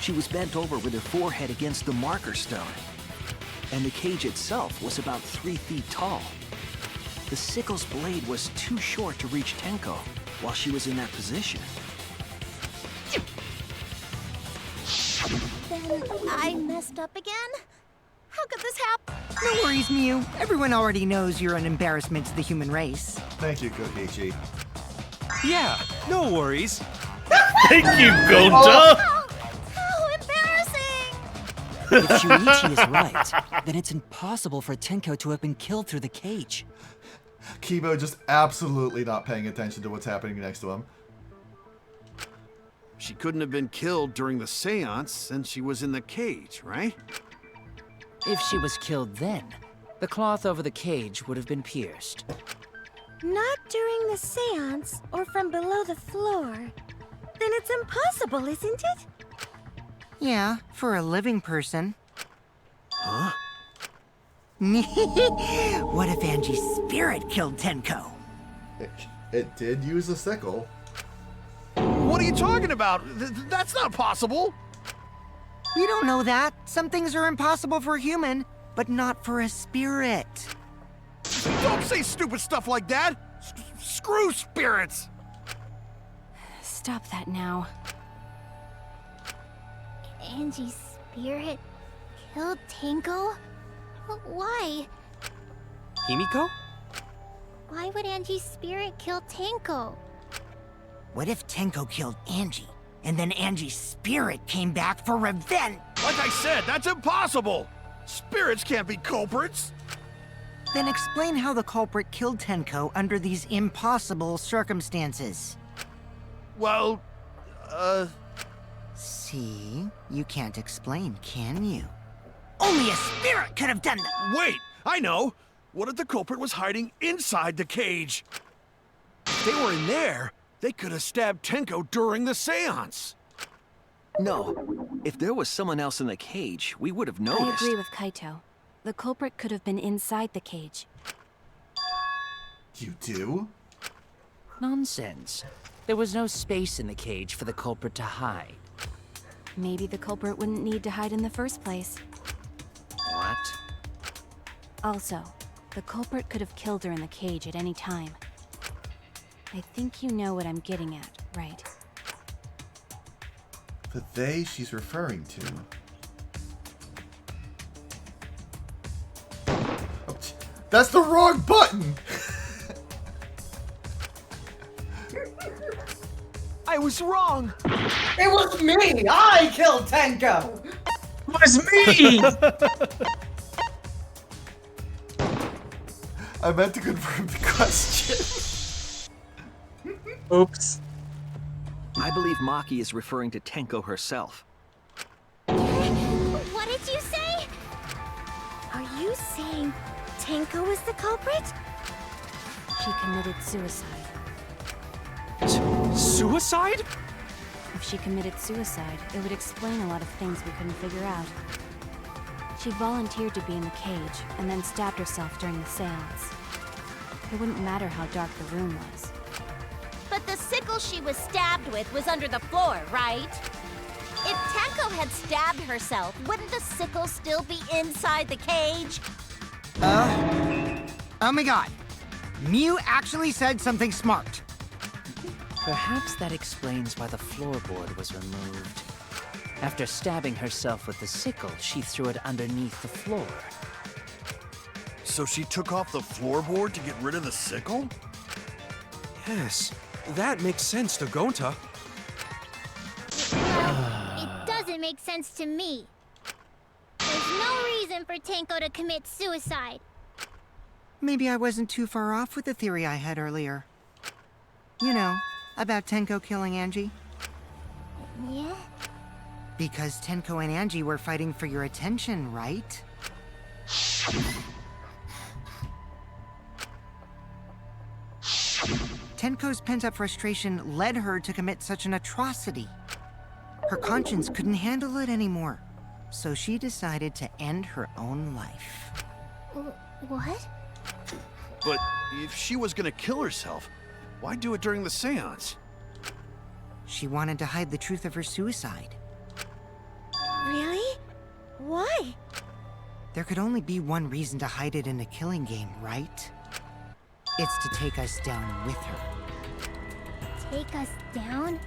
She was bent over with her forehead against the marker stone. And the cage itself was about 3 feet tall. The sickle's blade was too short to reach Tenko while she was in that position. Then I messed up again? How could this happen? No worries, Mew. Everyone already knows you're an embarrassment to the human race. Thank you, Kokichi. Yeah, no worries. Thank you, Gonta! How embarrassing! If Shuichi is right, then it's impossible for Tenko to have been killed through the cage. Kibo just absolutely not paying attention to what's happening next to him. She couldn't have been killed during the seance since she was in the cage, right? If she was killed then, the cloth over the cage would have been pierced. Not during the seance or from below the floor. Then it's impossible, isn't it? Yeah, for a living person. Huh? What if Angie's spirit killed Tenko? It did use a sickle. What are you talking about? That's not possible. You don't know that. Some things are impossible for a human, but not for a spirit. Don't say stupid stuff like that. Screw spirits. Stop that now. Angie's spirit killed Tenko? Why? Himiko? Why would Angie's spirit kill Tenko? What if Tenko killed Angie, and then Angie's spirit came back for revenge? Like I said, that's impossible. Spirits can't be culprits. Then explain how the culprit killed Tenko under these impossible circumstances. Well, See? You can't explain, can you? Only a spirit could have done that! Wait, I know. What if the culprit was hiding inside the cage? If they were in there, they could have stabbed Tenko during the seance. No. If there was someone else in the cage, we would have noticed. I agree with Kaito. The culprit could have been inside the cage. You do? Nonsense. There was no space in the cage for the culprit to hide. Maybe the culprit wouldn't need to hide in the first place. What? Also, the culprit could have killed her in the cage at any time. I think you know what I'm getting at, right? The they she's referring to. Oh, that's the wrong button! I was wrong. It was me! I killed Tenko! It was me! I meant to confirm the question. Oops. I believe Maki is referring to Tenko herself. What did you say? Are you saying Tenko is the culprit? She committed suicide. Suicide? If she committed suicide, it would explain a lot of things we couldn't figure out. She volunteered to be in the cage, and then stabbed herself during the seance. It wouldn't matter how dark the room was. But the sickle she was stabbed with was under the floor, right? If Tenko had stabbed herself, wouldn't the sickle still be inside the cage? Oh my god. Mew actually said something smart. Perhaps that explains why the floorboard was removed. After stabbing herself with the sickle, she threw it underneath the floor. So she took off the floorboard to get rid of the sickle? Yes, that makes sense to Gonta. It doesn't make sense to me. There's no reason for Tenko to commit suicide. Maybe I wasn't too far off with the theory I had earlier. You know, about Tenko killing Angie. Yeah? Because Tenko and Angie were fighting for your attention, right? Tenko's pent-up frustration led her to commit such an atrocity. Her conscience couldn't handle it anymore, so she decided to end her own life. What? But if she was gonna kill herself, why do it during the seance? She wanted to hide the truth of her suicide. Really? Why? There could only be one reason to hide it in a killing game, right? It's to take us down with her. Take us down?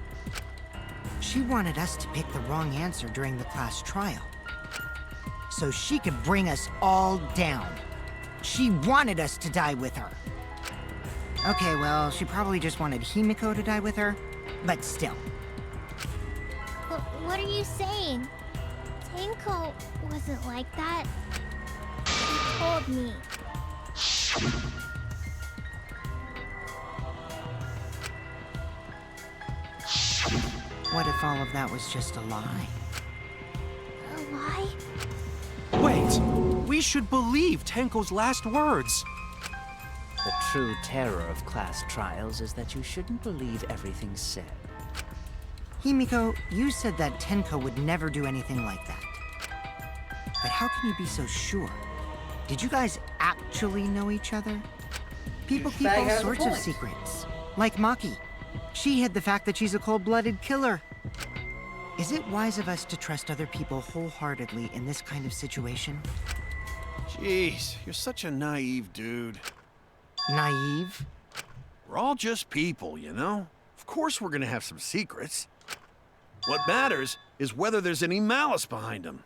She wanted us to pick the wrong answer during the class trial. so she could bring us all down. She wanted us to die with her. Okay, well, she probably just wanted Himiko to die with her, but still. What are you saying? Tenko wasn't like that. He told me. What if all of that was just a lie? A lie? Wait! We should believe Tenko's last words! The true terror of class trials is that you shouldn't believe everything said. Himiko, you said that Tenko would never do anything like that. But how can you be so sure? Did you guys actually know each other? People keep all sorts of secrets. Like Maki. She hid the fact that she's a cold-blooded killer. Is it wise of us to trust other people wholeheartedly in this kind of situation? Jeez, you're such a naive dude. Naive? We're all just people, you know? Of course we're gonna have some secrets. What matters is whether there's any malice behind them.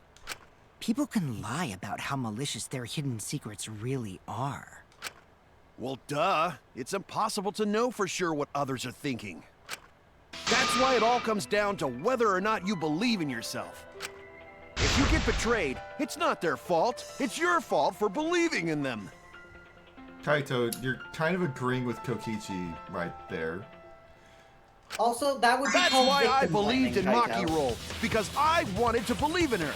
People can lie about how malicious their hidden secrets really are. Well, duh. It's impossible to know for sure what others are thinking. That's why it all comes down to whether or not you believe in yourself. If you get betrayed, it's not their fault. It's your fault for believing in them. Kaito, you're kind of agreeing with Kokichi right there. Also, that would be That's called why I victim believed in blaming, Maki Kaito. Roll, because I wanted to believe in her.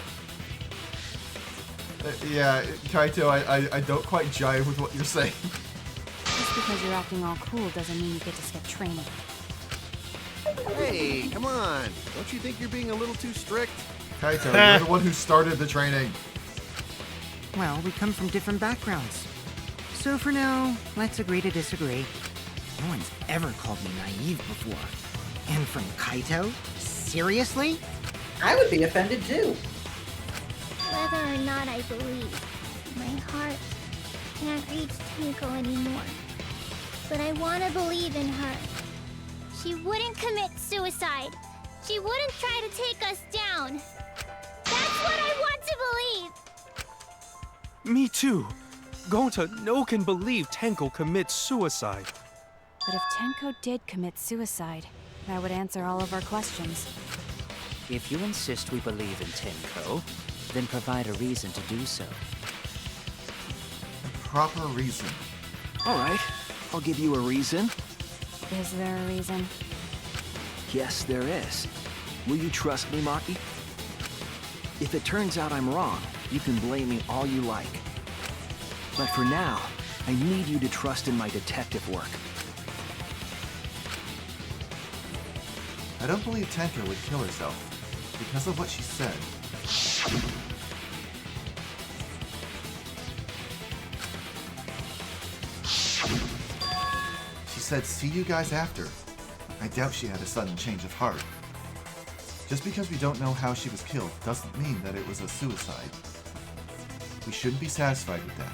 Yeah, Kaito, I don't quite jive with what you're saying. Just because you're acting all cool doesn't mean you get to skip training. Hey, come on. Don't you think you're being a little too strict? Kaito, you're the one who started the training. Well, we come from different backgrounds. So for now, let's agree to disagree. No one's ever called me naive before. And from Kaito? Seriously? I would be offended too. Whether or not I believe, my heart can't reach Tenko anymore. But I want to believe in her. She wouldn't commit suicide. She wouldn't try to take us down. That's what I want to believe. Me too. Gonta, no can believe Tenko commits suicide. But if Tenko did commit suicide, that would answer all of our questions. If you insist we believe in Tenko, then provide a reason to do so. A proper reason. All right, I'll give you a reason. Is there a reason? Yes, there is. Will you trust me, Maki? If it turns out I'm wrong, you can blame me all you like. But for now, I need you to trust in my detective work. I don't believe Tenko would kill herself because of what she said. She said, "See you guys after." I doubt she had a sudden change of heart. Just because we don't know how she was killed doesn't mean that it was a suicide. We shouldn't be satisfied with that.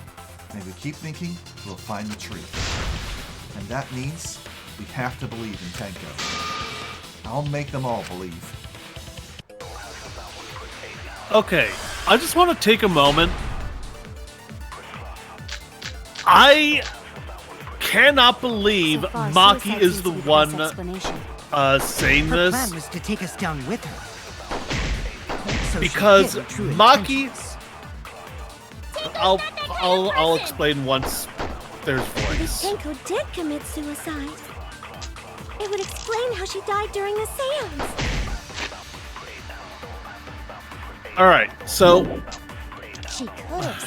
And if we keep thinking, we'll find the truth. And that means we have to believe in Tenko. I'll make them all believe. Okay, I just want to take a moment. I cannot believe So far, Maki suicide is seems the to be the one best explanation. saying Her this. plan was to take us down with her. So she Because hid her true Maki, intentions. I'll explain once there's If voice. Tenko did commit suicide, it would explain how she died during the seance. All right, so She could have.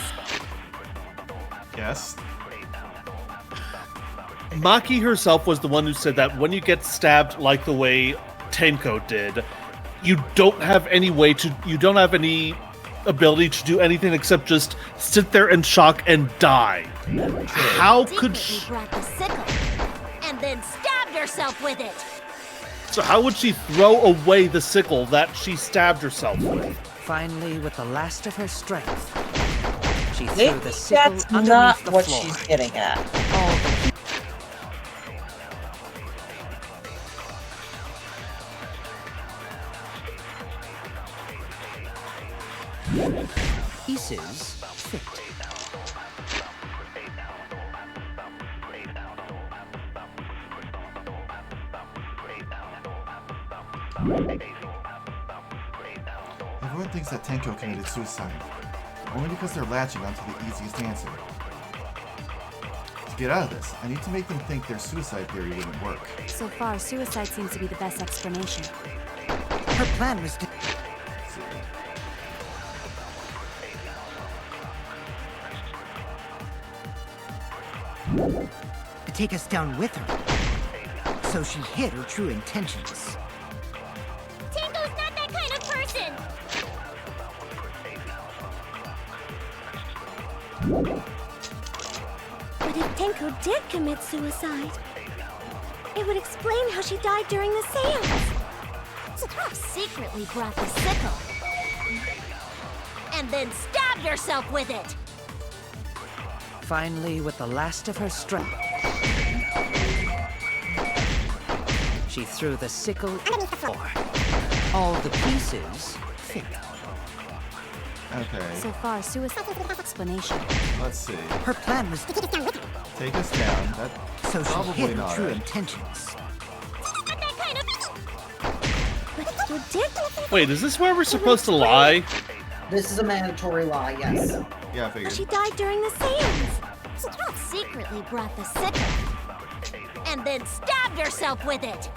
Yes? Maki herself was the one who said that when you get stabbed like the way Tenko did, you don't have any ability to do anything except just sit there in shock and die. How could Secretly brought the sickle and then stabbed herself with it. so how would she throw away the sickle that she stabbed herself with? Finally, with the last of her strength, she Maybe threw the sickle that's underneath not the what floor. she's getting at. All the pieces fit. Everyone thinks that Tenko committed suicide, only because they're latching onto the easiest answer. To get out of this, I need to make them think their suicide theory wouldn't work. So far, suicide seems to be the best explanation. Her plan was to... to take us down with her. So she hid her true intentions. Tango's not that kind of person! But if Tenko did commit suicide, it would explain how she died during the seance. She secretly brought the sickle. And then stabbed herself with it. Finally, with the last of her strength, she threw the sickle underneath the floor. All the pieces fit. Okay. So far, suicide explanation. Let's see. Her plan was to take us down with her. Take us down. That's So she probably hid her not true it. intentions. Not that kind of... But Tenko did... Wait, is this where we're supposed to lie? This is a mandatory lie, yes. Yeah, I figured. She died during the seance. She secretly brought the sickle. And then stabbed herself with it.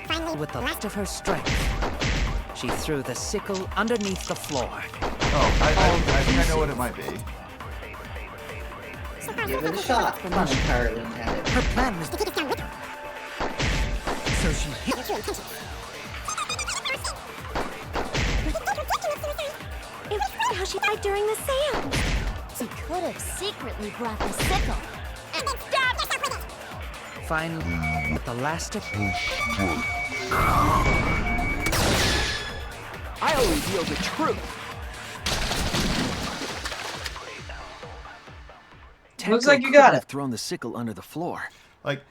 Finally, With the last of her strength, she threw the sickle underneath the floor. Oh, I think I know what it might be. Give it a shot. Pun entirely intended. Her plan was to take us down with her. So she hid her true intentions. It was how she died during the seance. She could have secretly brought the sickle. And then stabbed herself with it. Finally, with the last of I'll reveal the truth. Looks like you Tenko got could have it. thrown the sickle under the floor. Like,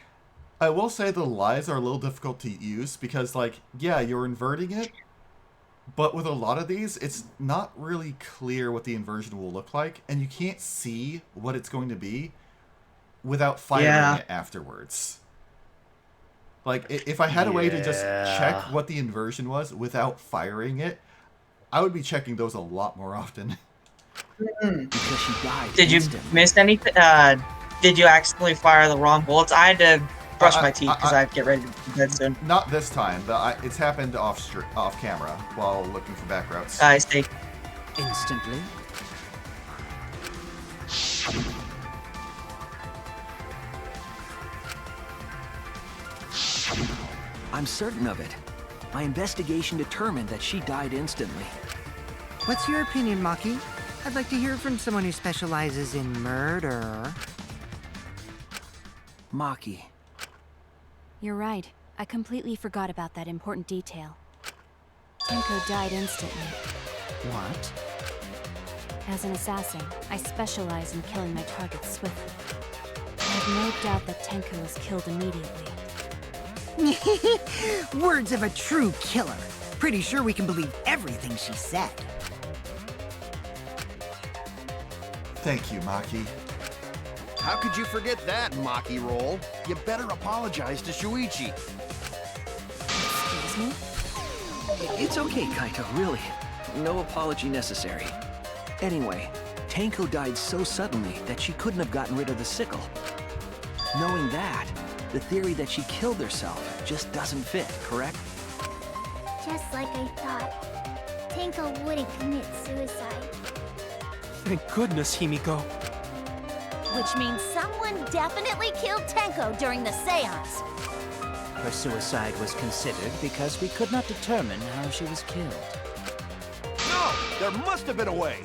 I will say the lies are a little difficult to use because, like, yeah, you're inverting it, but with a lot of these, it's not really clear what the inversion will look like, and you can't see what it's going to be without firing it afterwards. Like, if I had a way to just check what the inversion was without firing it, I would be checking those a lot more often. Because she died Did you instantly. miss anything? Did you accidentally fire the wrong bullets? I had to brush my teeth because I have to get ready to be dead soon. Not this time, but it's happened off camera while looking for back routes. I see. instantly. I'm certain of it. My investigation determined that she died instantly. What's your opinion, Maki? I'd like to hear from someone who specializes in murder. Maki. You're right. I completely forgot about that important detail. Tenko died instantly. What? As an assassin, I specialize in killing my targets swiftly. I have no doubt that Tenko was killed immediately. Words of a true killer. Pretty sure we can believe everything she said. Thank you, Maki. How could you forget that, Maki roll? You better apologize to Shuichi. Excuse me? It's okay, Kaito, really. No apology necessary. Anyway, Tenko died so suddenly that she couldn't have gotten rid of the sickle. Knowing that, the theory that she killed herself just doesn't fit, correct? Just like I thought. Tenko wouldn't commit suicide. Thank goodness, Himiko. Which means someone definitely killed Tenko during the seance. Her suicide was considered because we could not determine how she was killed. No! There must have been a way!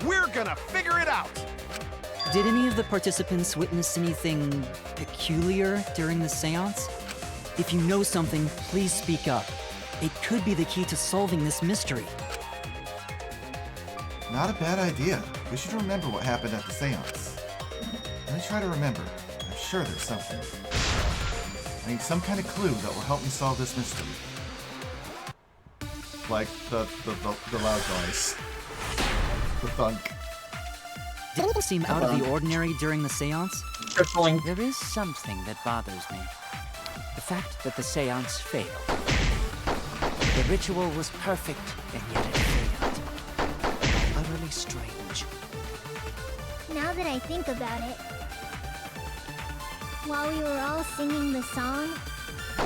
We're gonna figure it out! Did any of the participants witness anything peculiar during the seance? If you know something, please speak up. It could be the key to solving this mystery. Not a bad idea. We should remember what happened at the seance. Let me try to remember. I'm sure there's something. I need some kind of clue that will help me solve this mystery. Like the loud noise. The thunk. Did it seem out of the ordinary during the seance? Tripling. There is something that bothers me. The fact that the seance failed. The ritual was perfect, and yet it failed. How utterly strange. Now that I think about it, while we were all singing the song, I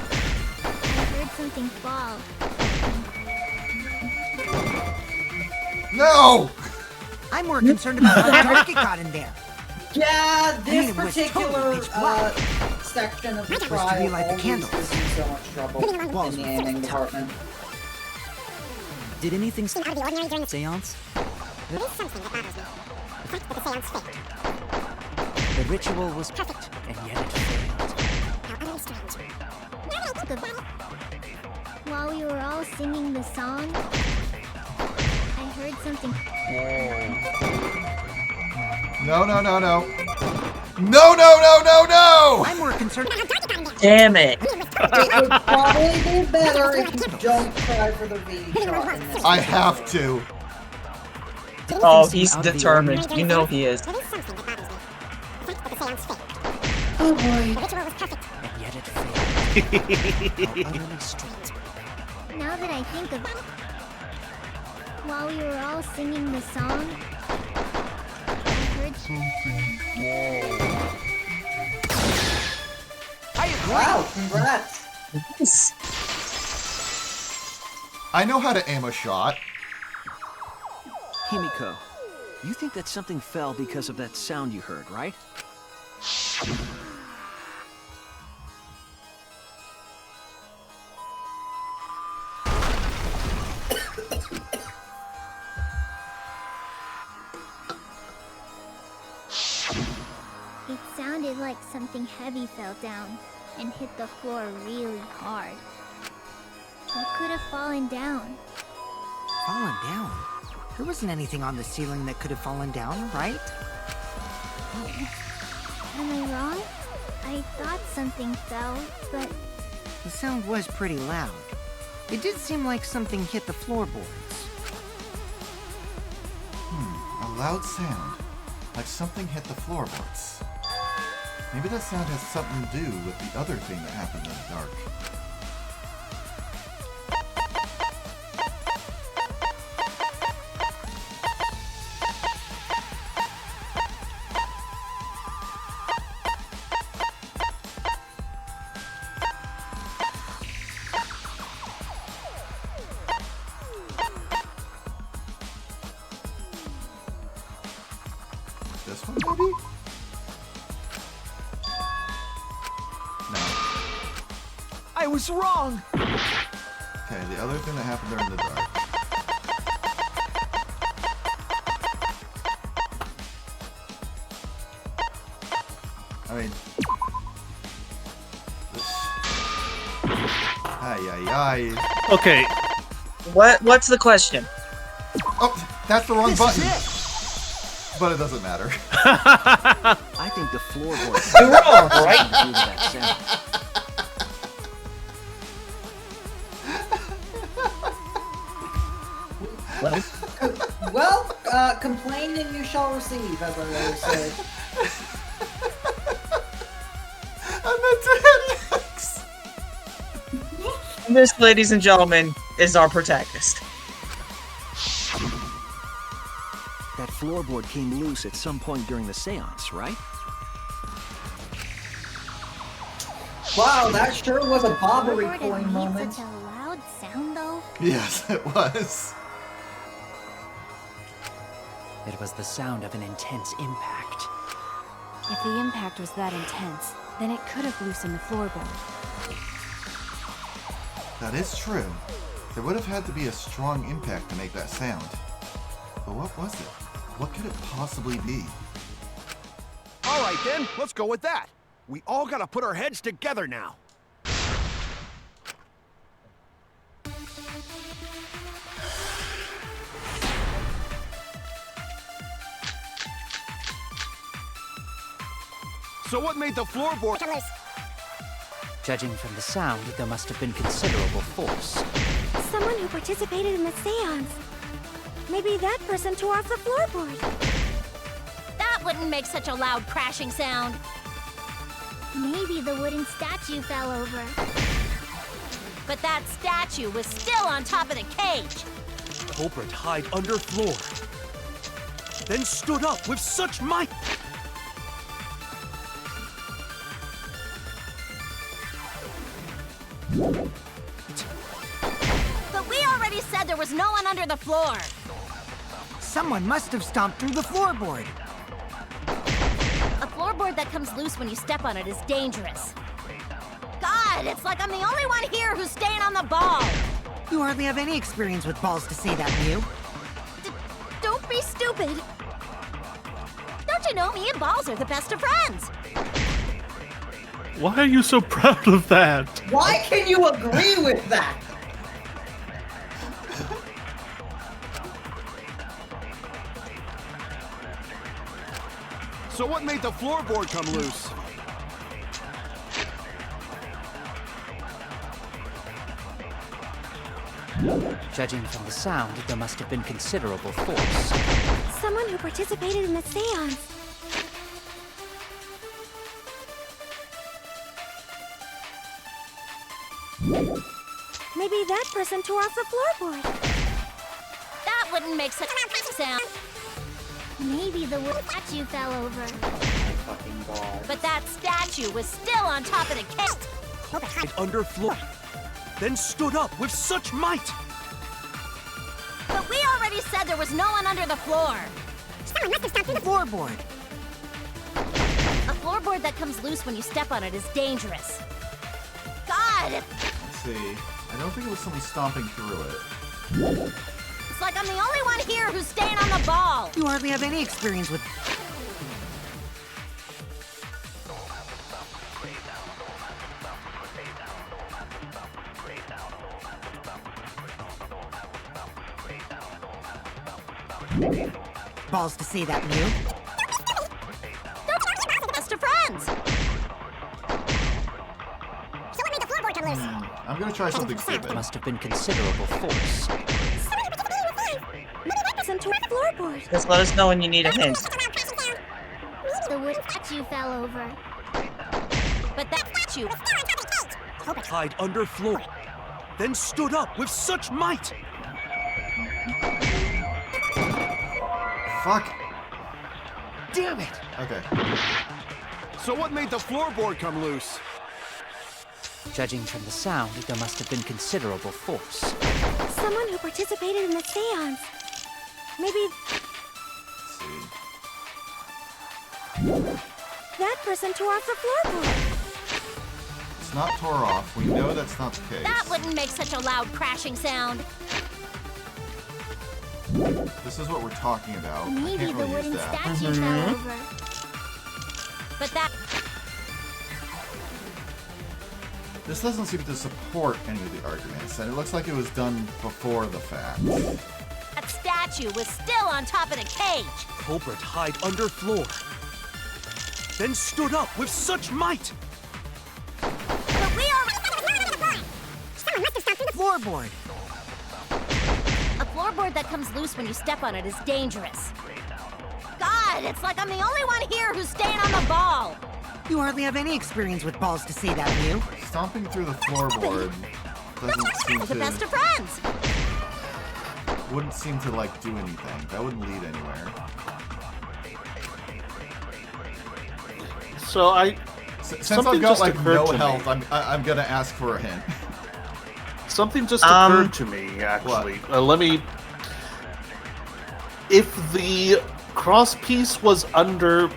heard something fall. No! I'm more concerned about how dark it got in there. Yeah, this it was particular totally pitch black. section of the Was to trial relight the always candles. gives me so much trouble in the aiming department. Did anything seem out of the ordinary during the seance? There is something that bothers me. The fact that the seance failed. The ritual was perfect, and yet it failed. How utterly strange. Now that I think of it, while we were all singing the song, I heard something. No, no, no, no. No, no, no, no, no! I'm more concerned. Damn it. It would probably be better if you don't try for the V shot in this. I have to. Oh, he's determined. You know he is. There is something that bothers me. The fact that the seance failed. Oh boy. The ritual was perfect. And yet it failed. How utterly strange. Now that I think of it, while we were all singing the song, I heard something. Wow, congrats. I know how to aim a shot. Himiko, you think that something fell because of that sound you heard, right? It sounded like something heavy fell down and hit the floor really hard. What could have fallen down? Fallen down? There wasn't anything on the ceiling that could have fallen down, right? Am I wrong? I thought something fell, but The sound was pretty loud. It did seem like something hit the floorboards. A loud sound. Like something hit the floorboards. Maybe that sound has something to do with the other thing that happened in the dark. This one, maybe? No. I was wrong! Okay, the other thing that happened there in the dark. I mean... This... Ay, ay, ay. Okay, What's the question? Oh, that's the wrong This button! is But it doesn't matter. I think the floorboards You're wrong, right? due to that sound. Well, complain and you shall receive, as I always say. I meant to hit X! This, ladies and gentlemen, is our protagonist. That floorboard came loose at some point during the seance, right? Wow, that sure was a bobbery Floorboard coin had made moment. such a loud sound, though. Yes, it was. It was the sound of an intense impact. If the impact was that intense, then it could have loosened the floorboard. That is true. There would have had to be a strong impact to make that sound. But what was it? What could it possibly be? All right, then. Let's go with that. We all gotta put our heads together now. So what made the floorboard... Judging from the sound, there must have been considerable force. Someone who participated in the seance. Maybe that person tore off the floorboard. That wouldn't make such a loud crashing sound. Maybe the wooden statue fell over. But that statue was still on top of the cage. Culprit hide under floor. Then stood up with such might. But we already said there was no one under the floor. Someone must have stomped through the floorboard. A floorboard that comes loose when you step on it is dangerous. God, it's like I'm the only one here who's staying on the ball. You hardly have any experience with balls to say that, Mew. Don't be stupid. Don't you know me and Balls are the best of friends? Why are you so proud of that? Why can you agree with that? So what made the floorboard come loose? Judging from the sound, there must have been considerable force. Someone who participated in the seance. Maybe that person tore off the floorboard. That wouldn't make such a sound. Maybe the wooden statue fell over. But that statue was still on top of the cage. Hide under floor. Then stood up with such might. But we already said there was no one under the floor. Someone must have stomped through the floorboard. A floorboard that comes loose when you step on it is dangerous. God! Let's see. I don't think it was somebody stomping through it. It's like I'm the only one here who's staying on the ball. You hardly have any experience with... Balls to say that, Mew. Best of friends. Someone made the floorboard come loose. I'm gonna try something There stupid. must have been considerable force. Maybe that person tore the floorboard. Just let us know when you need a hint. The wooden statue fell over. But that statue Hide under floor. Then stood up with such might. Fuck. Damn it! Okay. So what made the floorboard come loose? Judging from the sound, there must have been considerable force. Someone who participated in the seance. Maybe Let's see. that person tore off the floorboard. It's not tore off. We know that's not the case. That wouldn't make such a loud crashing sound. This is what we're talking about. I Maybe can't the really use wooden that. statue fell over. But that This doesn't seem to support any of the arguments, and it looks like it was done before the fact. that statue was still on top of the cage. Culprit hide under floor. Then stood up with such might. But we are Someone must have stomped through the floorboard. a floorboard that comes loose when you step on it is dangerous. God, it's like I'm the only one here who's staying on the ball. You hardly have any experience with balls to say that, Mew. Stomping through the floorboard doesn't seem The best to... of friends. Wouldn't seem to, like, do anything. That wouldn't lead anywhere. So Since something I've got, just like, occurred no to me. health, I'm gonna ask for a hint. Something just occurred to me, actually. Let me... If the crosspiece was under...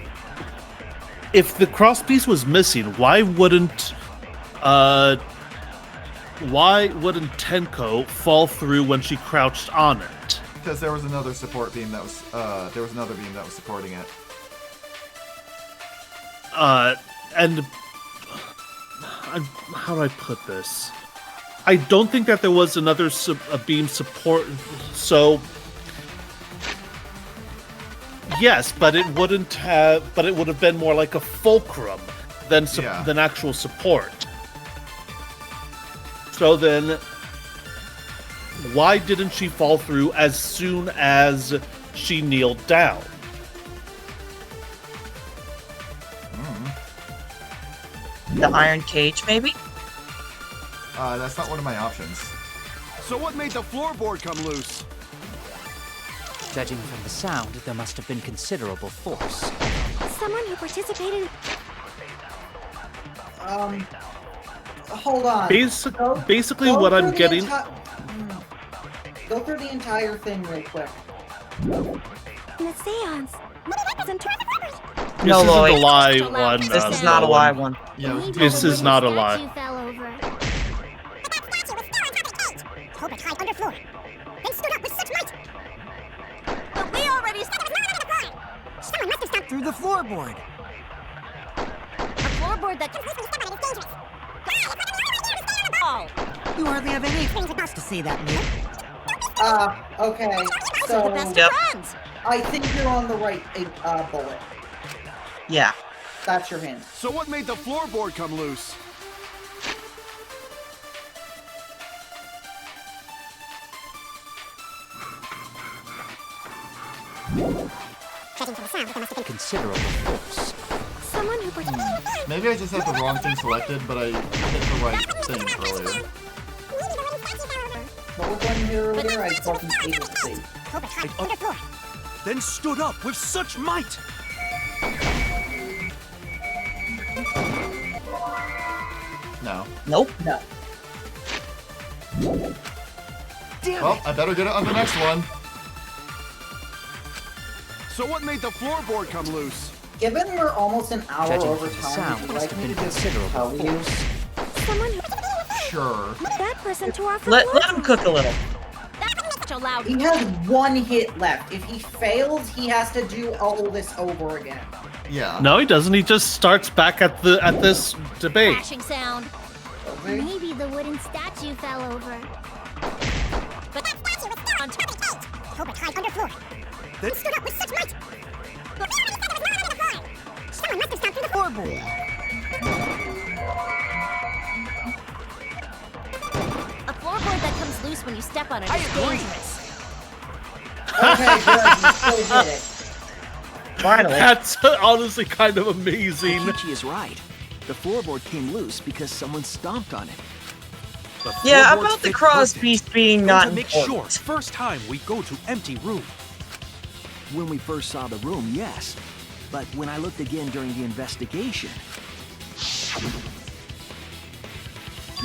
If the crosspiece was missing, why wouldn't Tenko fall through when she crouched on it? Because there was another support beam that was, there was another beam that was supporting it. And... how do I put this? I don't think that there was another a beam support, so... Yes, but it wouldn't have. But it would have been more like a fulcrum than than actual support. So then, why didn't she fall through as soon as she kneeled down? The iron cage, maybe? That's not one of my options. So what made the floorboard come loose? Judging from the sound, there must have been considerable force. Someone who participated. Hold on. Basically, Go what through I'm the getting. Go through the entire thing real quick. The seance. This isn't a lie one. This is not a live one. Yeah, this is not a lie. Fell over. Culprit hide underfloor. They stood up with such might. But we already Someone must have stomped Through the floorboard. a floorboard that You hardly have any experience to say that, mate. Okay. So I think you're on the right bullet. Yeah. That's your hint. So what made the floorboard come loose? Judging from the sound, there must have been Considerable force. someone who participated. Maybe I just had the wrong thing selected, but I hit the right thing earlier. What was one here earlier? I wasn't able to see. Culprit hide underfloor. Then stood up with such might. No. Nope. No. Well, I better get it on the next one. So what made the floorboard come loose? Given we're almost an hour Judging over from the time, sound, would you must like have me to been just considerable tell you? force. Someone who. Sure. That person tore off the Let floor. him cook a little. such a loud. He has one hit left. If he fails, he has to do all this over again. Yeah. No, he doesn't. He just starts back at this debate. Crashing sound. Maybe the wooden statue fell over. But that statue was still on top of it. Culprit hide underfloor. They stood up with such might. Someone must have stomped through the floorboard. A floorboard that comes loose when you step on it is dangerous. Okay, good. You still did it. Finally. That's honestly kind of amazing. Kichi is right. The floorboard came loose because someone stomped on it. Yeah, about the cross piece being not to make sure. important. First time we go to empty room. When we first saw the room, yes. But when I looked again during the investigation,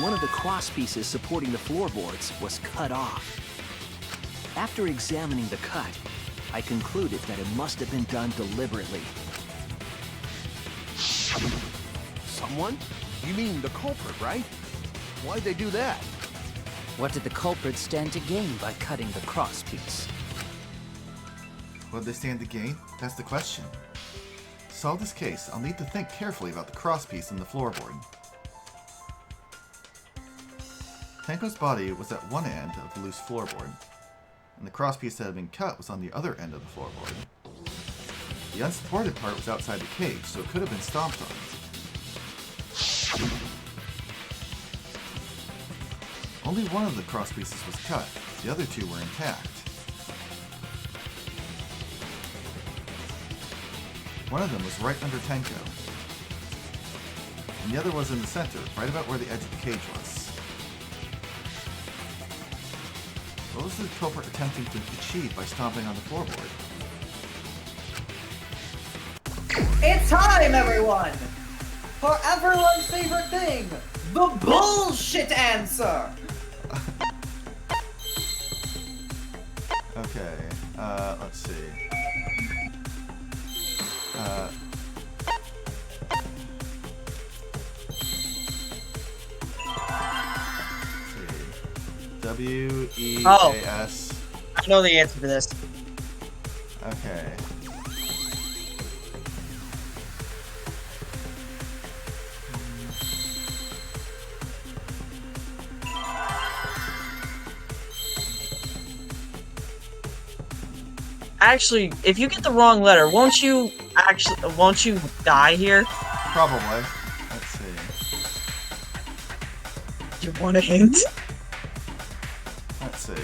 one of the cross pieces supporting the floorboards was cut off. After examining the cut, I concluded that it must have been done deliberately. Someone? You mean the culprit, right? Why'd they do that? What did the culprit stand to gain by cutting the cross piece? What did they stand to gain? That's the question. To solve this case, I'll need to think carefully about the crosspiece in the floorboard. Tanko's body was at one end of the loose floorboard, and the crosspiece that had been cut was on the other end of the floorboard. The unsupported part was outside the cage, so it could have been stomped on. Only one of the crosspieces was cut, the other two were intact. One of them was right under Tenko, and the other was in the center, right about where the edge of the cage was. What was the culprit attempting to achieve by stomping on the floorboard? It's time, everyone! For everyone's favorite thing, the bullshit answer! Okay, let's see. W-E-A-S. I know the answer to this. Okay. Actually, if you get the wrong letter, won't you die here? Probably. Let's see. Do you want a hint? Let's see.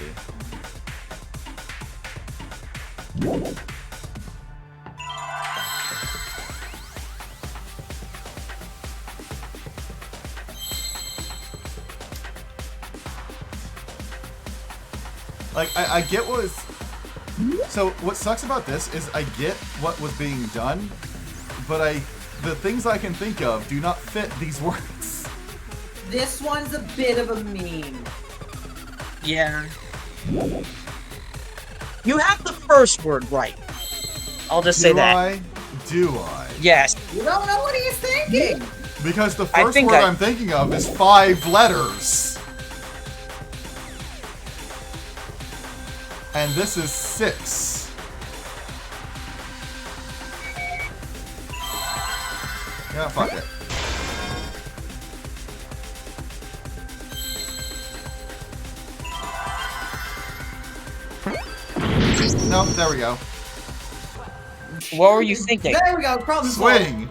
Like, I get what was... So, what sucks about this is I get what was being done, but the things I can think of do not fit these words. This one's a bit of a meme. Yeah. You have the first word right. I'll just say that. Do I? Yes. You don't know what he's thinking. Because the first word I'm thinking of is 5 letters. And this is 6. Yeah, fuck it. Nope, there we go. What were you thinking? There we go, problem solved. Swing.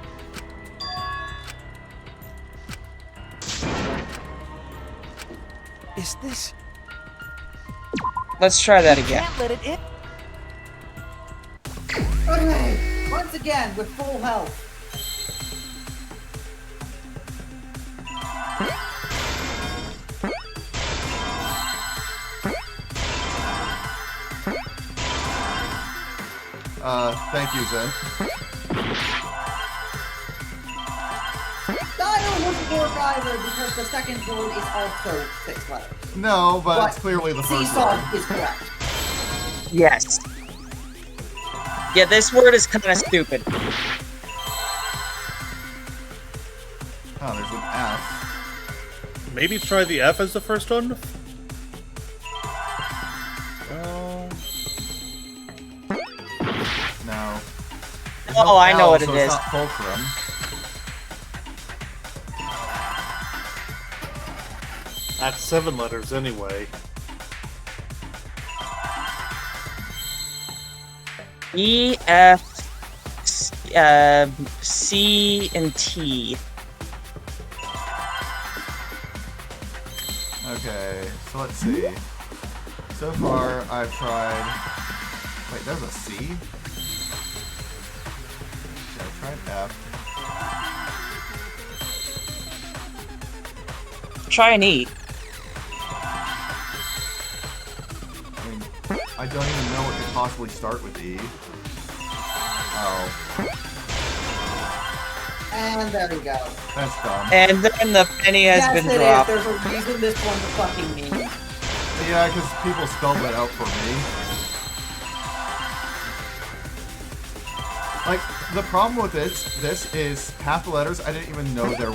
Is this... Let's try that again. Can't let it in. Okay, once again with full health. Thank you, Zen. Dial wouldn't work either because the second word is also 6 letters. No, but it's clearly the first Seesaw word. is correct. Yes. Yeah, this word is kind of stupid. Oh, there's an F. Maybe try the F as the first one? No. Oh, I know what it so is. It's not fulcrum. That's 7 letters anyway. E, F, C, and T. Okay, so let's see. So far, I've tried... Wait, there's a C? Okay, I tried F. Try an E. I mean, I don't even know what could possibly start with E. Oh. And there we go. That's dumb. And then the penny has Yes, been it dropped. is. There's a reason this one's a fucking meme. Yeah, because people spelled that out for me. Like, the problem with this is half the letters I didn't even know they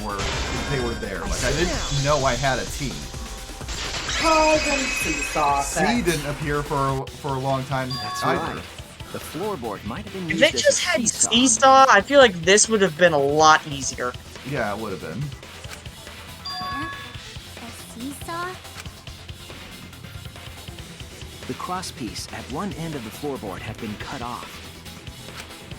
were there. Like, I didn't know I had a T. Seesaw. C didn't appear for a long time That's either. right. The floorboard might have been If used they as just a had seesaw. Seesaw, I feel like this would have been a lot easier. Yeah, it would have been. A seesaw? The crosspiece at one end of the floorboard had been cut off.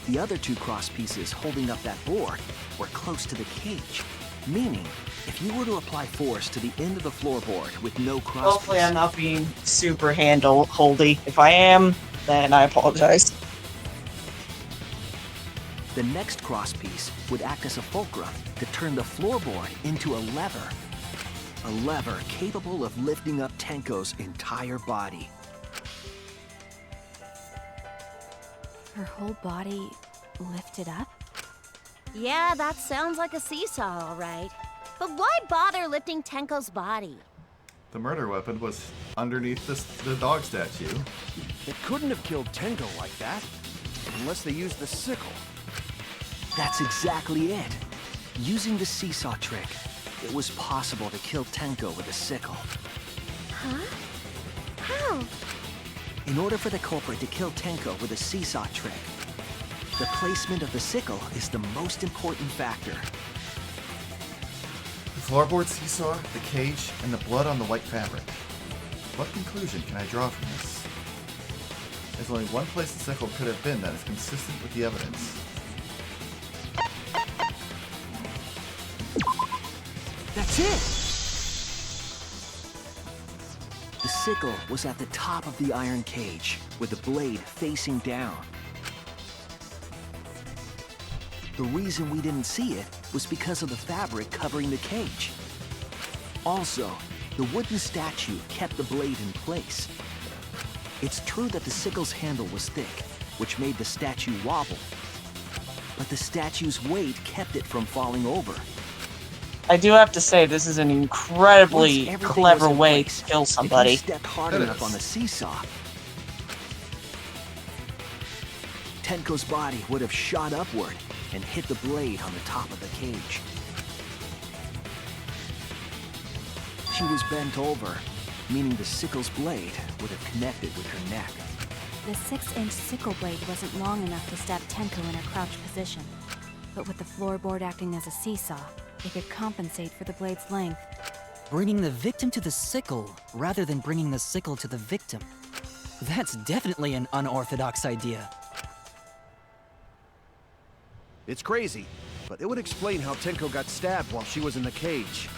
The other 2 crosspieces holding up that board were close to the cage, meaning if you were to apply force to the end of the floorboard with no crosspiece... Hopefully I'm not being super holdy. If I am, then I apologize. The next crosspiece would act as a fulcrum to turn the floorboard into a lever. A lever capable of lifting up Tenko's entire body. Her whole body lifted up? Yeah, that sounds like a seesaw, all right. But why bother lifting Tenko's body? The murder weapon was underneath the dog statue. They couldn't have killed Tenko like that, unless they used the sickle. That's exactly it. Using the seesaw trick, it was possible to kill Tenko with a sickle. Huh? How? In order for the culprit to kill Tenko with a seesaw trick, the placement of the sickle is the most important factor. The floorboard seesaw, the cage, and the blood on the white fabric. What conclusion can I draw from this? There's only one place the sickle could have been that is consistent with the evidence. That's it! The sickle was at the top of the iron cage, with the blade facing down. The reason we didn't see it was because of the fabric covering the cage. Also, the wooden statue kept the blade in place. It's true that the sickle's handle was thick, which made the statue wobble. But the statue's weight kept it from falling over. I do have to say, this is an incredibly Once everything clever was in way place, to kill If somebody. you stepped hard enough on the seesaw, Tenko's body would have shot upward and hit the blade on the top of the cage. She was bent over, meaning the sickle's blade would have connected with her neck. The 6-inch sickle blade wasn't long enough to stab Tenko in her crouched position. But with the floorboard acting as a seesaw, it could compensate for the blade's length. Bringing the victim to the sickle rather than bringing the sickle to the victim. That's definitely an unorthodox idea. It's crazy, but it would explain how Tenko got stabbed while she was in the cage.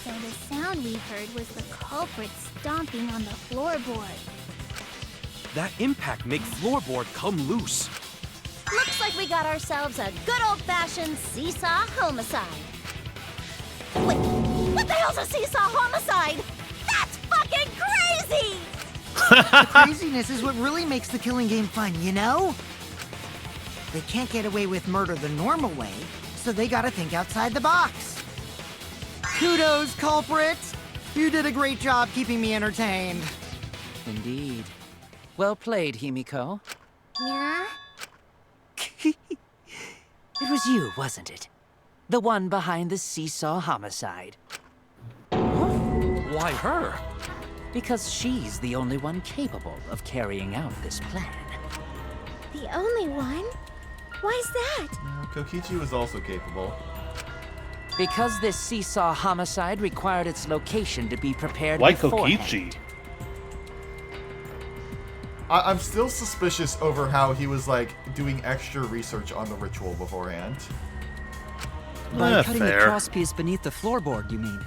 So the sound we heard was the culprit stomping on the floorboard. That impact made floorboard come loose. Looks like we got ourselves a good old-fashioned seesaw homicide. Wait, what the hell's a seesaw homicide? That's fucking crazy! The craziness is what really makes the killing game fun, you know? They can't get away with murder the normal way, so they gotta think outside the box. Kudos, culprit! You did a great job keeping me entertained. Indeed. Well played, Himiko. Yeah? It was you, wasn't it? The one behind the seesaw homicide. Why her? Because she's the only one capable of carrying out this plan. The only one? Why's that? Kokichi was also capable. Because this seesaw homicide required its location to be prepared Why beforehand. Kokichi? I'm still suspicious over how he was like doing extra research on the ritual beforehand. By cutting fair. the crosspiece beneath the floorboard, you mean?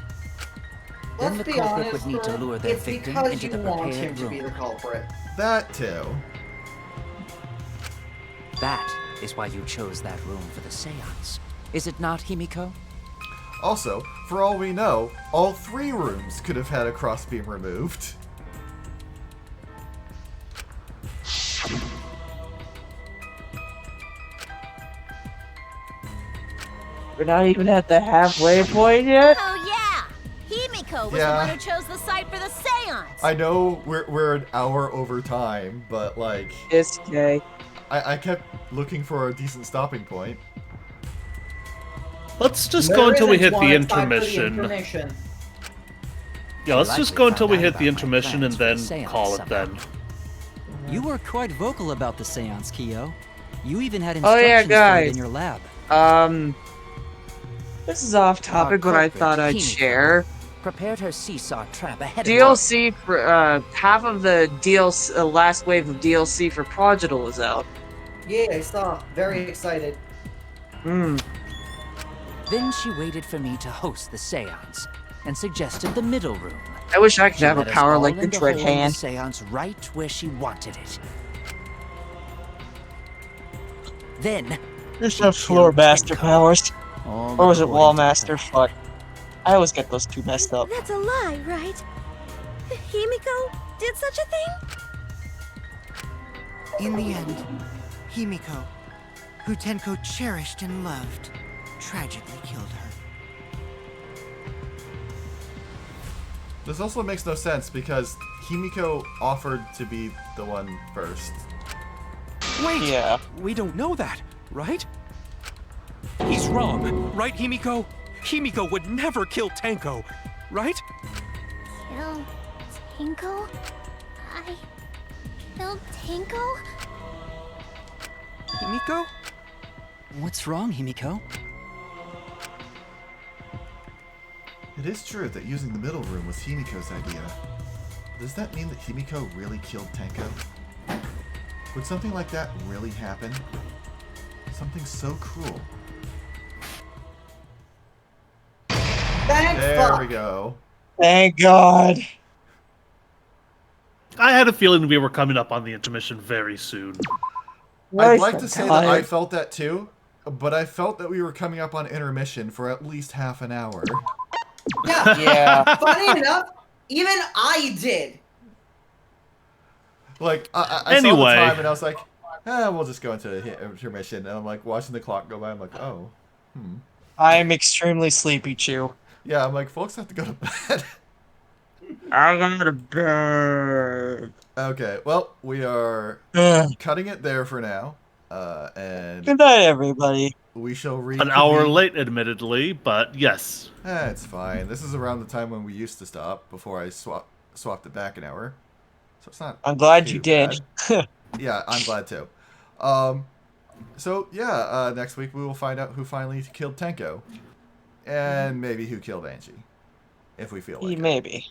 Then Let's the be culprit honest, would need to Vern, lure their it's victim because into you the want prepared him to be room. the culprit. That too. That is why you chose that room for the seance. Is it not, Himiko? Also, for all we know, all 3 rooms could have had a crossbeam removed. We're not even at the halfway point yet? Oh yeah! Himiko was Yeah. the one who chose the site for the seance! I know we're an hour over time, but like It's okay. I kept looking for a decent stopping point. Let's just There go until we isn't hit the one, it's time for the intermission. intermission. Yeah, let's She just likely go until we found hit out the about my intermission and then plans for the call it seance then. You were quite vocal about the seance, Kyo. You even had Oh, yeah, instructions for it in guys. your lab. This is off topic, but I culprit, thought I'd Himiko, share. Prepared her seesaw trap ahead DLC for, half of the DLC, last wave of DLC for Prodigal is out. Yeah, I saw. Very excited. Hmm. Then she waited for me to host the seance and suggested the middle room. I wish I could She have a let us power all like the into Dread holding Hand. the seance right where she wanted it. Then Just she have Floor killed Master Tenko. powers. All Or was it according Wall to Master? plan. Fuck. I always get those two messed up. That's a lie, right? Himiko did such a thing? In the end, Himiko, who Tenko cherished and loved, tragically killed her. This also makes no sense because Himiko offered to be the one first. Wait! Yeah. We don't know that, right? He's wrong, right, Himiko? Himiko would never kill Tenko, right? Kill Tinko? I killed Tinko? Himiko? What's wrong, Himiko? It is true that using the middle room was Himiko's idea. Does that mean that Himiko really killed Tenko? Would something like that really happen? Something so cruel. Thank There fuck. we go. Thank God. I had a feeling we were coming up on the intermission very soon. I'd like to say that I felt that too, but I felt that we were coming up on intermission for at least half an hour. Yeah. Funny enough, even I did. Like, I saw the time and I was like, we'll just go into intermission. And I'm like, watching the clock go by, I'm like, oh, I'm extremely sleepy, Chew. Yeah, I'm like, folks have to go to bed. I'm going to bed. Okay, well, we are cutting it there for now. And good night, everybody. We shall An hour late, admittedly, but yes. It's fine. This is around the time when we used to stop before I swapped it back an hour. So it's not. I'm glad you did. Yeah, I'm glad too. So yeah, next week we will find out who finally killed Tenko, and maybe who killed Angie, if we feel like maybe.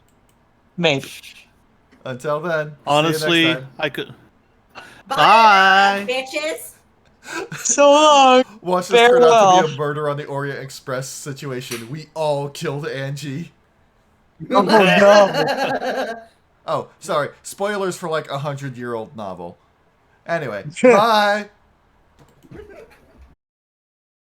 Until then, honestly, see you next time. I could. Bye, bitches. So long. Watch this turn out to be a murder on the Orient Express situation. We all killed Angie. Oh no. Oh, sorry. Spoilers for like 100-year-old novel. Anyway, bye.